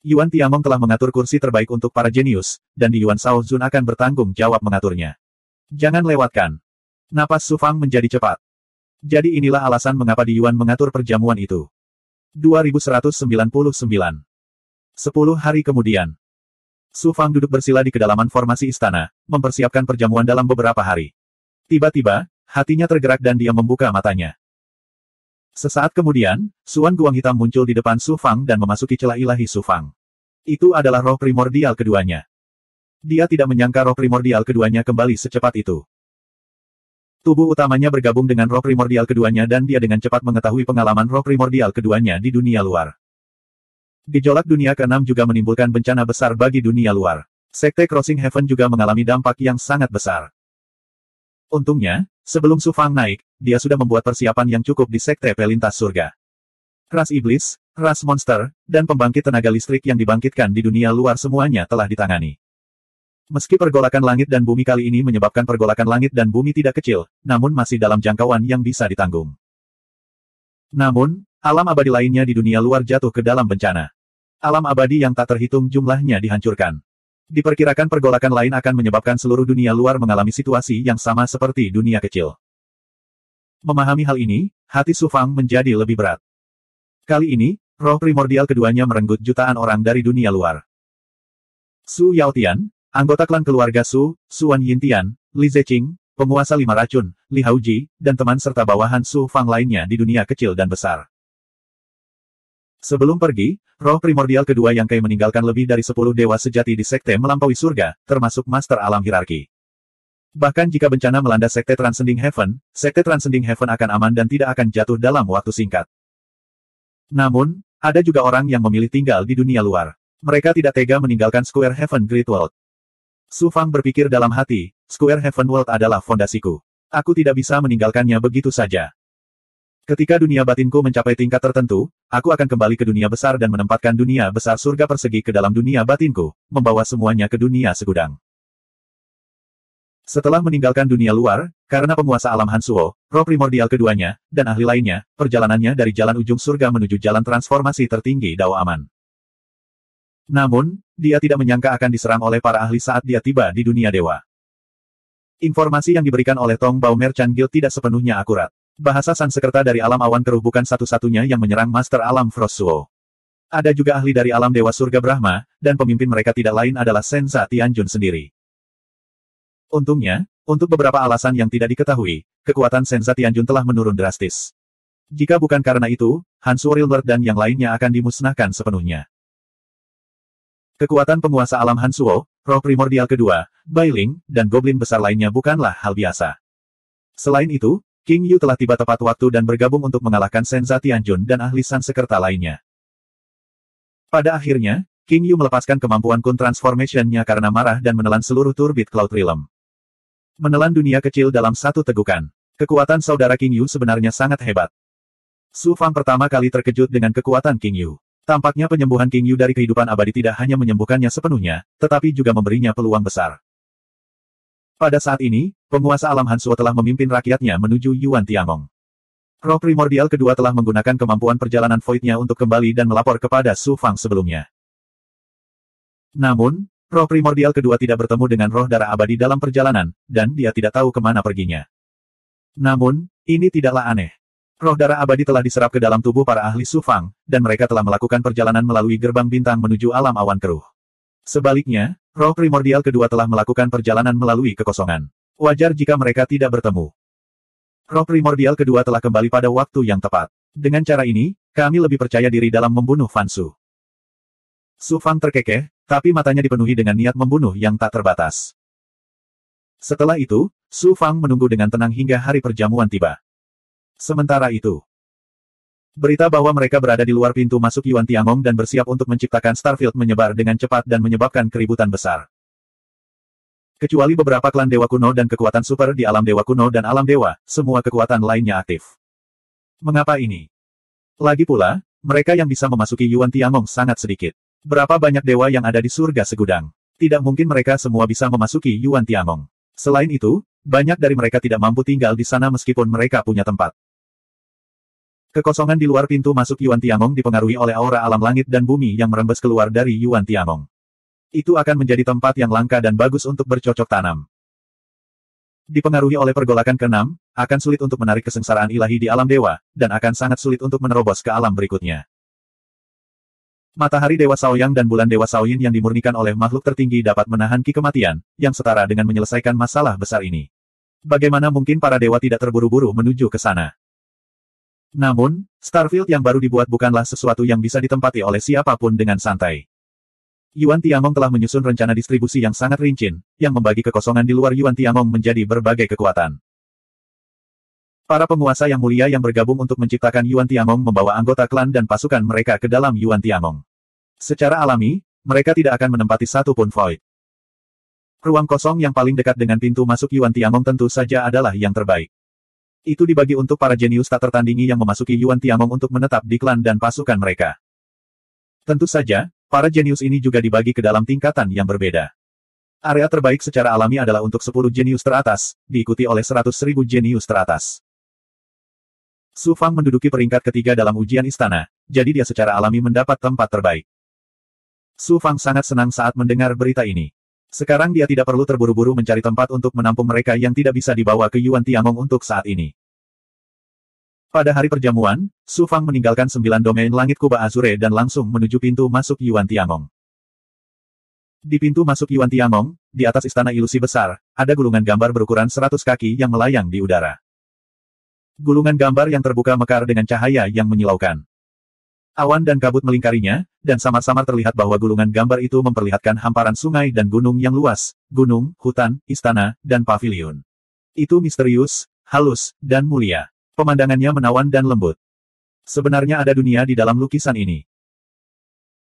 Yuan Tiamong telah mengatur kursi terbaik untuk para jenius, dan di Yuan Shao Zun akan bertanggung jawab mengaturnya. Jangan lewatkan. Napas Su Fang menjadi cepat. Jadi inilah alasan mengapa di Yuan mengatur perjamuan itu. 2199. 10 hari kemudian. Su Fang duduk bersila di kedalaman formasi istana, mempersiapkan perjamuan dalam beberapa hari. Tiba-tiba, hatinya tergerak dan dia membuka matanya. Sesaat kemudian, Suan Guang hitam muncul di depan Su Fang dan memasuki celah ilahi Su Fang. Itu adalah roh primordial keduanya. Dia tidak menyangka roh primordial keduanya kembali secepat itu. Tubuh utamanya bergabung dengan roh primordial keduanya dan dia dengan cepat mengetahui pengalaman roh primordial keduanya di dunia luar. Gejolak dunia ke-6 juga menimbulkan bencana besar bagi dunia luar. Sekte Crossing Heaven juga mengalami dampak yang sangat besar. Untungnya, sebelum Su Fang naik, dia sudah membuat persiapan yang cukup di Sekte Pelintas Surga. Ras iblis, ras monster, dan pembangkit tenaga listrik yang dibangkitkan di dunia luar semuanya telah ditangani. Meski pergolakan langit dan bumi kali ini menyebabkan pergolakan langit dan bumi tidak kecil, namun masih dalam jangkauan yang bisa ditanggung. Namun, alam abadi lainnya di dunia luar jatuh ke dalam bencana. Alam abadi yang tak terhitung jumlahnya dihancurkan. Diperkirakan pergolakan lain akan menyebabkan seluruh dunia luar mengalami situasi yang sama seperti dunia kecil. Memahami hal ini, hati Su Fang menjadi lebih berat. Kali ini, roh primordial keduanya merenggut jutaan orang dari dunia luar. Su Yaotian, anggota klan keluarga Su, Suan Yintian, Li Zeqing, penguasa 5 racun, Li Haoji, dan teman serta bawahan Su Fang lainnya di dunia kecil dan besar. Sebelum pergi, roh primordial kedua yang Kai meninggalkan lebih dari 10 dewa sejati di sekte melampaui surga, termasuk master alam hierarki. Bahkan jika bencana melanda sekte Transcending Heaven akan aman dan tidak akan jatuh dalam waktu singkat. Namun, ada juga orang yang memilih tinggal di dunia luar. Mereka tidak tega meninggalkan Square Heaven Great World. Su Fang berpikir dalam hati, Square Heaven World adalah fondasiku. Aku tidak bisa meninggalkannya begitu saja. Ketika dunia batinku mencapai tingkat tertentu, aku akan kembali ke dunia besar dan menempatkan dunia besar surga persegi ke dalam dunia batinku, membawa semuanya ke dunia segudang. Setelah meninggalkan dunia luar, karena penguasa alam Hansuo, roh primordial keduanya, dan ahli lainnya, perjalanannya dari jalan ujung surga menuju jalan transformasi tertinggi Dao Aman. Namun, dia tidak menyangka akan diserang oleh para ahli saat dia tiba di dunia dewa. Informasi yang diberikan oleh Tong Bao Merchant Guild tidak sepenuhnya akurat. Bahasa Sanskerta dari alam awan keruh bukan satu-satunya yang menyerang Master Alam Frost Suo. Ada juga ahli dari alam Dewa Surga Brahma, dan pemimpin mereka tidak lain adalah Senza Tianjun sendiri. Untungnya, untuk beberapa alasan yang tidak diketahui, kekuatan Senza Tianjun telah menurun drastis. Jika bukan karena itu, Hansuo Rilbert dan yang lainnya akan dimusnahkan sepenuhnya. Kekuatan penguasa alam Hansuo, roh primordial kedua, Bailing, dan goblin besar lainnya bukanlah hal biasa. Selain itu, King Yu telah tiba tepat waktu dan bergabung untuk mengalahkan Senza Tianjun dan ahli Sanskerta lainnya. Pada akhirnya, King Yu melepaskan kemampuan Kun Transformation-nya karena marah dan menelan seluruh Turbid Cloud Realm. Menelan dunia kecil dalam satu tegukan. Kekuatan saudara King Yu sebenarnya sangat hebat. Su Fang pertama kali terkejut dengan kekuatan King Yu. Tampaknya penyembuhan King Yu dari kehidupan abadi tidak hanya menyembuhkannya sepenuhnya, tetapi juga memberinya peluang besar. Pada saat ini, penguasa alam Hansuo telah memimpin rakyatnya menuju Yuan Tiangong. Roh primordial kedua telah menggunakan kemampuan perjalanan Void-nya untuk kembali dan melapor kepada Su Fang sebelumnya. Namun, roh primordial kedua tidak bertemu dengan roh darah abadi dalam perjalanan, dan dia tidak tahu kemana perginya. Namun, ini tidaklah aneh. Roh darah abadi telah diserap ke dalam tubuh para ahli Su Fang, dan mereka telah melakukan perjalanan melalui gerbang bintang menuju alam awan keruh. Sebaliknya, roh primordial kedua telah melakukan perjalanan melalui kekosongan. Wajar jika mereka tidak bertemu. Roh primordial kedua telah kembali pada waktu yang tepat. Dengan cara ini, kami lebih percaya diri dalam membunuh Fan Su. Su Fang terkekeh, tapi matanya dipenuhi dengan niat membunuh yang tak terbatas. Setelah itu, Su Fang menunggu dengan tenang hingga hari perjamuan tiba. Sementara itu, berita bahwa mereka berada di luar pintu masuk Yuan Tiangong dan bersiap untuk menciptakan Starfield menyebar dengan cepat dan menyebabkan keributan besar. Kecuali beberapa klan dewa kuno dan kekuatan super di alam dewa kuno dan alam dewa, semua kekuatan lainnya aktif. Mengapa ini? Lagi pula, mereka yang bisa memasuki Yuan Tiangong sangat sedikit. Berapa banyak dewa yang ada di surga segudang? Tidak mungkin mereka semua bisa memasuki Yuan Tiangong. Selain itu, banyak dari mereka tidak mampu tinggal di sana meskipun mereka punya tempat. Kekosongan di luar pintu masuk Yuan Tiangong dipengaruhi oleh aura alam langit dan bumi yang merembes keluar dari Yuan Tiangong. Itu akan menjadi tempat yang langka dan bagus untuk bercocok tanam. Dipengaruhi oleh pergolakan ke-6, akan sulit untuk menarik kesengsaraan ilahi di alam dewa, dan akan sangat sulit untuk menerobos ke alam berikutnya. Matahari Dewa Shaoyang dan bulan Dewa Shaoyin yang dimurnikan oleh makhluk tertinggi dapat menahan ki kematian, yang setara dengan menyelesaikan masalah besar ini. Bagaimana mungkin para dewa tidak terburu-buru menuju ke sana? Namun, Starfield yang baru dibuat bukanlah sesuatu yang bisa ditempati oleh siapapun dengan santai. Yuan Tiangong telah menyusun rencana distribusi yang sangat rinci, yang membagi kekosongan di luar Yuan Tiangong menjadi berbagai kekuatan. Para penguasa yang mulia yang bergabung untuk menciptakan Yuan Tiangong membawa anggota klan dan pasukan mereka ke dalam Yuan Tiangong. Secara alami, mereka tidak akan menempati satu pun void. Ruang kosong yang paling dekat dengan pintu masuk Yuan Tiangong tentu saja adalah yang terbaik. Itu dibagi untuk para jenius tak tertandingi yang memasuki Yuan Tiangong untuk menetap di klan dan pasukan mereka. Tentu saja, para jenius ini juga dibagi ke dalam tingkatan yang berbeda. Area terbaik secara alami adalah untuk 10 jenius teratas, diikuti oleh 100.000 jenius teratas. Su Fang menduduki peringkat ketiga dalam ujian istana, jadi dia secara alami mendapat tempat terbaik. Su Fang sangat senang saat mendengar berita ini. Sekarang dia tidak perlu terburu-buru mencari tempat untuk menampung mereka yang tidak bisa dibawa ke Yuan Tiangong untuk saat ini. Pada hari perjamuan, Su Fang meninggalkan 9 domain langit Kuba Azure dan langsung menuju pintu masuk Yuan Tiangong. Di pintu masuk Yuan Tiangong, di atas istana ilusi besar, ada gulungan gambar berukuran 100 kaki yang melayang di udara. Gulungan gambar yang terbuka mekar dengan cahaya yang menyilaukan. Awan dan kabut melingkarinya, dan samar-samar terlihat bahwa gulungan gambar itu memperlihatkan hamparan sungai dan gunung yang luas, gunung, hutan, istana, dan paviliun. Itu misterius, halus, dan mulia. Pemandangannya menawan dan lembut. Sebenarnya ada dunia di dalam lukisan ini.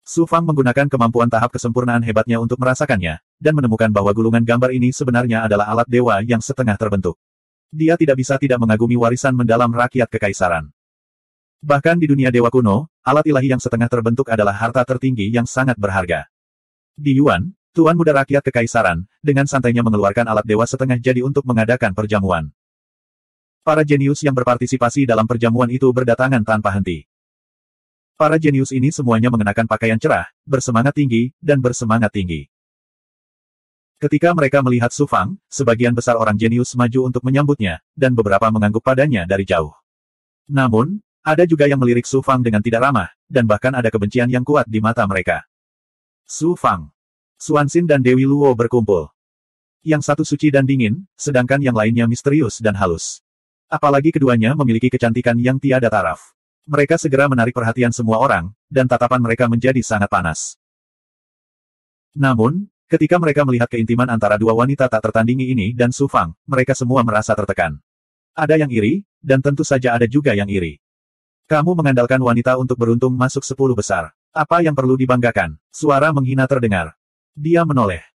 Su Fang menggunakan kemampuan tahap kesempurnaan hebatnya untuk merasakannya, dan menemukan bahwa gulungan gambar ini sebenarnya adalah alat dewa yang setengah terbentuk. Dia tidak bisa tidak mengagumi warisan mendalam rakyat kekaisaran. Bahkan di dunia dewa kuno, alat ilahi yang setengah terbentuk adalah harta tertinggi yang sangat berharga. Di Yuan, Tuan Muda Rakyat Kekaisaran, dengan santainya mengeluarkan alat dewa setengah jadi untuk mengadakan perjamuan. Para jenius yang berpartisipasi dalam perjamuan itu berdatangan tanpa henti. Para jenius ini semuanya mengenakan pakaian cerah, bersemangat tinggi, dan bersemangat tinggi. Ketika mereka melihat Su Fang, sebagian besar orang jenius maju untuk menyambutnya, dan beberapa mengangguk padanya dari jauh. Namun, ada juga yang melirik Su Fang dengan tidak ramah, dan bahkan ada kebencian yang kuat di mata mereka. Su Fang, Xuanxin dan Dewi Luo berkumpul. Yang satu suci dan dingin, sedangkan yang lainnya misterius dan halus. Apalagi keduanya memiliki kecantikan yang tiada taraf. Mereka segera menarik perhatian semua orang, dan tatapan mereka menjadi sangat panas. Namun, ketika mereka melihat keintiman antara dua wanita tak tertandingi ini dan Su Fang, mereka semua merasa tertekan. Ada yang iri, dan tentu saja ada juga yang iri. Kamu mengandalkan wanita untuk beruntung masuk 10 besar. Apa yang perlu dibanggakan? Suara menghina terdengar. Dia menoleh.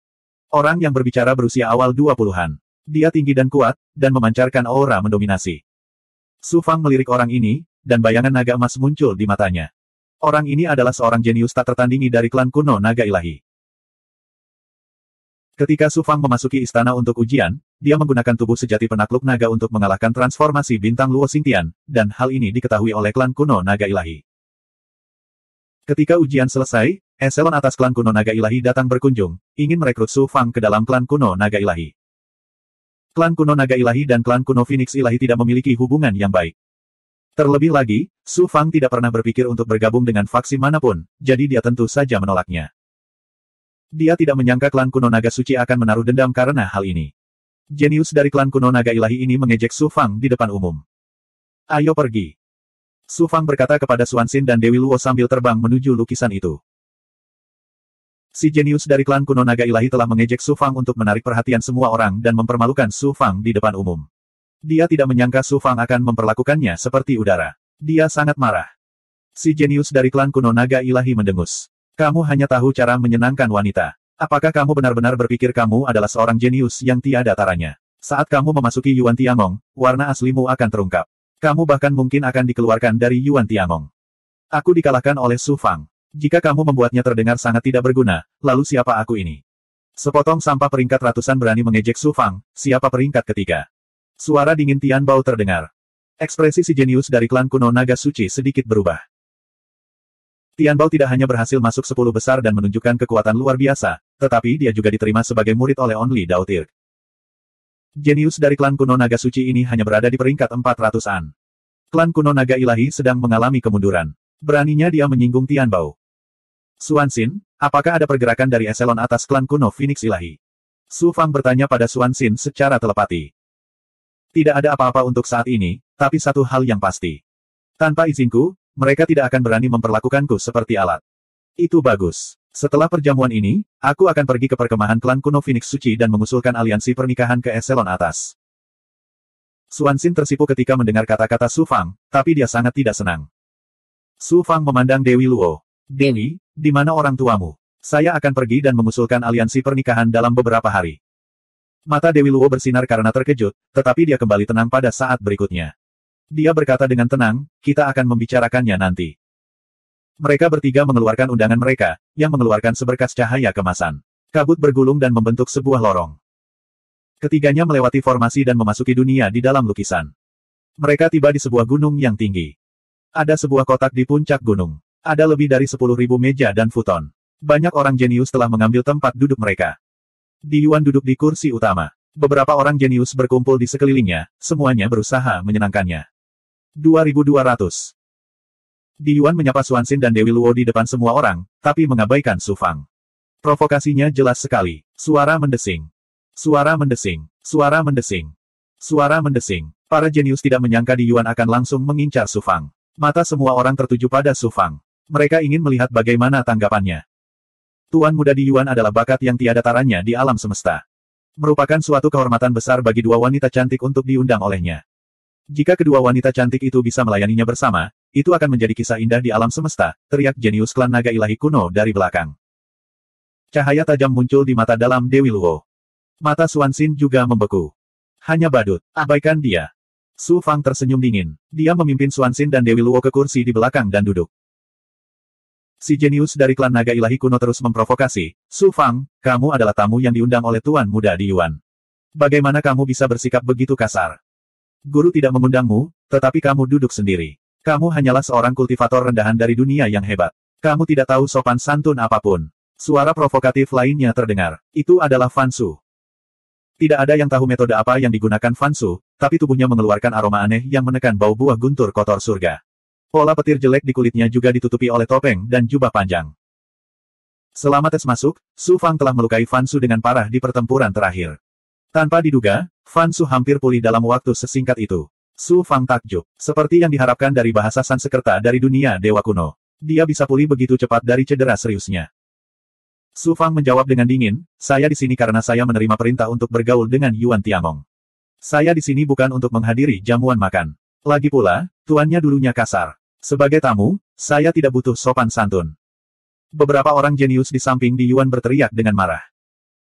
Orang yang berbicara berusia awal 20-an. Dia tinggi dan kuat, dan memancarkan aura mendominasi. Su Fang melirik orang ini, dan bayangan naga emas muncul di matanya. Orang ini adalah seorang jenius tak tertandingi dari klan kuno naga ilahi. Ketika Su Fang memasuki istana untuk ujian, dia menggunakan tubuh sejati penakluk naga untuk mengalahkan transformasi bintang Luo Xingtian, dan hal ini diketahui oleh klan kuno naga ilahi. Ketika ujian selesai, eselon atas klan kuno naga ilahi datang berkunjung, ingin merekrut Su Fang ke dalam klan kuno naga ilahi. Klan kuno naga ilahi dan klan kuno Phoenix ilahi tidak memiliki hubungan yang baik. Terlebih lagi, Su Fang tidak pernah berpikir untuk bergabung dengan faksi manapun, jadi dia tentu saja menolaknya. Dia tidak menyangka klan kuno naga suci akan menaruh dendam karena hal ini. Jenius dari klan kuno naga ilahi ini mengejek Su Fang di depan umum. Ayo pergi. Su Fang berkata kepada Xuanxin dan Dewi Luo sambil terbang menuju lukisan itu. Si jenius dari klan kuno naga ilahi telah mengejek Su Fang untuk menarik perhatian semua orang dan mempermalukan Su Fang di depan umum. Dia tidak menyangka Su Fang akan memperlakukannya seperti udara. Dia sangat marah. Si jenius dari klan kuno naga ilahi mendengus. Kamu hanya tahu cara menyenangkan wanita. Apakah kamu benar-benar berpikir kamu adalah seorang jenius yang tiada taranya? Saat kamu memasuki Yuan Tiangong, warna aslimu akan terungkap. Kamu bahkan mungkin akan dikeluarkan dari Yuan Tiangong. Aku dikalahkan oleh Su Fang. Jika kamu membuatnya terdengar sangat tidak berguna, lalu siapa aku ini? Sepotong sampah peringkat ratusan berani mengejek Su Fang, siapa peringkat ketiga? Suara dingin Tian Bao terdengar. Ekspresi si jenius dari klan kuno naga suci sedikit berubah. Tian Bao tidak hanya berhasil masuk 10 besar dan menunjukkan kekuatan luar biasa, tetapi dia juga diterima sebagai murid oleh Only Dao Tirk. Jenius dari klan kuno naga suci ini hanya berada di peringkat 400-an. Klan kuno naga ilahi sedang mengalami kemunduran. Beraninya dia menyinggung Tian Bao. Xuanxin, apakah ada pergerakan dari eselon atas klan kuno Phoenix Ilahi? Su Fang bertanya pada Xuanxin secara telepati. Tidak ada apa-apa untuk saat ini, tapi satu hal yang pasti. Tanpa izinku, mereka tidak akan berani memperlakukanku seperti alat. Itu bagus. Setelah perjamuan ini, aku akan pergi ke perkemahan klan kuno Phoenix Suci dan mengusulkan aliansi pernikahan ke eselon atas. Xuanxin tersipu ketika mendengar kata-kata Su Fang, tapi dia sangat tidak senang. Su Fang memandang Dewi Luo. Dewi, di mana orang tuamu? Saya akan pergi dan mengusulkan aliansi pernikahan dalam beberapa hari. Mata Dewi Luo bersinar karena terkejut, tetapi dia kembali tenang pada saat berikutnya. Dia berkata dengan tenang, kita akan membicarakannya nanti. Mereka bertiga mengeluarkan undangan mereka, yang mengeluarkan seberkas cahaya kemasan. Kabut bergulung dan membentuk sebuah lorong. Ketiganya melewati formasi dan memasuki dunia di dalam lukisan. Mereka tiba di sebuah gunung yang tinggi. Ada sebuah kotak di puncak gunung. Ada lebih dari 10.000 meja dan futon. Banyak orang jenius telah mengambil tempat duduk mereka. Di Yuan duduk di kursi utama. Beberapa orang jenius berkumpul di sekelilingnya, semuanya berusaha menyenangkannya. 2.200. Di Yuan menyapa Xuanxin dan Dewi Luo di depan semua orang, tapi mengabaikan Su Fang. Provokasinya jelas sekali. Suara mendesing. Suara mendesing. Suara mendesing. Suara mendesing. Para jenius tidak menyangka di Yuan akan langsung mengincar Su Fang. Mata semua orang tertuju pada Su Fang. Mereka ingin melihat bagaimana tanggapannya. Tuan muda di Yuan adalah bakat yang tiada taranya di alam semesta. Merupakan suatu kehormatan besar bagi dua wanita cantik untuk diundang olehnya. Jika kedua wanita cantik itu bisa melayaninya bersama, itu akan menjadi kisah indah di alam semesta, teriak jenius klan naga ilahi kuno dari belakang. Cahaya tajam muncul di mata dalam Dewi Luo. Mata Xuanxin juga membeku. Hanya badut, abaikan dia. Su Fang tersenyum dingin. Dia memimpin Xuanxin dan Dewi Luo ke kursi di belakang dan duduk. Si jenius dari klan naga ilahi kuno terus memprovokasi. Su Fang, kamu adalah tamu yang diundang oleh tuan muda di Yuan. Bagaimana kamu bisa bersikap begitu kasar? Guru tidak mengundangmu, tetapi kamu duduk sendiri. Kamu hanyalah seorang kultivator rendahan dari dunia yang hebat. Kamu tidak tahu sopan santun apapun. Suara provokatif lainnya terdengar. Itu adalah Fan Su. Tidak ada yang tahu metode apa yang digunakan Fan Su, tapi tubuhnya mengeluarkan aroma aneh yang menekan bau buah guntur kotor surga. Pola petir jelek di kulitnya juga ditutupi oleh topeng dan jubah panjang. Selama tes masuk, Su Fang telah melukai Fan Su dengan parah di pertempuran terakhir. Tanpa diduga, Fan Su hampir pulih dalam waktu sesingkat itu. Su Fang takjub. Seperti yang diharapkan dari bahasa Sanskerta dari dunia dewa kuno. Dia bisa pulih begitu cepat dari cedera seriusnya. Su Fang menjawab dengan dingin, saya di sini karena saya menerima perintah untuk bergaul dengan Yuan Tiangong. Saya di sini bukan untuk menghadiri jamuan makan. Lagi pula, tuannya dulunya kasar. Sebagai tamu, saya tidak butuh sopan santun. Beberapa orang jenius di samping di Yuan berteriak dengan marah.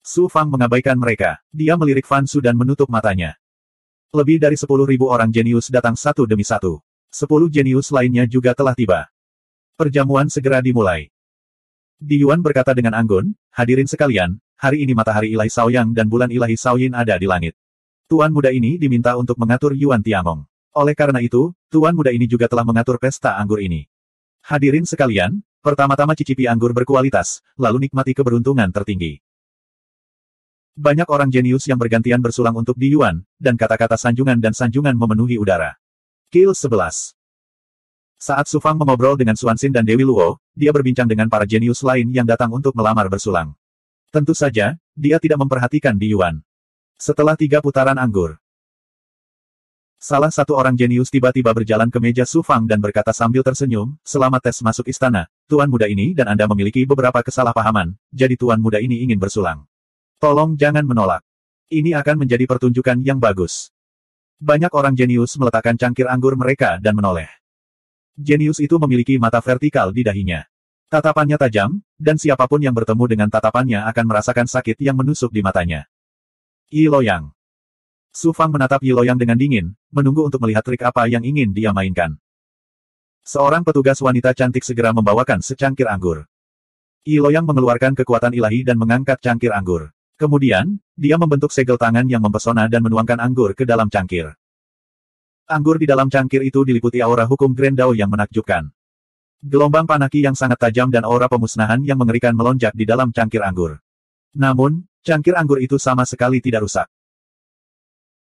Su Fang mengabaikan mereka. Dia melirik Fan Su dan menutup matanya. Lebih dari 10.000 orang jenius datang satu demi satu. 10 jenius lainnya juga telah tiba. Perjamuan segera dimulai. Di Yuan berkata dengan anggun, hadirin sekalian, hari ini matahari ilahi Shaoyang dan bulan ilahi Shaoyin ada di langit. Tuan muda ini diminta untuk mengatur Yuan Tiangong. Oleh karena itu, tuan muda ini juga telah mengatur pesta anggur ini. Hadirin sekalian, pertama-tama cicipi anggur berkualitas, lalu nikmati keberuntungan tertinggi. Banyak orang jenius yang bergantian bersulang untuk di Yuan, dan kata-kata sanjungan dan sanjungan memenuhi udara. Kill 11. Saat Su Fang mengobrol dengan Xuanxin dan Dewi Luo, dia berbincang dengan para jenius lain yang datang untuk melamar bersulang. Tentu saja, dia tidak memperhatikan di Yuan. Setelah 3 putaran anggur, salah satu orang jenius tiba-tiba berjalan ke meja Su Fang dan berkata sambil tersenyum, selamat tes masuk istana, tuan muda ini dan Anda memiliki beberapa kesalahpahaman, jadi tuan muda ini ingin bersulang. Tolong jangan menolak. Ini akan menjadi pertunjukan yang bagus. Banyak orang jenius meletakkan cangkir anggur mereka dan menoleh. Jenius itu memiliki mata vertikal di dahinya. Tatapannya tajam, dan siapapun yang bertemu dengan tatapannya akan merasakan sakit yang menusuk di matanya. Yi Loyang. Su Fang menatap Yi Loyang dengan dingin, menunggu untuk melihat trik apa yang ingin dia mainkan. Seorang petugas wanita cantik segera membawakan secangkir anggur. Yi Loyang mengeluarkan kekuatan ilahi dan mengangkat cangkir anggur. Kemudian, dia membentuk segel tangan yang mempesona dan menuangkan anggur ke dalam cangkir. Anggur di dalam cangkir itu diliputi aura hukum Grand Dao yang menakjubkan. Gelombang panaki yang sangat tajam dan aura pemusnahan yang mengerikan melonjak di dalam cangkir anggur. Namun, cangkir anggur itu sama sekali tidak rusak.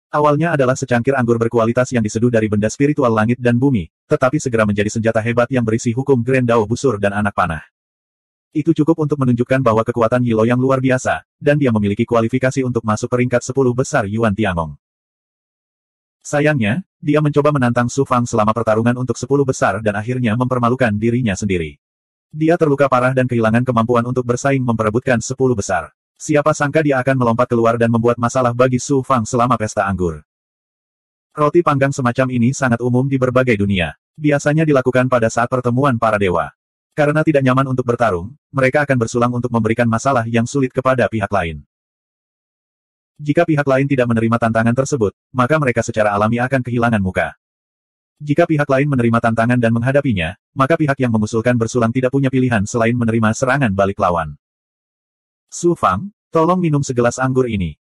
Awalnya adalah secangkir anggur berkualitas yang diseduh dari benda spiritual langit dan bumi, tetapi segera menjadi senjata hebat yang berisi hukum Grand Dao busur dan anak panah. Itu cukup untuk menunjukkan bahwa kekuatan Yi Luoyang luar biasa, dan dia memiliki kualifikasi untuk masuk peringkat 10 besar Yuan Tiangong. Sayangnya, dia mencoba menantang Su Fang selama pertarungan untuk 10 besar dan akhirnya mempermalukan dirinya sendiri. Dia terluka parah dan kehilangan kemampuan untuk bersaing memperebutkan 10 besar. Siapa sangka dia akan melompat keluar dan membuat masalah bagi Su Fang selama pesta anggur. Roti panggang semacam ini sangat umum di berbagai dunia. Biasanya dilakukan pada saat pertemuan para dewa. Karena tidak nyaman untuk bertarung, mereka akan bersulang untuk memberikan masalah yang sulit kepada pihak lain. Jika pihak lain tidak menerima tantangan tersebut, maka mereka secara alami akan kehilangan muka. Jika pihak lain menerima tantangan dan menghadapinya, maka pihak yang mengusulkan bersulang tidak punya pilihan selain menerima serangan balik lawan. Su Fang, tolong minum segelas anggur ini.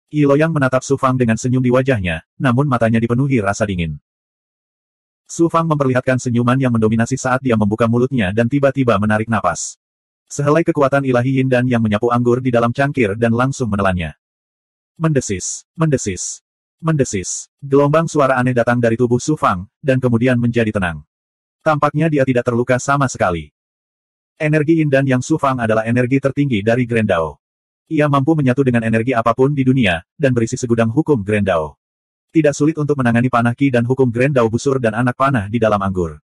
Yi Luoyang menatap Su Fang dengan senyum di wajahnya, namun matanya dipenuhi rasa dingin. Su Fang memperlihatkan senyuman yang mendominasi saat dia membuka mulutnya dan tiba-tiba menarik napas. Sehelai kekuatan ilahi Yin Dan yang menyapu anggur di dalam cangkir dan langsung menelannya. Mendesis, mendesis, mendesis. Gelombang suara aneh datang dari tubuh Su Fang, dan kemudian menjadi tenang. Tampaknya dia tidak terluka sama sekali. Energi Yin Dan yang Su Fang adalah energi tertinggi dari Grand Dao. Ia mampu menyatu dengan energi apapun di dunia, dan berisi segudang hukum Grand Dao. Tidak sulit untuk menangani panah Qi dan hukum Grand Dao busur dan anak panah di dalam anggur.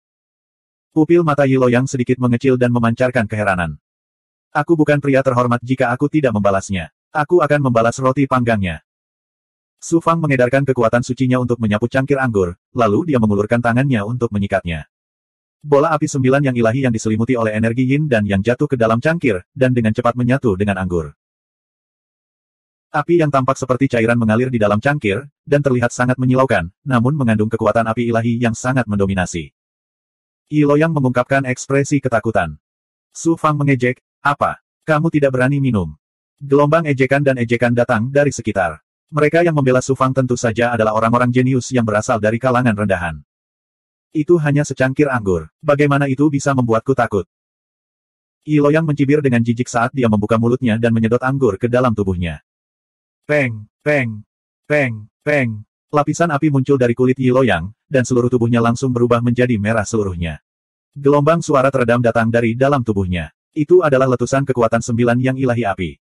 Pupil mata Yi Luoyang sedikit mengecil dan memancarkan keheranan. Aku bukan pria terhormat jika aku tidak membalasnya. Aku akan membalas roti panggangnya. Su Fang mengedarkan kekuatan sucinya untuk menyapu cangkir anggur, lalu dia mengulurkan tangannya untuk menyikatnya. Bola api 9 yang ilahi yang diselimuti oleh energi Yin dan yang jatuh ke dalam cangkir, dan dengan cepat menyatu dengan anggur. Api yang tampak seperti cairan mengalir di dalam cangkir, dan terlihat sangat menyilaukan, namun mengandung kekuatan api ilahi yang sangat mendominasi. Yi Luoyang mengungkapkan ekspresi ketakutan. Su Fang mengejek, apa? Kamu tidak berani minum? Gelombang ejekan dan ejekan datang dari sekitar. Mereka yang membela Su Fang tentu saja adalah orang-orang jenius yang berasal dari kalangan rendahan. Itu hanya secangkir anggur. Bagaimana itu bisa membuatku takut? Yi Luoyang mencibir dengan jijik saat dia membuka mulutnya dan menyedot anggur ke dalam tubuhnya. Peng, peng, peng, peng. Lapisan api muncul dari kulit Yi Luoyang, dan seluruh tubuhnya langsung berubah menjadi merah seluruhnya. Gelombang suara teredam datang dari dalam tubuhnya. Itu adalah letusan kekuatan 9 yang ilahi api.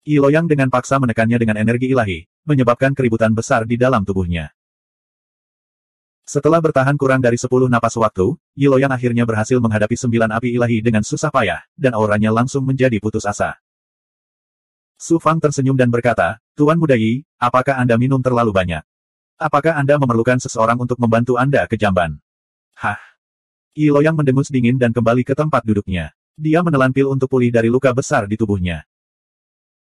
Yi Luoyang dengan paksa menekannya dengan energi ilahi, menyebabkan keributan besar di dalam tubuhnya. Setelah bertahan kurang dari 10 napas waktu, Yi Luoyang akhirnya berhasil menghadapi 9 api ilahi dengan susah payah, dan auranya langsung menjadi putus asa. Su Fang tersenyum dan berkata, Tuan Muda Yi, apakah Anda minum terlalu banyak? Apakah Anda memerlukan seseorang untuk membantu Anda ke jamban? Hah? Yi Luoyang mendengus dingin dan kembali ke tempat duduknya. Dia menelan pil untuk pulih dari luka besar di tubuhnya.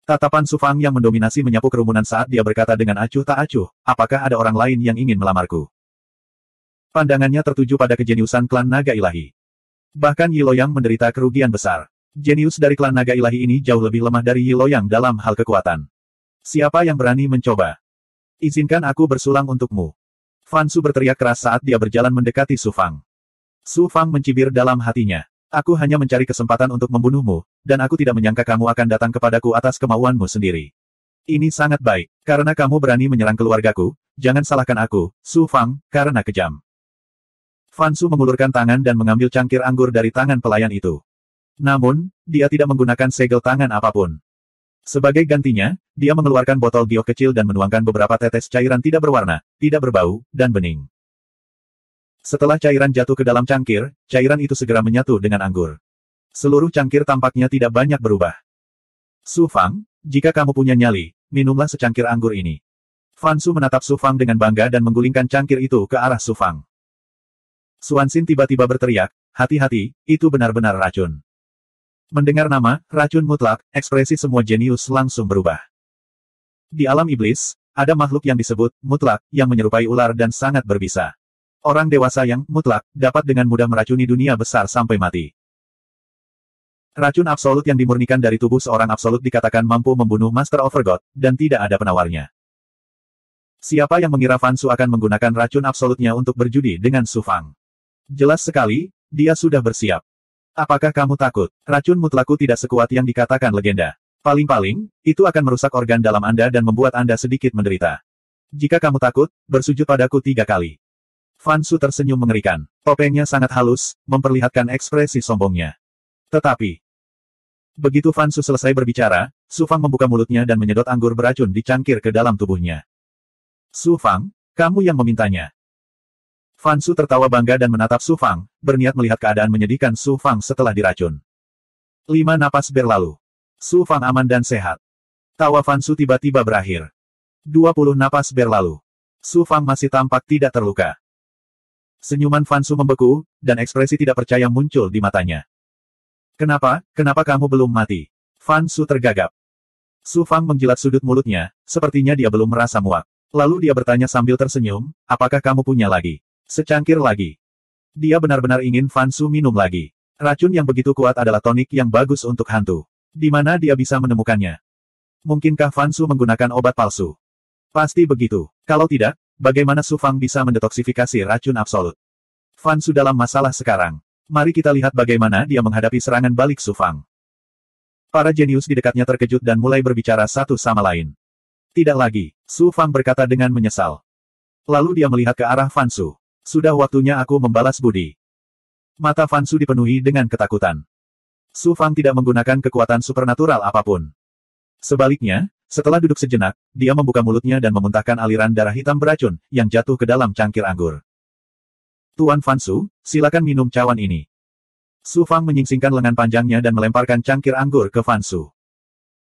Tatapan Su Fang yang mendominasi menyapu kerumunan saat dia berkata dengan acuh tak acuh, apakah ada orang lain yang ingin melamarku? Pandangannya tertuju pada kejeniusan klan naga ilahi. Bahkan Yi Luoyang menderita kerugian besar. Jenius dari klan naga ilahi ini jauh lebih lemah dari Yi Luoyang dalam hal kekuatan. Siapa yang berani mencoba? Izinkan aku bersulang untukmu. Fan Su berteriak keras saat dia berjalan mendekati Su Fang. Su Fang mencibir dalam hatinya. Aku hanya mencari kesempatan untuk membunuhmu, dan aku tidak menyangka kamu akan datang kepadaku atas kemauanmu sendiri. Ini sangat baik, karena kamu berani menyerang keluargaku, jangan salahkan aku, Su Fang, karena kejam. Fan Su mengulurkan tangan dan mengambil cangkir anggur dari tangan pelayan itu. Namun, dia tidak menggunakan segel tangan apapun. Sebagai gantinya, dia mengeluarkan botol giok kecil dan menuangkan beberapa tetes cairan tidak berwarna, tidak berbau, dan bening. Setelah cairan jatuh ke dalam cangkir, cairan itu segera menyatu dengan anggur. Seluruh cangkir tampaknya tidak banyak berubah. Su Fang, jika kamu punya nyali, minumlah secangkir anggur ini. Fan Su menatap Su Fang dengan bangga dan menggulingkan cangkir itu ke arah Su Fang. Xuanxin tiba-tiba berteriak, hati-hati, itu benar-benar racun. Mendengar nama, racun mutlak, ekspresi semua jenius langsung berubah. Di alam iblis, ada makhluk yang disebut mutlak, yang menyerupai ular dan sangat berbisa. Orang dewasa yang mutlak, dapat dengan mudah meracuni dunia besar sampai mati. Racun absolut yang dimurnikan dari tubuh seorang absolut dikatakan mampu membunuh Master of God, dan tidak ada penawarnya. Siapa yang mengira Fan Su akan menggunakan racun absolutnya untuk berjudi dengan Su Fang? Jelas sekali, dia sudah bersiap. Apakah kamu takut? Racun mutlakku tidak sekuat yang dikatakan legenda. Paling-paling, itu akan merusak organ dalam Anda dan membuat Anda sedikit menderita. Jika kamu takut, bersujud padaku 3 kali. Fan Su tersenyum mengerikan. Topengnya sangat halus, memperlihatkan ekspresi sombongnya. Tetapi, Begitu Fan Su selesai berbicara, Su Fang membuka mulutnya dan menyedot anggur beracun di cangkir ke dalam tubuhnya. Su Fang, kamu yang memintanya. Fan Su tertawa bangga dan menatap Su Fang, berniat melihat keadaan menyedihkan Su Fang setelah diracun. 5 napas berlalu. Su Fang aman dan sehat. Tawa Fan Su tiba-tiba berakhir. 20 napas berlalu. Su Fang masih tampak tidak terluka. Senyuman Fan Su membeku, dan ekspresi tidak percaya muncul di matanya. Kenapa kamu belum mati? Fan Su tergagap. Su Fang menjilat sudut mulutnya, sepertinya dia belum merasa muak. Lalu dia bertanya sambil tersenyum, apakah kamu punya lagi? Secangkir lagi. Dia benar-benar ingin Fan Su minum lagi. Racun yang begitu kuat adalah tonik yang bagus untuk hantu. Di mana dia bisa menemukannya? Mungkinkah Fan Su menggunakan obat palsu? Pasti begitu. Kalau tidak, bagaimana Su Fang bisa mendetoksifikasi racun absolut? Fan Su dalam masalah sekarang. Mari kita lihat bagaimana dia menghadapi serangan balik Su Fang. Para jenius di dekatnya terkejut dan mulai berbicara satu sama lain. Tidak lagi, Su Fang berkata dengan menyesal. Lalu dia melihat ke arah Fan Su. Sudah waktunya aku membalas budi. Mata Fan Su dipenuhi dengan ketakutan. Su Fang tidak menggunakan kekuatan supernatural apapun. Sebaliknya, setelah duduk sejenak, dia membuka mulutnya dan memuntahkan aliran darah hitam beracun, yang jatuh ke dalam cangkir anggur. Tuan Fan Su, silakan minum cawan ini. Su Fang menyingsingkan lengan panjangnya dan melemparkan cangkir anggur ke Fan Su.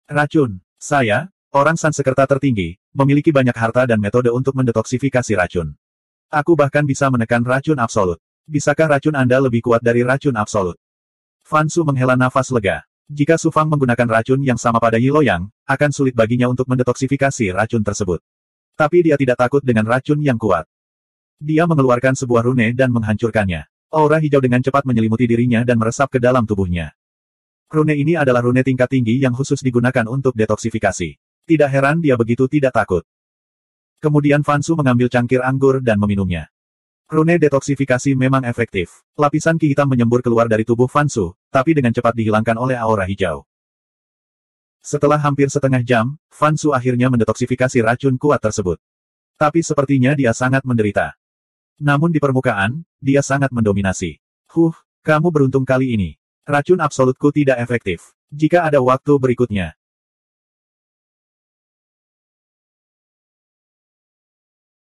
Racun. Saya, orang Sansekerta tertinggi, memiliki banyak harta dan metode untuk mendetoksifikasi racun. Aku bahkan bisa menekan racun absolut. Bisakah racun Anda lebih kuat dari racun absolut? Fan Su menghela nafas lega. Jika Su Fang menggunakan racun yang sama pada Yi Loyang, akan sulit baginya untuk mendetoksifikasi racun tersebut. Tapi dia tidak takut dengan racun yang kuat. Dia mengeluarkan sebuah rune dan menghancurkannya. Aura hijau dengan cepat menyelimuti dirinya dan meresap ke dalam tubuhnya. Rune ini adalah rune tingkat tinggi yang khusus digunakan untuk detoksifikasi. Tidak heran dia begitu tidak takut. Kemudian Fan Su mengambil cangkir anggur dan meminumnya. Rune detoksifikasi memang efektif. Lapisan ki hitam menyembur keluar dari tubuh Fan Su, tapi dengan cepat dihilangkan oleh aura hijau. Setelah hampir setengah jam, Fan Su akhirnya mendetoksifikasi racun kuat tersebut. Tapi sepertinya dia sangat menderita. Namun di permukaan, dia sangat mendominasi. Kamu beruntung kali ini. Racun absolutku tidak efektif. Jika ada waktu berikutnya,